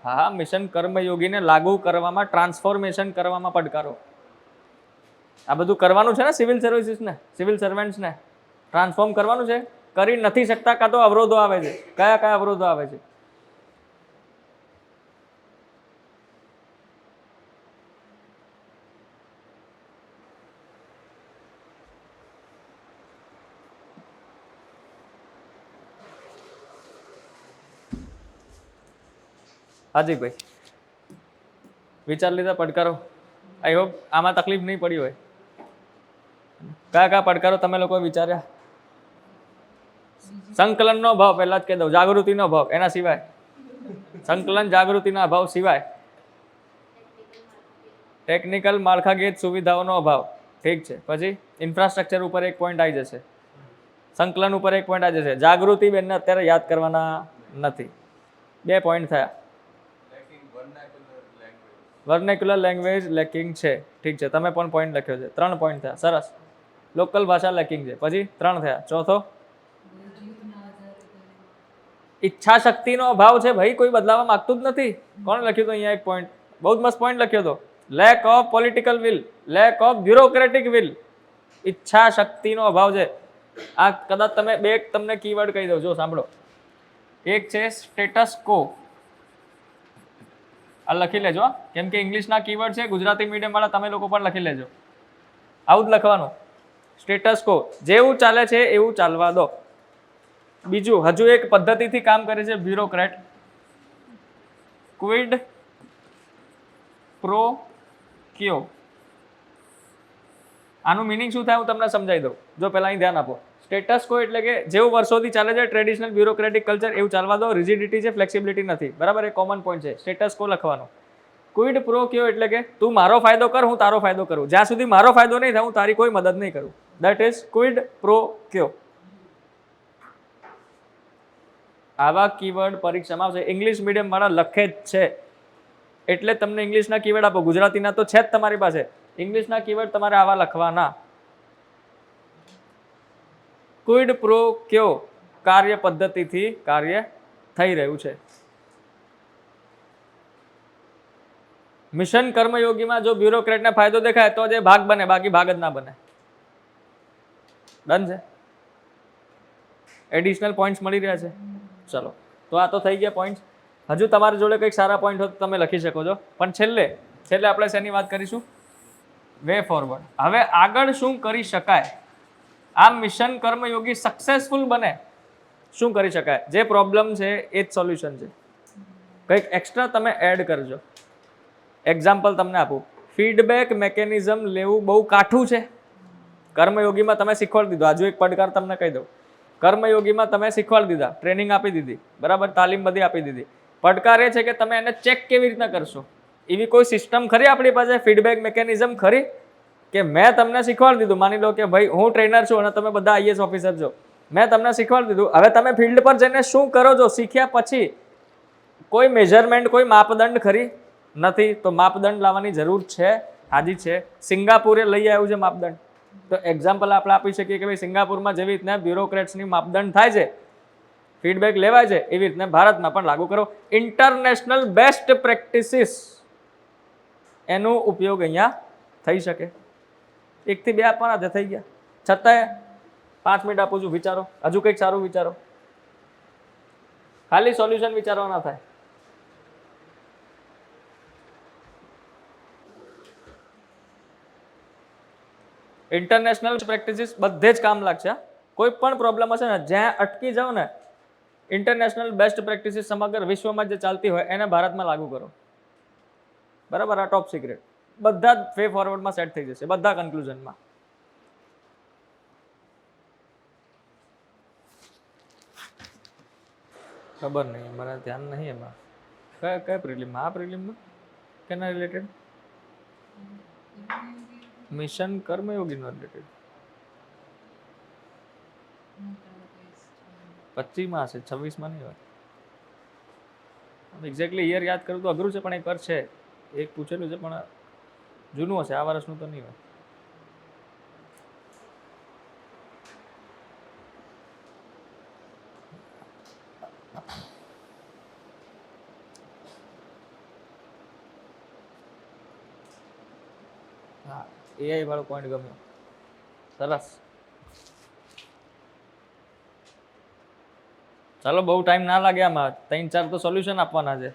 હા, મિશન કર્મયોગીને લાગુ કરવામાં, ટ્રાન્સફોર્મેશન કરવામાં પડકારો. આ બધું કરવાનું છે ને સિવિલ સર્વિસીસને, સિવિલ સર્વન્ટ્સને ટ્રાન્સફોર્મ કરવાનું છે. કરી નથી શકતા, કાં તો અવરોધો આવે છે. કયા કયા અવરોધો આવે છે? હાજી ભાઈ, વિચાર લીધા પડકારો? આઈ હોપ આમાં તકલીફ નહીં પડી હોય. કયા કયા પડકારો તમે લોકો વિચાર્યા? સંકલનનો ભાવ પહેલા જ કહી દઉં, જાગૃતિનો ભાવ, એના સિવાય સંકલન જાગૃતિના અભાવ સિવાય ટેકનિકલ માળખાકીય સુવિધાઓનો અભાવ. ઠીક છે. પછી ઇન્ફ્રાસ્ટ્રક્ચર ઉપર 1 પોઈન્ટ આવી જશે, સંકલન ઉપર 1 પોઈન્ટ આવી જશે. જાગૃતિ બેનને અત્યારે યાદ કરવાના નથી. 2 પોઈન્ટ થયા. વર્નેક્યુલર લેંગ્વેજ લેકિંગ છે. ઠીક છે, તમે પણ પોઈન્ટ લખ્યો છે. 3 પોઈન્ટ થયા. સરસ. લોકલ ભાષા લેકિંગ છે. પછી 3 થયા. ચોથો ઈચ્છા શક્તિનો અભાવ છે. ભાઈ કોઈ બદલાવા માંગતું જ નથી. કોણ લખ્યું તો અહીંયા 1 પોઈન્ટ? બહુ જ મસ્ત પોઈન્ટ લખ્યો હતો. Lack of political will, lack of bureaucratic will. ઈચ્છા શક્તિનો અભાવ છે. આ કદાચ તમે 2 તમને કીવર્ડ કહી દઉં, જો સાંભળો. એક છે સ્ટેટસ કો. આ લખી લેજો, કેમ કે ઇંગ્લિશના કીવર્ડ છે. ગુજરાતી મીડિયમ વાળા તમે લોકો પણ લખી લેજો. આવું જ લખવાનું. સ્ટેટસ કો, જેવું ચાલે છે એવું ચાલવા દો. બીજું, હજુ એક પદ્ધતિથી કામ કરે છે બ્યુરોક્રેટ. ક્વિડ પ્રો ક્યો. આનું મિનિંગ શું થાય હું તમને સમજાવી દઉં. જો પહેલા અહીં ધ્યાન આપો. સ્ટેટસ કો એટલે કે જેવું વર્ષોથી ચાલે છે ટ્રેડિશનલ બ્યુરોક્રેટિક કલ્ચર એવું ચાલવા દો. રિજિડિટી છે, ફ્લેક્સિબિલિટી નથી, બરાબર. એ કોમન પોઈન્ટ છે. સ્ટેટસ કો લખવાનો. ક્વિડ પ્રો ક્યો એટલે કે તું મારો ફાયદો કર, હું તારો ફાયદો કરું. જ્યાં સુધી મારો ફાયદો નહીં થાય હું તારી કોઈ મદદ નહીં કરું. દેટ ઇઝ ક્વિડ પ્રો ક્યો. આવા કીવર્ડ પરીક્ષામાં આવશે. ઇંગ્લિશ મીડિયમ વાળા લખે જ છે એટલે તમને ઇંગ્લિશના કીવર્ડ આપો. ગુજરાતીના તો છે જ તમારી પાસે. ઇંગ્લિશના કીવર્ડ તમારે આવા લખવાના. ક્વિડ પ્રો ક્યો કાર્ય પદ્ધતિથી કાર્ય થઈ રહ્યું છે. મિશન કર્મયોગીમાં જો બ્યુરોક્રેટને ફાયદો દેખાય તો જે ભાગ બને, બાકી ભાગ જ ના બને. ડન છે. એડિશનલ પોઈન્ટ્સ મળી રહ્યા છે. ચલો, તો આ તો થઈ ગયા પોઈન્ટ. હજુ તમારી જોડે કંઈક સારા પોઈન્ટ હોય તો તમે લખી શકો છો. પણ છેલ્લે આપણે શેની વાત કરીશું? Way forward. હવે આગળ શું કરી શકાય? આ મિશન કર્મયોગી સક્સેસફુલ બને શું કરી શકાય? જે પ્રોબ્લેમ છે એ જ સોલ્યુશન છે. કંઈક એક્સ્ટ્રા તમે એડ કરજો. એક્ઝામ્પલ તમને આપું. ફીડબેક મેકેનિઝમ લેવું બહુ કાઠું છે. કર્મયોગીમાં તમે શીખવાડી દીધું. હજુ એક પડકાર તમને કહી દઉં. કર્મયોગીમાં તમે શીખવાડી દીધા, ટ્રેનિંગ આપી દીધી, બરાબર, તાલીમ બધી આપી દીધી. પડકાર એ છે કે તમે એને ચેક કેવી રીતના કરશો? એવી કોઈ સિસ્ટમ ખરી આપણી પાસે? ફીડબેક મિકેનિઝમ ખરી કે મેં તમને શીખવાડી દીધું, માની લો કે ભાઈ હું ટ્રેનર છું અને તમે બધા IAS ઓફિસર છો, મેં તમને શીખવાડી દીધું. હવે તમે ફિલ્ડ પર જઈને શું કરો છો શીખ્યા પછી કોઈ મેઝરમેન્ટ, કોઈ માપદંડ ખરી નથી. તો માપદંડ લાવવાની જરૂર છે, હાજી છે. સિંગાપુરે લઈ આવ્યું છે માપદંડ. તો એક્ઝામ્પલ આપણે આપી શકીએ કે ભાઈ સિંગાપુરમાં જેવી રીતના બ્યુરોક્રેટ્સની માપદંડ થાય છે, ફીડબેક લેવાય છે, એવી રીતના ભારતમાં પણ લાગુ કરો. ઇન્ટરનેશનલ બેસ્ટ પ્રેક્ટિસીસ એનો ઉપયોગ અહીંયા થઈ શકે. 1 થી 2 આપવાના છે, થઈ ગયા. છતાંય 5 મિનિટ આપું છું, વિચારો. હજુ કંઈક સારું વિચારો. ખાલી સોલ્યુશન વિચારવાના થાય. ઇન્ટરનેશનલ પ્રેક્ટિસીસ બધે જ કામ લાગશે. કોઈ પણ પ્રોબ્લેમ હશે ને, જ્યાં અટકી જાઓ ને, ઇન્ટરનેશનલ બેસ્ટ પ્રેક્ટિસીસ સમગ્ર વિશ્વમાં જે ચાલતી હોય એને ભારતમાં લાગુ કરો. બરાબર? આ ટોપ સિક્રેટ. બધા જ વે ફોરવર્ડમાં સેટ થઈ જશે, બધા કન્ક્લુઝનમાં. ખબર નહીં, મને ધ્યાન નહીં એમાં. કયા પ્રિલિમમાં? આ પ્રિલિમમાં કેના રિલેટેડ? મિશન કર્મયોગીનો રિલેટેડ 25માં હશે, 26માં નહીં હોય. એક્ઝેક્ટલી યર યાદ કરું તો અઘરું છે, પણ એક વાર છે, એક પૂછેલું છે, પણ જૂનું હશે, આ વર્ષનું તો નહીં હોય. હા, એઆઈ વાળો પોઈન્ટ ગમ્યો, સરસ. ચાલો, બહુ ટાઈમ ના લાગે આમાં. 3-4 તો સોલ્યુશન આપવાના છે.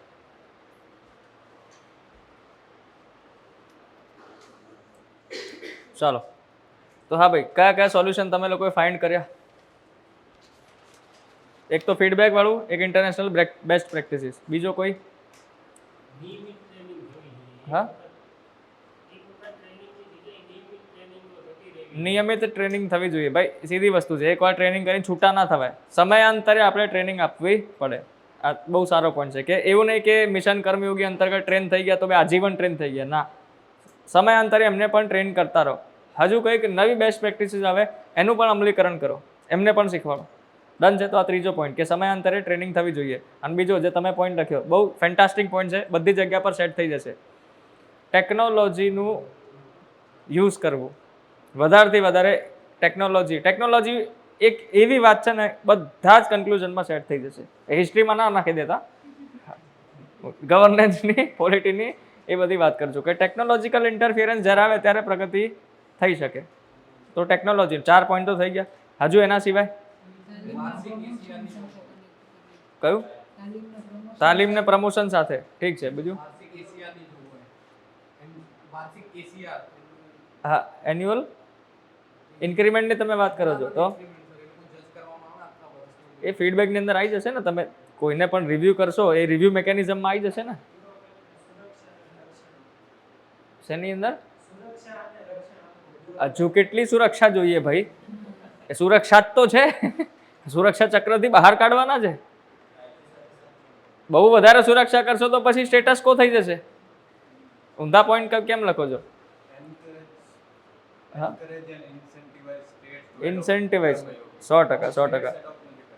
ચાલો, તો હા ભાઈ, કયા કયા સોલ્યુશન તમે લોકોએ ફાઇન્ડ કર્યા? એક તો ફીડબેક વાળું, એક ઇન્ટરનેશનલ બેસ્ટ પ્રેક્ટિસીસ, બીજો કોઈ? હા, નિયમિત ટ્રેનિંગ થવી જોઈએ ભાઈ. સીધી વસ્તુ છે, એકવાર ટ્રેનિંગ કરીને છૂટા ના થવાય. સમયાંતરે આપણે ટ્રેનિંગ આપવી પડે. આ બહુ સારો પોઈન્ટ છે કે એવું નહીં કે મિશન કર્મયોગી અંતર્ગત ટ્રેન થઈ ગયા તો ભાઈ આજીવન ટ્રેન થઈ ગયા. ના, સમયાંતરે એમને પણ ટ્રેન કરતા રહો. હજુ કંઈક નવી બેસ્ટ પ્રેક્ટિસીસ આવે એનું પણ અમલીકરણ કરો, એમને પણ શીખવાડો. ડન છે. તો આ ત્રીજો પોઈન્ટ કે સમયાંતરે ટ્રેનિંગ થવી જોઈએ. અને બીજો જે તમે પોઈન્ટ લખ્યો, બહુ ફેન્ટાસ્ટિક પોઈન્ટ છે, બધી જગ્યા પર સેટ થઈ જશે. ટેકનોલોજીનું યુઝ કરવું, વધારેથી વધારે ટેકનોલોજી એક એવી વાત છે ને, બધા જ કન્ક્લુઝનમાં સેટ થઈ જશે. હિસ્ટ્રીમાં ના નાખી દેતા, ગવર્નન્સની, પોલિટીની એ બધી વાત કરજો કે ટેકનોલોજીકલ ઇન્ટરફિયરન્સ જ્યારે આવે ત્યારે પ્રગતિ થઈ શકે. તો ટેકનોલોજી 4 પોઈન્ટ તો થઈ ગયા. હજુ એના સિવાય કયું? તાલીમ ને પ્રમોશન સાથે. ઠીક છે. બીજું? હા, એન્યુઅલ ઇન્ક્રીમેન્ટની તમે વાત કરો છો તો એ ફીડબેકની અંદર આવી જશે ને. તમે કોઈને પણ રિવ્યૂ કરશો, એ રિવ્યૂ મેકેનિઝમમાં આવી જશે ને. શેની અંદર? હજુ કેટલી સુરક્ષા જોઈએ ભાઈ? એ સુરક્ષા જ તો છે. સુરક્ષા ચક્રથી બહાર કાઢવાના છે. બહુ વધારે સુરક્ષા કરશો તો પછી સ્ટેટસ કો થઈ જશે. ઊંધા પોઈન્ટ કેમ લખો છો? હા, ઇન્સેન્ટિવાઇઝ 100%.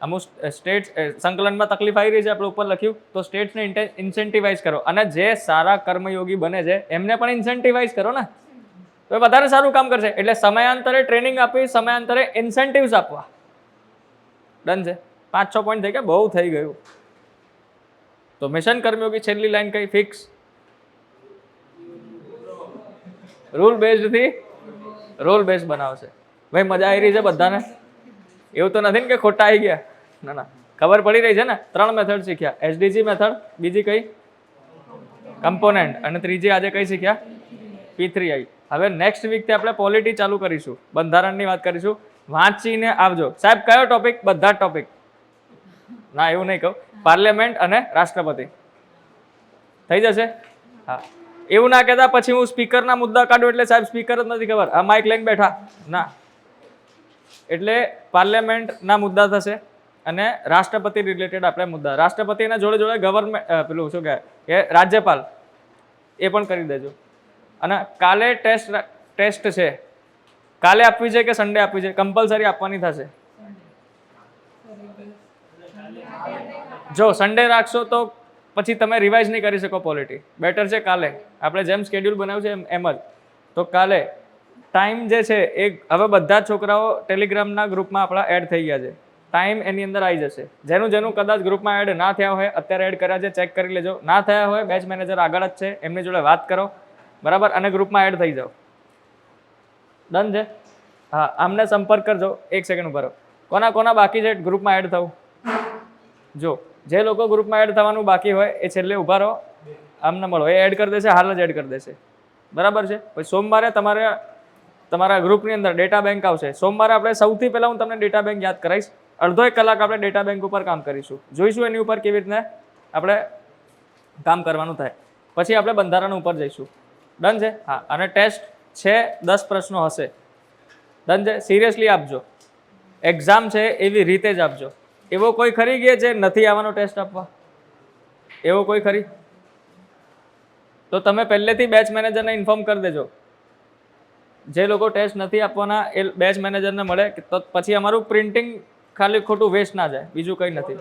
અમુક સ્ટેટ્સ સંકલનમાં તકલીફ આવી રહી છે, આપણે ઉપર લખ્યું તો સ્ટેટ્સને ઇન્સેન્ટિવાઇઝ કરો. અને જે સારા કર્મયોગી બને છે એમને પણ ઇન્સેન્ટિવાઇઝ કરો ને, તો એ વધારે સારું કામ કરશે. એટલે સમયાંતરે ટ્રેનિંગ આપી, સમયાંતરે ઇન્સેન્ટિવ્સ આપવા. ડન છે. 5-6 પોઈન્ટ થઈ ગયા, બહુ થઈ ગયું. તો મિશન કર્મયોગી છેલ્લી લાઈન કઈ ફિક્સ? રૂલ બેઝડથી રોલ બેઝ બનાવશે. ભાઈ મજા આવી રહી છે બધાને? એવું તો નથી ને કે ખોટા આવી ગયા? ના ના, ખબર પડી રહી છે ને. 3 મેથડ શીખ્યા. એસડીજી મેથડ, બીજી કઈ? કમ્પોનેન્ટ, અને ત્રીજી આજે કઈ શીખ્યા? P3 આવી. હવે નેક્સ્ટ વીકથી આપણે પોલિટી ચાલુ કરીશું, બંધારણની વાત કરીશું. વાંચીને આવજો. સાહેબ કયો ટોપિક? બધા ટોપિક. ના, એવું નહીં કહું. પાર્લામેન્ટ અને રાષ્ટ્રપતિ થઈ જશે. હા, એવું ના કહેતા પછી હું સ્પીકરના મુદ્દા કાઢું એટલે સાહેબ સ્પીકર જ નથી ખબર, આ માઇક લઈને બેઠા. ના, એટલે પાર્લામેન્ટના મુદ્દા થશે અને રાષ્ટ્રપતિ રિલેટેડ આપણે મુદ્દા. રાષ્ટ્રપતિના જોડે જોડે ગવર્મેન્ટ પેલું શું કહે કે રાજ્યપાલ, એ પણ કરી દેજો. અને કાલે ટેસ્ટ છે. કાલે આપવી છે કે સન્ડે આપવી છે? કમ્પલસરી આપવાની થશે. જો સન્ડે રાખશો તો પછી તમે રિવાઇઝ નહીં કરી શકો પોલિટી. બેટર છે કાલે આપણે જેમ સ્કેડ્યુલ બનાવ્યું છે એમ જ. તો કાલે ટાઈમ જે છે એ હવે બધા જ છોકરાઓ ટેલિગ્રામના ગ્રુપમાં આપણા એડ થઈ ગયા છે. ટાઈમ એની અંદર આવી જશે. જેનું કદાચ ગ્રુપમાં એડ ના થયા હોય અત્યારે એડ કર્યા છે ચેક કરી લેજો. ના થયા હોય બેચ મેનેજર આગળ જ છે એમની જોડે વાત કરો બરાબર અને ગ્રુપમાં એડ થઈ જાઓ. ડન છે? હા આમને સંપર્ક કરજો. એક સેકન્ડ ઉભા રહો. કોના બાકી છે ગ્રુપમાં એડ થવું? જો જે લોકો ગ્રુપમાં એડ થવાનું બાકી હોય એ છેલ્લે ઉભા રહો. આમને મળો એ એડ કરી દેશે, હાલ જ એડ કરી દેશે બરાબર છે. પછી સોમવારે તમારા ગ્રુપની અંદર ડેટા બેંક આવશે. સોમવારે આપણે સૌથી પહેલાં હું તમને ડેટા બેંક યાદ કરાવીશ. અડધો 1 કલાક આપણે ડેટા બેંક ઉપર કામ કરીશું. જોઈશું એની ઉપર કેવી રીતના આપણે કામ કરવાનું થાય. પછી આપણે બંધારણ ઉપર જઈશું. ડન છે? હા અને ટેસ્ટ છે 10 પ્રશ્નો હશે. ડન છે? સિરિયસલી આપજો. એક્ઝામ છે એવી રીતે જ આપજો. એવો કોઈ ખરી ગયા છે નથી આવવાનો ટેસ્ટ આપવા? એવો કોઈ ખરી? તો તમે પહેલેથી બેચ મેનેજરને ઇન્ફોર્મ કરી દેજો. જે લોકો ટેસ્ટ નથી આપવાના એ બેચ મેનેજરને મળે તો પછી અમારું પ્રિન્ટિંગ ખાલી ખોટું વેસ્ટ ના જાય, બીજું કંઈ નથી.